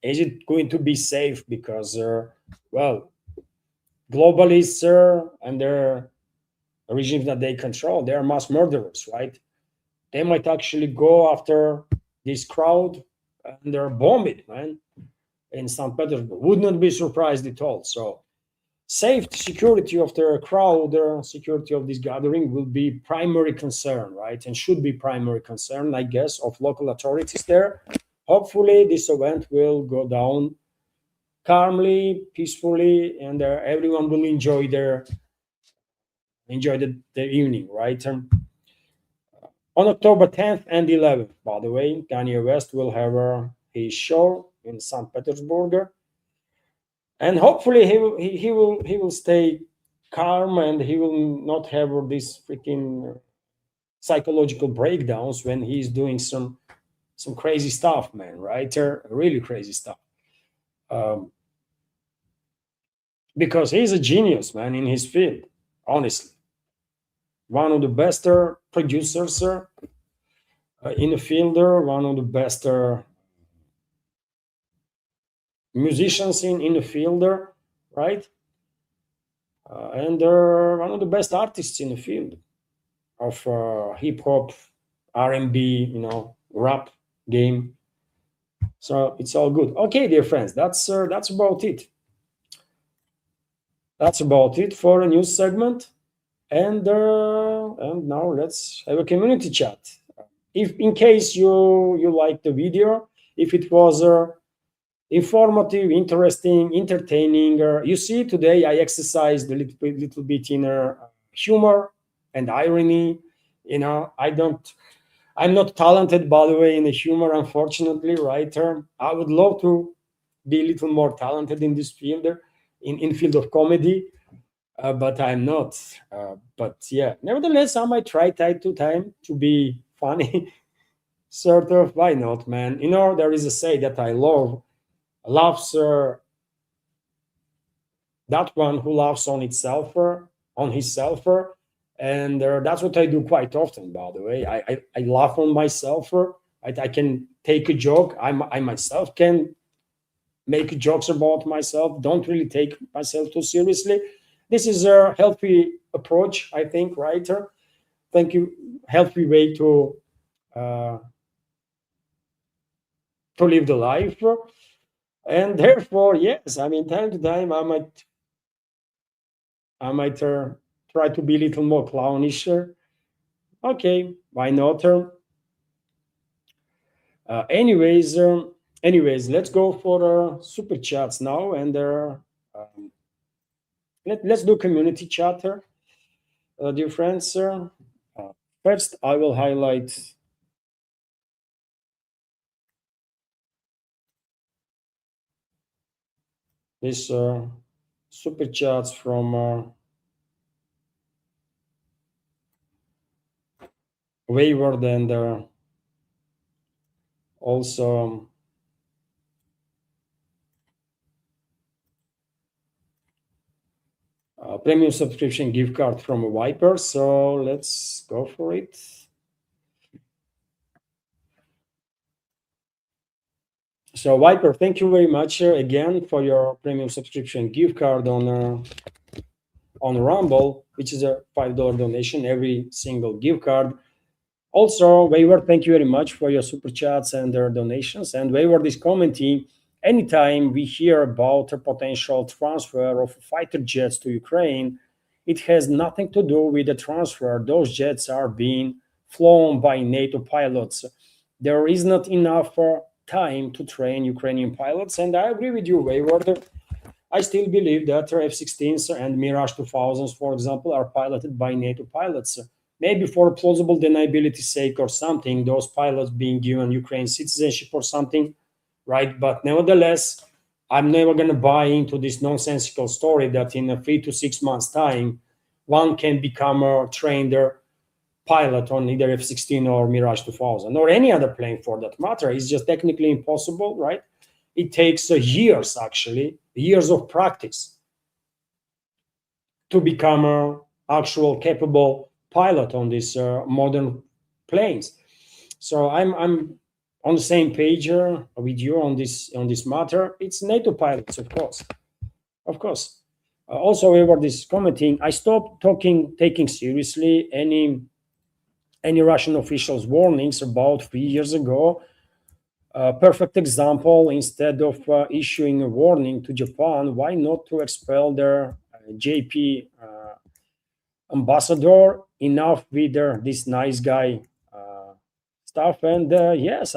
is it going to be safe? Because, well, globalists and their regimes that they control, they are mass murderers, right? They might actually go after this crowd and they're bomb it, man, in St. Petersburg. Would not be surprised at all. So, safety, security of the crowd, the security of this gathering will be primary concern, right? And should be primary concern, I guess, of local authorities there. Hopefully, this event will go down calmly, peacefully, and everyone will enjoy the evening, right? On October 10th and 11th, by the way, Kanye West will have his show in St. Petersburg, and hopefully he will stay calm and he will not have these freaking psychological breakdowns when he's doing some crazy stuff, man. Right? Really crazy stuff. Um, because he's a genius, man, in his field. Honestly, one of the best producers in the field, one of the best musicians in the field, right? And one of the best artists in the field of hip hop, R&B, rap game. So it's all good. Okay, dear friends, that's about it. That's about it for a news segment. And now let's have a community chat. If in case you like the video, if it was informative, interesting, entertaining. You see, today I exercised a little bit in humor and irony. I'm not talented, by the way, in the humor, unfortunately, right? I would love to be a little more talented in this field, in field of comedy, but I'm not. But yeah, nevertheless, I might try time to time to be funny. Sort of, why not, man? There is a say that I love loves that one who laughs on itself on himself and that's what I do quite often, by the way. I laugh on myself. I can take a joke. I myself can make jokes about myself, don't really take myself too seriously. This is a healthy approach, I think, right? Thank you. Healthy way uh, to live the life. And therefore, yes, I mean, time to time I might try to be a little more clownish. Okay, why not? Anyways, let's go for super chats now, and um, let's do community chatter, dear friends. First, I will highlight this super chats from Wayward and also premium subscription gift card from a Viper. So let's go for it. So Viper, thank you very much again for your premium subscription gift card on Rumble, which is a $5 donation every single gift card. Also, Wayward, thank you very much for your super chats and their donations. And Wayward is commenting, anytime we hear about a potential transfer of fighter jets to Ukraine, it has nothing to do with the transfer. Those jets are being flown by NATO pilots. There is not enough time to train Ukrainian pilots. And I agree with you, Wayward. I still believe that F-16s and Mirage 2000s, for example, are piloted by NATO pilots. Maybe for plausible deniability sake or something, those pilots being given Ukraine citizenship or something, right? But nevertheless, I'm never going to buy into this nonsensical story that in a 3 to 6 months' time, one can become a trained pilot on either F-16 or Mirage 2000 or any other plane for that matter. It's just technically impossible, right? It takes years, actually, years of practice to become an actual capable pilot on these modern planes. So I'm on the same page with you on this matter. It's NATO pilots, of course, of course. Also, everybody is commenting. I stopped taking seriously any Russian officials' warnings about 3 years ago. Perfect example, instead of issuing a warning to Japan, why not to expel their JP ambassador? Enough with this nice guy stuff. And yes,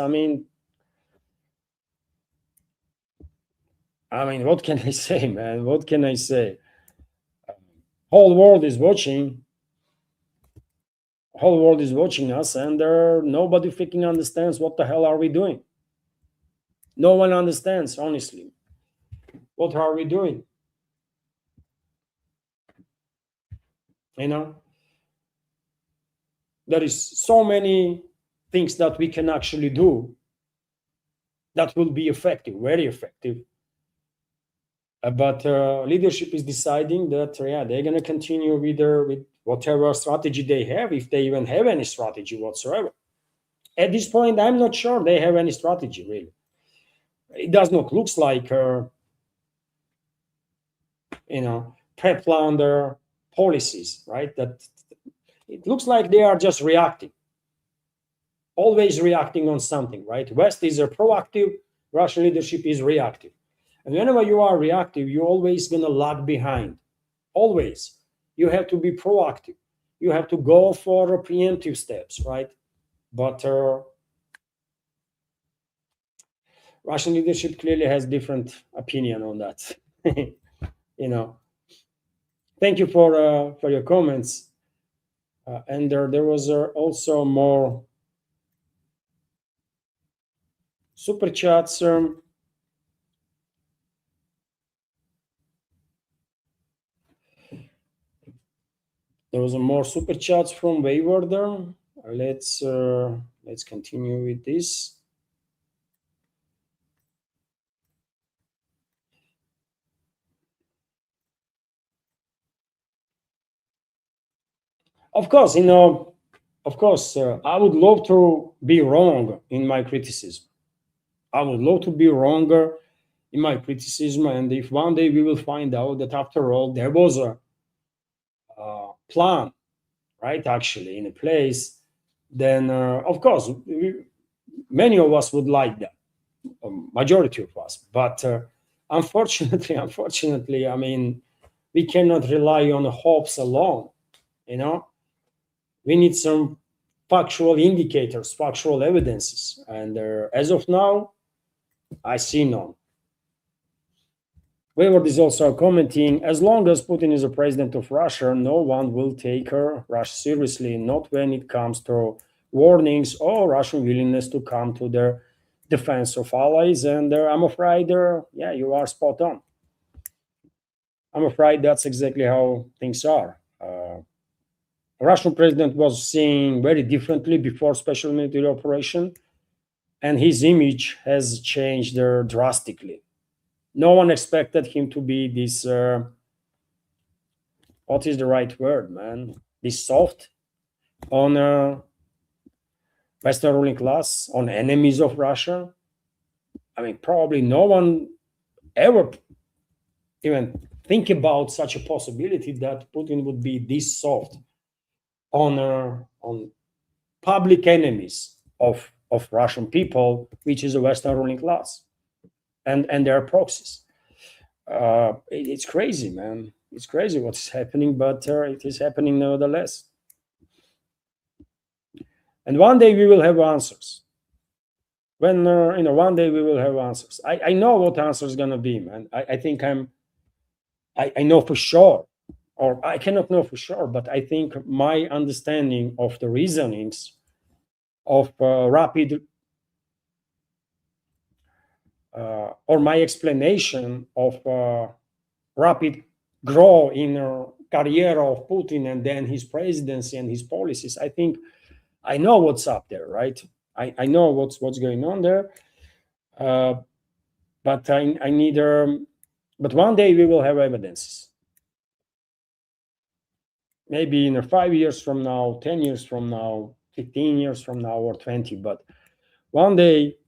what can I say, man? What can I say? Whole world is watching. Whole world is watching us, and nobody freaking understands what the hell are we doing. No one understands, honestly. What are we doing? You know, there is so many things that we can actually do that will be effective, very effective. But leadership is deciding that they're going to continue with whatever strategy they have, if they even have any strategy whatsoever. At this point, I'm not sure they have any strategy, really. It does not look like pre-planned policies, right? That it looks like they are just reacting, always reacting on something, right? West is a proactive, Russian leadership is reactive. And whenever you are reactive, you're always going to lag behind. Always. You have to be proactive. You have to go for preemptive steps, right? But Russian leadership clearly has different opinion on that. Thank you for your comments. And there was also more super chats. There was a more super chats from Wayward. Let's continue with this. Of course, I would love to be wrong in my criticism. I would love to be wronger in my criticism, and if one day we will find out that after all there was a plan, right, actually in a place, then of course many of us would like that, majority of us. But unfortunately, we cannot rely on hopes alone. We need some factual indicators, factual evidences, and as of now, I see none. Wayward is also commenting, as long as Putin is the president of Russia, no one will take Russia seriously, not when it comes to warnings or Russian willingness to come to the defense of allies. And I'm afraid, you are spot on. I'm afraid that's exactly how things are. Russian president was seen very differently before special military operation, and his image has changed drastically. No one expected him to be this, what is the right word, man? This soft on Western ruling class, on enemies of Russia. Probably no one ever even think about such a possibility that Putin would be this soft on public enemies of Russian people, which is the Western ruling class and their proxies. It's crazy, man. It's crazy what's happening, but it is happening nevertheless. And one day we will have answers. When one day we will have answers. I know what answer is gonna be, man. I think I know for sure, or I cannot know for sure, but I think my understanding of the reasonings of rapid or my explanation of rapid growth in career of Putin and then his presidency and his policies. I think I know what's up there, right? I know what's going on there, but I need. But one day we will have evidences. Maybe in 5 years from now, 10 years from now, 15 years from now, or 20. But one day,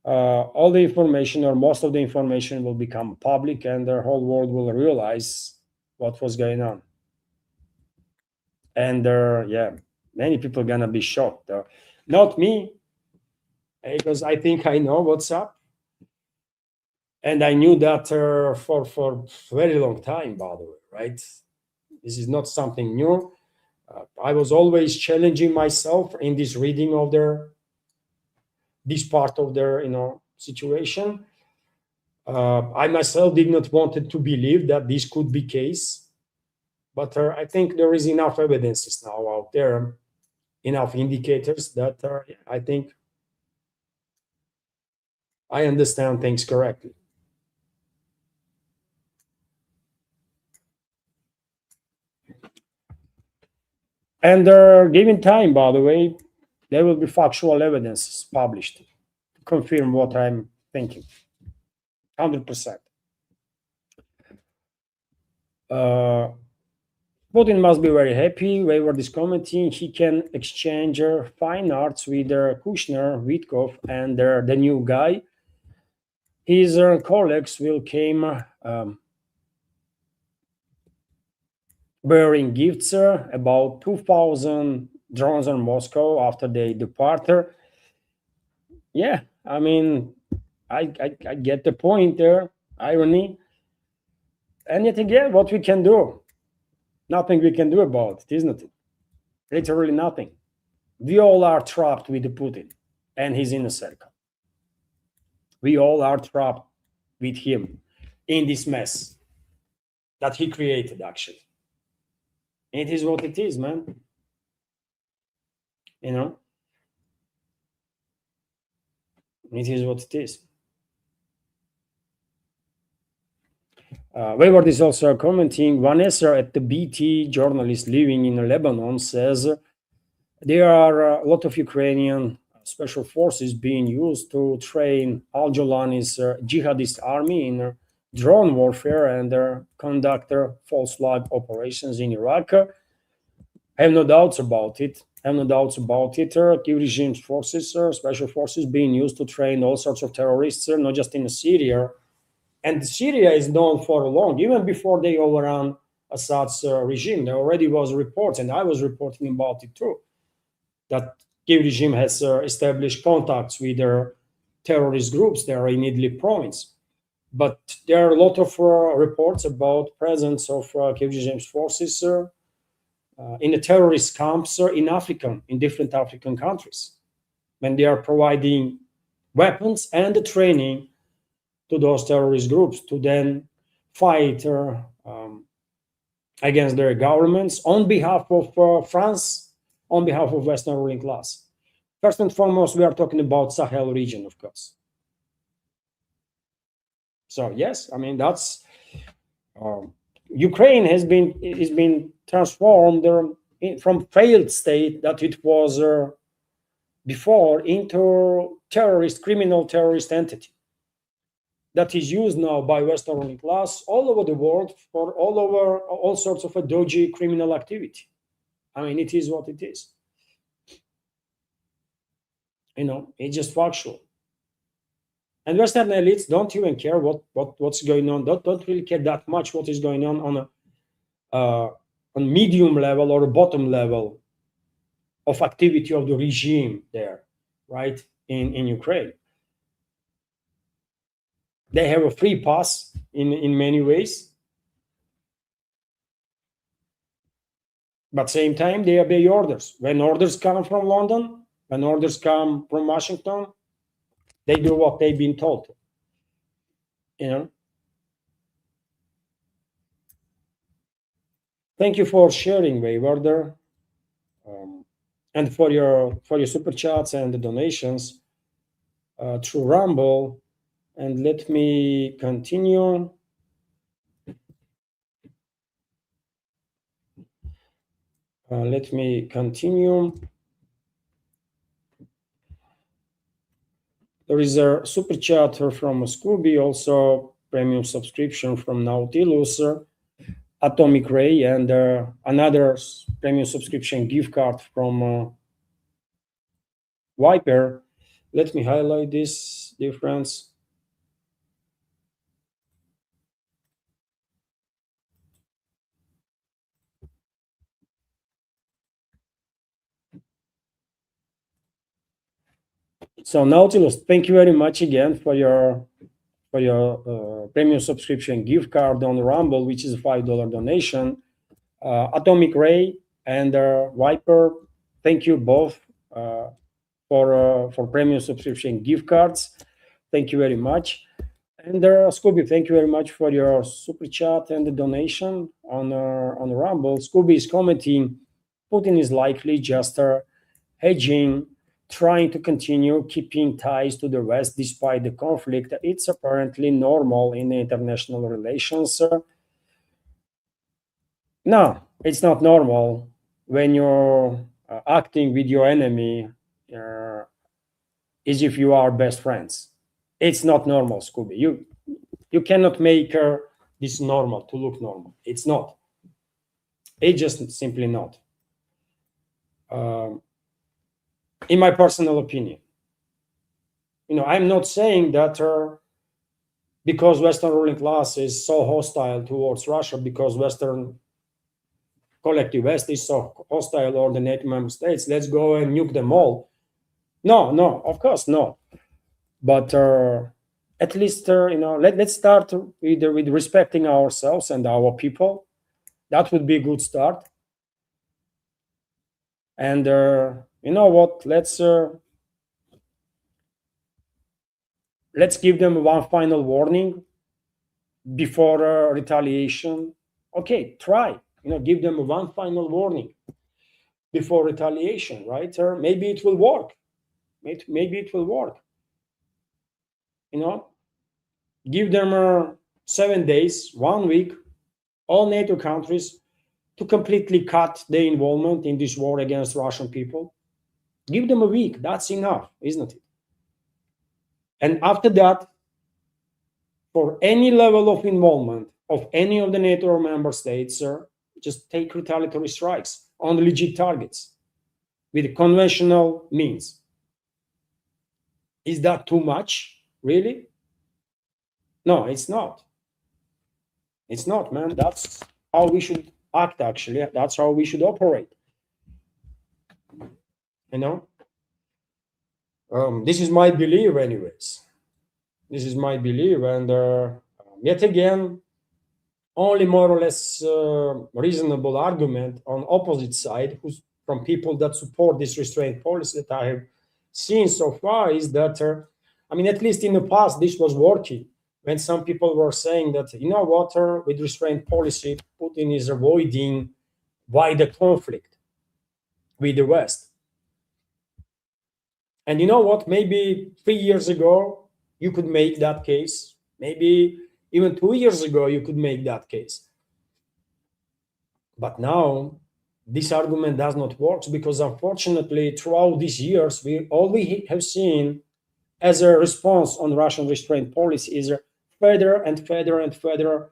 all the information or most of the information will become public, and the whole world will realize what was going on. And yeah, many people are gonna be shocked. Not me, because I think I know what's up, and I knew that for very long time. By the way, right? This is not something new. I was always challenging myself in this reading of this part of their situation. I myself did not wanted to believe that this could be case, but I think there is enough evidences now out there, enough indicators that I think I understand things correctly. And given time, by the way, there will be factual evidence published to confirm what I'm thinking. 100%. Putin must be very happy. Wayward is commenting he can exchange fine arts with Kushner, Witkov, and the new guy. His colleagues will came bearing gifts, about 2,000 drones on Moscow after they departed. Yeah, I mean, I get the point there, irony. And yet again, what we can do? Nothing we can do about it, isn't it? Literally nothing. We all are trapped with Putin and his inner circle. We all are trapped with him in this mess that he created, actually. It is what it is, man. You know, it is what it is. Wayward is also commenting. Vanessa at the BT journalist living in Lebanon says there are a lot of Ukrainian special forces being used to train Al Jolani's jihadist army in drone warfare and conduct false flag operations in Iraq. I have no doubts about it. Kiev regime's forces, special forces, being used to train all sorts of terrorists, not just in Syria. And Syria is known for long, even before they overran Assad's regime. There already was reports, and I was reporting about it too, that Kiev regime has established contacts with their terrorist groups there in Idlib province. But there are a lot of reports about presence of Kiev regime's forces in the terrorist camps in different African countries, when they are providing weapons and the training to those terrorist groups to then fight against their governments on behalf of France, on behalf of Western ruling class. First and foremost, we are talking about Sahel region, of course. So yes, I mean that's Ukraine has been transformed from failed state that it was before into criminal terrorist entity that is used now by Western ruling class all over the world for all sorts of a dodgy criminal activity. I mean, it is what it is. It's just factual. And Western elites don't even care what's going on. Don't really care that much what is going on a on medium level or a bottom level of activity of the regime there, right, in Ukraine. They have a free pass in many ways, but same time they obey orders. When orders come from London, when orders come from Washington, they do what they've been told. You know. Thank you for sharing, Waywarder, and for your super chats and the donations through Rumble. And let me continue. Let me continue. There is a super chat from Scooby, also premium subscription from Nautilus, Atomic Ray, and another premium subscription gift card from Viper. Let me highlight this difference. So Nautilus, thank you very much again for your premium subscription gift card on Rumble, which is a $5 donation. Atomic Ray and Viper, thank you both for premium subscription gift cards. Thank you very much. And Scooby, thank you very much for your super chat and the donation on Rumble. Scooby is commenting, Putin is likely just hedging, trying to continue keeping ties to the West despite the conflict. It's apparently normal in international relations. No, it's not normal when you're acting with your enemy as if you are best friends. It's not normal, Scooby. You cannot make this normal to look normal. It's not. It's just simply not. In my personal opinion, I'm not saying that because Western ruling class is so hostile towards Russia, because Western collective West is so hostile, or the NATO member states, let's go and nuke them all. No, of course no. But at least let's start with respecting ourselves and our people. That would be a good start. And you know what? Let's give them one final warning before retaliation. Okay, try. Give them one final warning before retaliation, right? Or maybe it will work. Maybe it will work. Give them 7 days, 1 week, all NATO countries to completely cut their involvement in this war against Russian people. Give them a week. That's enough, isn't it? And after that, for any level of involvement of any of the NATO member states, just take retaliatory strikes on legit targets with conventional means. Is that too much, really? No, it's not. It's not, man. That's how we should act, actually. That's how we should operate. This is my belief, anyways. This is my belief, and yet again, only more or less reasonable argument on opposite side, from people that support this restraint policy that I have seen so far, is that at least in the past this was working, when some people were saying that with restraint policy Putin is avoiding wider conflict with the West. And you know what? Maybe 3 years ago you could make that case. Maybe even 2 years ago you could make that case. But now this argument does not work, because unfortunately throughout these years all we have seen as a response on Russian restraint policy is further and further and further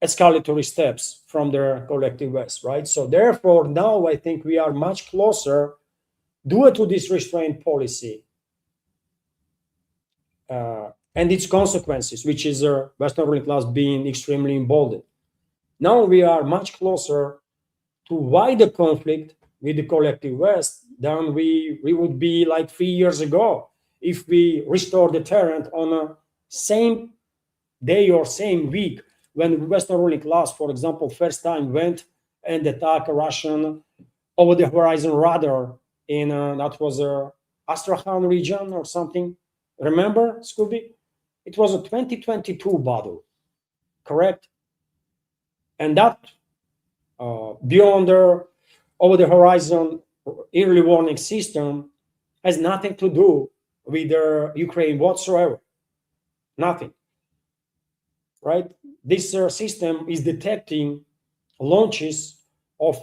escalatory steps from the collective West, right? So therefore now I think we are much closer, due to this restraint policy, and its consequences, which is Western ruling class being extremely emboldened. Now we are much closer to wider conflict with the collective West than we would be like 3 years ago if we restore the deterrent on a same day or same week when Western ruling class, for example, first time went and attacked a Russian over the horizon radar in that was Astrakhan region or something. Remember, Scooby? It was a 2022 battle, correct? And that beyond the over the horizon early warning system has nothing to do with Ukraine whatsoever. Nothing, right? This system is detecting launches of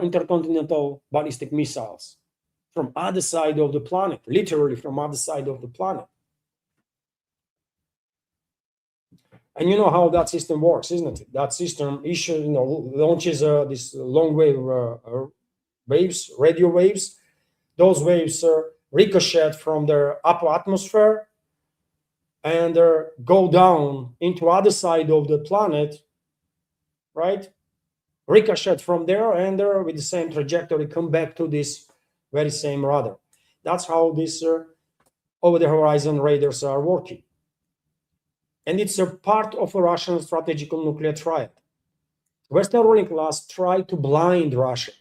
intercontinental ballistic missiles from other side of the planet, literally from other side of the planet. And you know how that system works, isn't it? That system launches this long wave waves, radio waves. Those waves ricochet from the upper atmosphere and go down into other side of the planet, right? Ricochet from there and with the same trajectory come back to this very same radar. That's how these over the horizon radars are working. And it's a part of a Russian strategical nuclear triad. Western ruling class tried to blind Russia.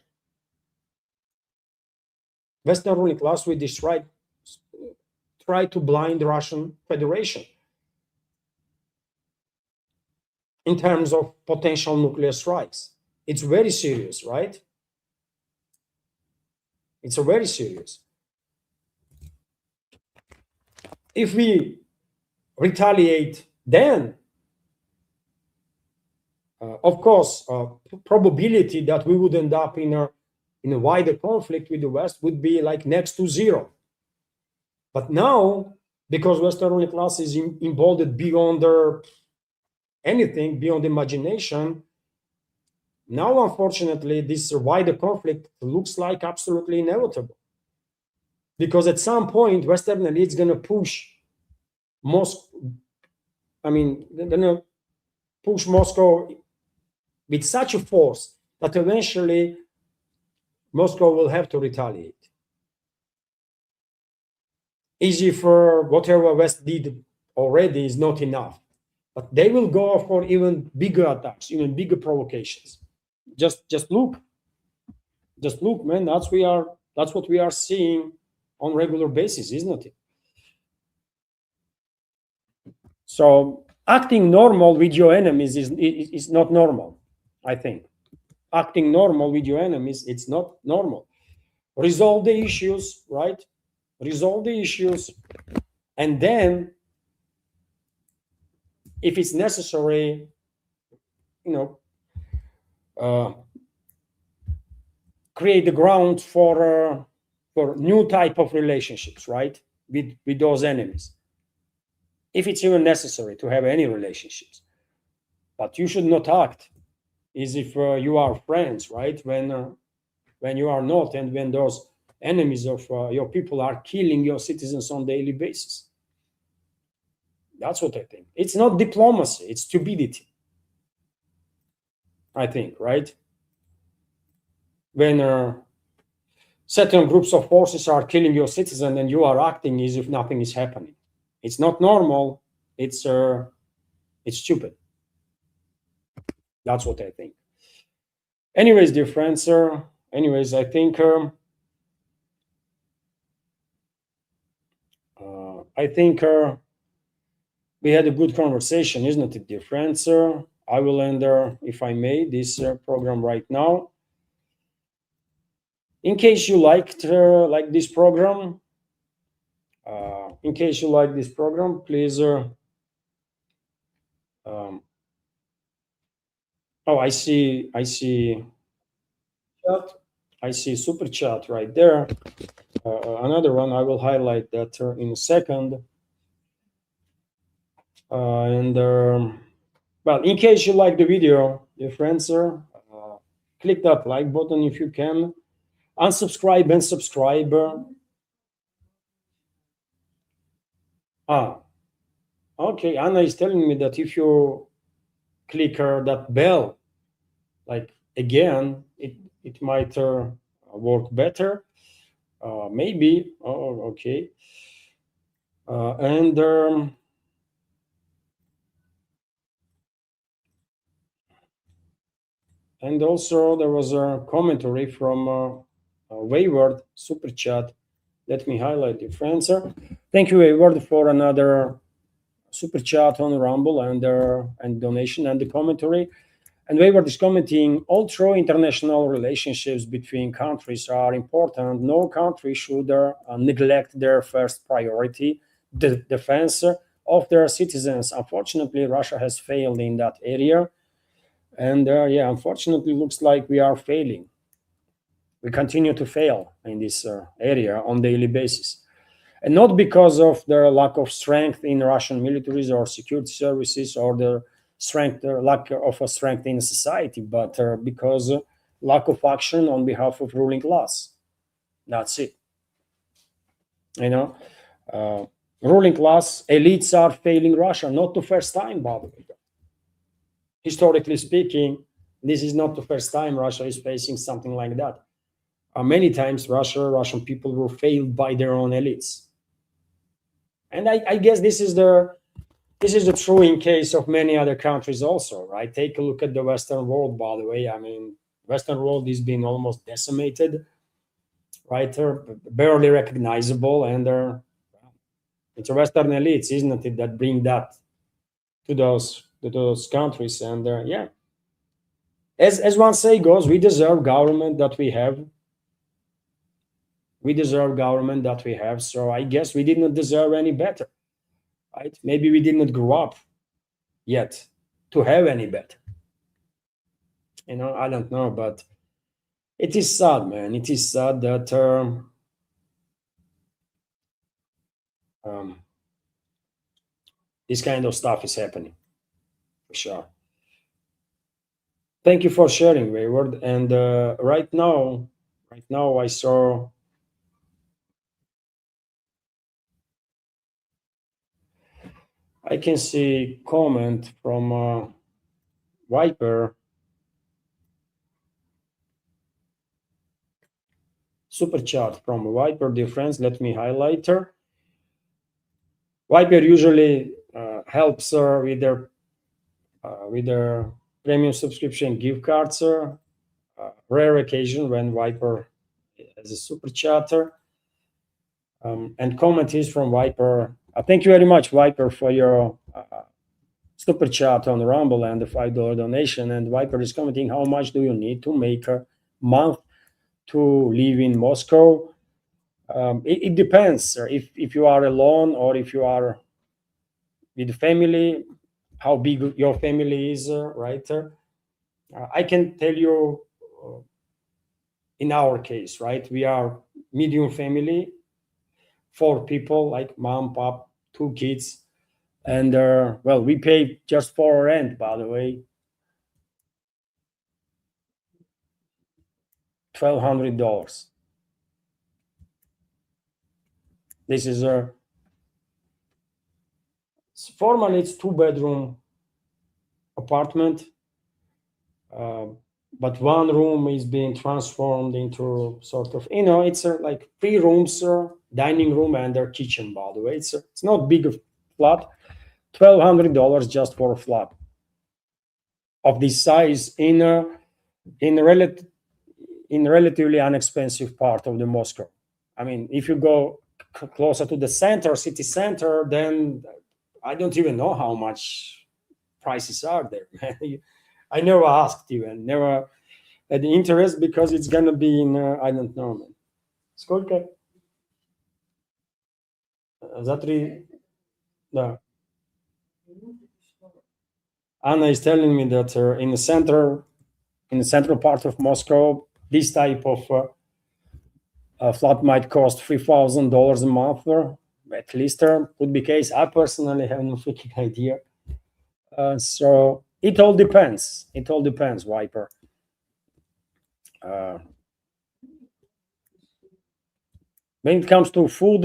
Western ruling class with this right try to blind the Russian Federation in terms of potential nuclear strikes. It's very serious, right? It's a very serious. If we retaliate, then of course, probability that we would end up in a wider conflict with the West would be like next to zero. But now, because Western ruling class is emboldened beyond anything, beyond imagination, now unfortunately this wider conflict looks like absolutely inevitable. Because at some point, Western elites going to push Moscow. I mean, they're going to push Moscow with such a force that eventually Moscow will have to retaliate. Easy for whatever West did already is not enough, but they will go for even bigger attacks, even bigger provocations. Just look, man. That's what we are seeing on regular basis, isn't it? So acting normal with your enemies is not normal. I think acting normal with your enemies, it's not normal. Resolve the issues, right? Resolve the issues, and then if it's necessary, create the ground for new type of relationships, right, with those enemies, if it's even necessary to have any relationships. But you should not act as if you are friends, right, when you are not, and when those enemies of your people are killing your citizens on a daily basis. That's what I think. It's not diplomacy, it's stupidity, I think, right? When certain groups of forces are killing your citizen and you are acting as if nothing is happening, it's not normal. It's stupid. That's what I think. Anyways, dear friends, I think we had a good conversation, isn't it, dear friends? I will end, if I may, this program right now. In case you liked this program, please. I see. Chat. I see super chat right there. Another one. I will highlight that in a second. Well, in case you like the video, dear friends, click that like button if you can. Unsubscribe and subscribe. Okay, Anna is telling me that if you click that bell, like again, it might work better. Maybe. Oh, okay. And also there was a commentary from Wayward super chat. Let me highlight the answer. Thank you, Wayward, for another super chat on Rumble and donation and the commentary. And Wayward is commenting, although international relationships between countries are important, no country should neglect their first priority, the defense of their citizens. Unfortunately, Russia has failed in that area. And yeah, unfortunately, looks like we are failing. We continue to fail in this area on daily basis. And not because of the lack of strength in Russian militaries or security services or the strength, lack of a strength in society, but because lack of action on behalf of ruling class. That's it. You know, uh, ruling class elites are failing Russia, not the first time, by the way. Historically speaking, this is not the first time Russia is facing something like that. Many times, Russian people were failed by their own elites, and I guess this is the true in case of many other countries also, right? Take a look at the Western world, by the way. I mean, Western world is being almost decimated, right? They're barely recognizable, and it's a Western elites, isn't it, that bring that to those countries. And yeah, as one say goes, we deserve government that we have. We deserve government that we have. So I guess we did not deserve any better, right? Maybe we did not grow up yet to have any better. I don't know, but it is sad, man. It is sad that um, this kind of stuff is happening, for sure. Thank you for sharing, Wayward. And right now, I can see comment from Viper super chat from Viper. Dear friends, let me highlight her. Viper usually helps her with their premium subscription gift cards. Rare occasion when Viper as a super chatter. And comment is from Viper. Thank you very much, Viper, for your super chat on Rumble and the $5 donation. And Viper is commenting, how much do you need to make a month to live in Moscow? It depends, sir. If you are alone or if you are with family, how big your family is, right? I can tell you in our case, right? We are medium family, four people, like mom, pop, two kids, and well, we pay just for rent. By the way, $1,200. This is a formally it's two-bedroom apartment, uh, but one room is being transformed into sort of it's like three rooms, dining room and their kitchen. By the way, it's not big of flat. $1,200 just for a flat of this size in rel- in relatively inexpensive part of the Moscow. I mean, if you go closer to the center, city center, then I don't even know how much prices are there. I never asked you and never had the interest because it's gonna be in I don't know, man. Сколько? За три. Да. Anna is telling me that in the central part of Moscow, this type of flat might cost $3,000 a month. At least could be case. I personally have no freaking idea. So it all depends. It all depends, Viper. Uh, when it comes to food,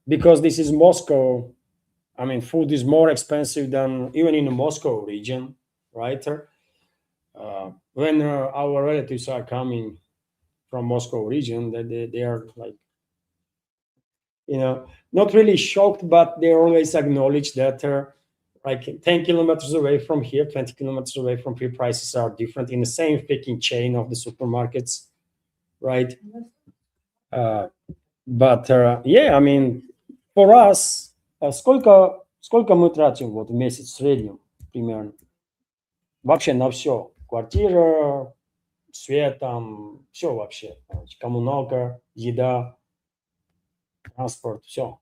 because this is Moscow, I mean, food is more expensive than even in the Moscow region, right? When our relatives are coming from Moscow region, that they are like, not really shocked, but they always acknowledge that like 10 kilometers away from here, 20 kilometers away from here, prices are different in the same picking chain of the supermarkets, right? Uh, but yeah, I mean, for us, сколько мы тратим вот в месяц в среднем примерно? Вообще на все. Квартира, свет, там, все вообще. Коммуналка, еда, транспорт, все.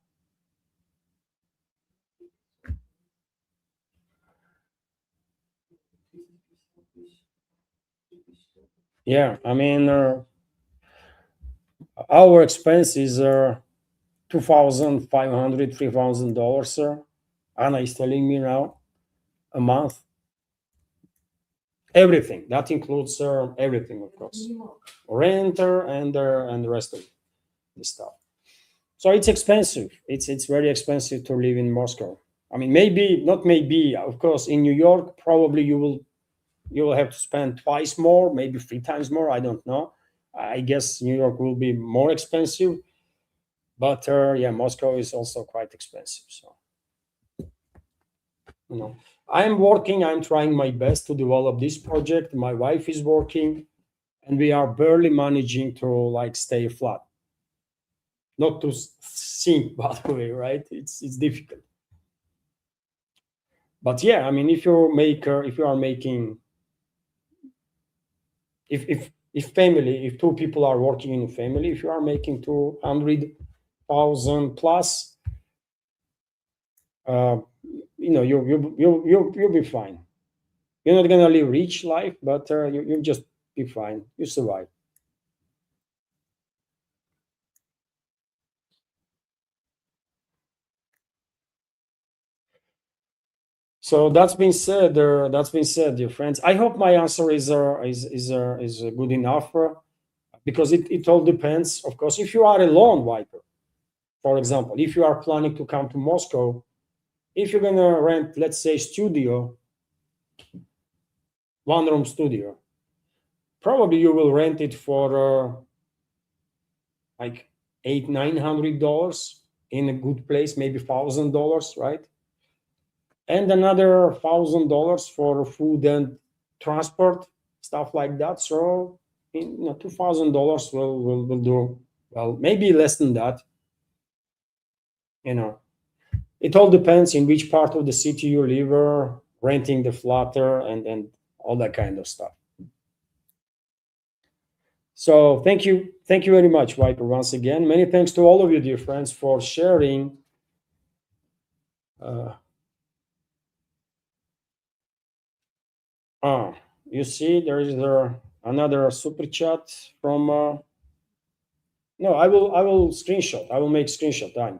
Yeah, I mean, our expenses are 2,500, $3,000, sir. Anna is telling me now a month. Everything that includes everything, of course, renter and the rest of the stuff. So it's expensive. It's very expensive to live in Moscow. I mean, maybe not. Maybe, of course, in New York, probably you will have to spend twice more, maybe three times more. I don't know. I guess New York will be more expensive, but yeah, Moscow is also quite expensive. So you know, I'm working. I'm trying my best to develop this project. My wife is working, and we are barely managing to like stay flat. Not to sink, by the way, right? It's difficult. But yeah, I mean, if you are making, if family, if two people are working in a family, if you are making 200,000 plus, uh, you'll be fine. You're not gonna live rich life, but you'll just be fine. You survive. So that's been said, dear friends. I hope my answer is good enough, because it all depends. Of course, if you are a lone wiper, for example, if you are planning to come to Moscow, if you're gonna rent, let's say, studio, one room studio, probably you will rent it for like $800-900 in a good place, maybe $1,000, right? And another $1,000 for food and transport, stuff like that. So $2,000 will do well. Maybe less than that. You know, it all depends in which part of the city you live, renting the flat, and all that kind of stuff. So thank you very much, Viper, once again. Many thanks to all of you, dear friends, for sharing. Uh, ah, you see, there is another super chat from. No, I will screenshot. I will make screenshot time.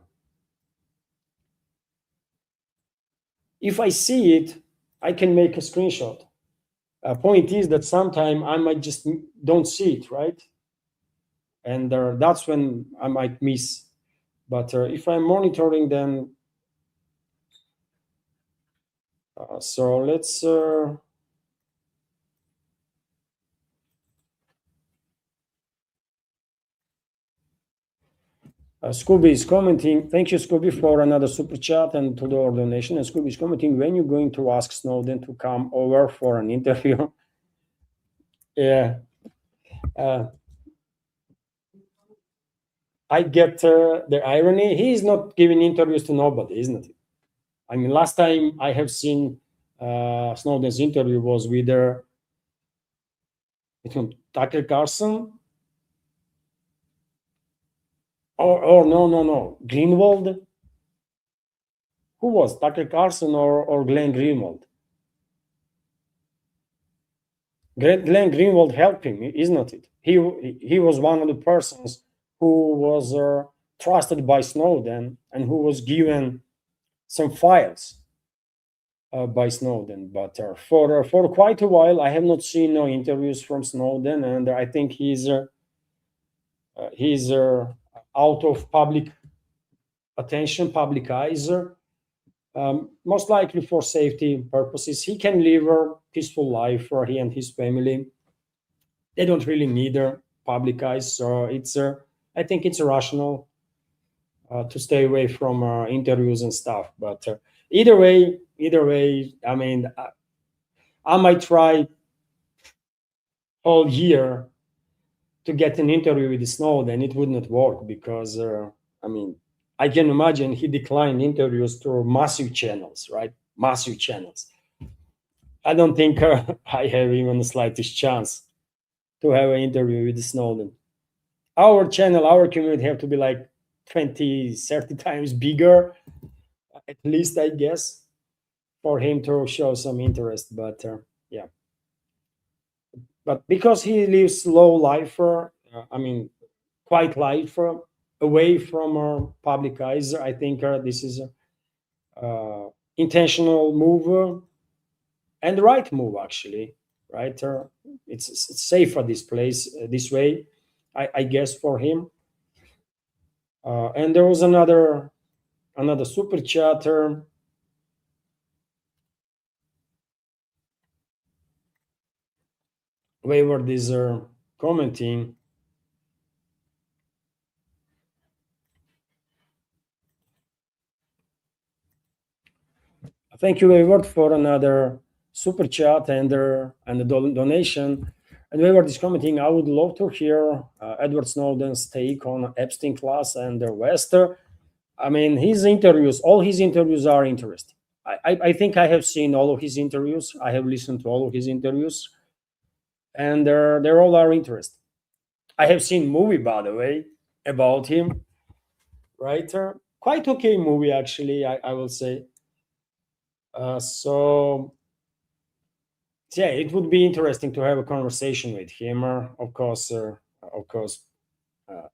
If I see it, I can make a screenshot. Point is that sometime I might just don't see it, right? And that's when I might miss. But if I'm monitoring, then so let's. Scooby is commenting. Thank you, Scooby, for another super chat and to the donation. And Scooby is commenting, when you going to ask Snowden to come over for an interview? Yeah. Uh, I get the irony. He is not giving interviews to nobody, isn't it? I mean, last time I have seen Snowden's interview was with Tucker Carlson, or no, Greenwald. Who was Tucker Carlson or Glenn Greenwald? Glenn Greenwald helped him, isn't it? He was one of the persons who was trusted by Snowden and who was given some files by Snowden. But for quite a while, I have not seen no interviews from Snowden, and I think he's out of public attention, public eyes. most likely for safety purposes. He can live a peaceful life for he and his family. They don't really need public eyes, so I think it's rational to stay away from interviews and stuff. But either way, I mean, I might try all year to get an interview with Snowden. It would not work because I mean, I can imagine he declined interviews through massive channels, right? Massive channels. I don't think I have even the slightest chance to have an interview with Snowden. Our channel, our community have to be like 20, 30 times bigger, at least, I guess, for him to show some interest. But yeah, but because he lives low life, I mean, quiet life, away from public eyes, I think this is a intentional move and the right move, actually, right? It's safer this place this way, I guess, for him. And there was another super chatter. Wayward is commenting. Thank you, Wayward, for another super chat and a donation. And Wayward is commenting. I would love to hear Edward Snowden's take on Epstein class and the West. I mean, all his interviews are interesting. I think I have seen all of his interviews. I have listened to all of his interviews, and they're all are interesting. I have seen movie, by the way, about him. Right, quite okay movie, actually. I will say. So yeah, it would be interesting to have a conversation with him. Of course,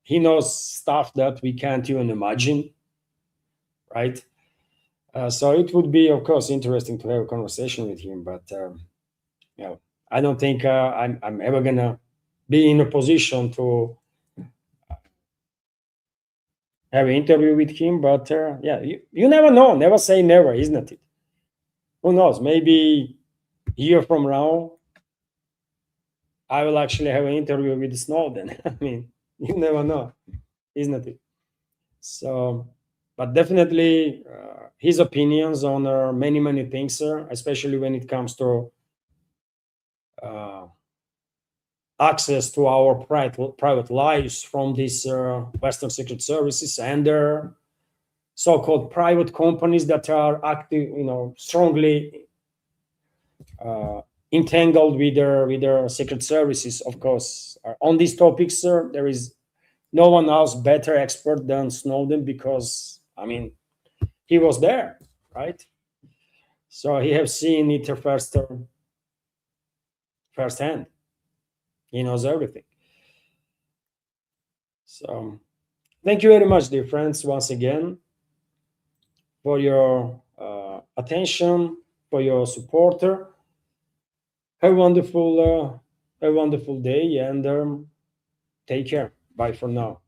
he knows stuff that we can't even imagine, right? So it would be, of course, interesting to have a conversation with him. But you know, I don't think I'm ever gonna be in a position to have an interview with him. But yeah, you never know. Never say never, isn't it? Who knows? Maybe a year from now, I will actually have an interview with Snowden. I mean, you never know, isn't it? So, but definitely his opinions on many things, especially when it comes to uh, access to our private lives from these Western secret services and their so-called private companies that are active, strongly uh, entangled with their secret services. Of course, on these topics, there is no one else better expert than Snowden because I mean he was there, right? So he have seen it firsthand. He knows everything. So thank you very much, dear friends, once again for your attention, for your support. Have a wonderful day, and take care. Bye for now.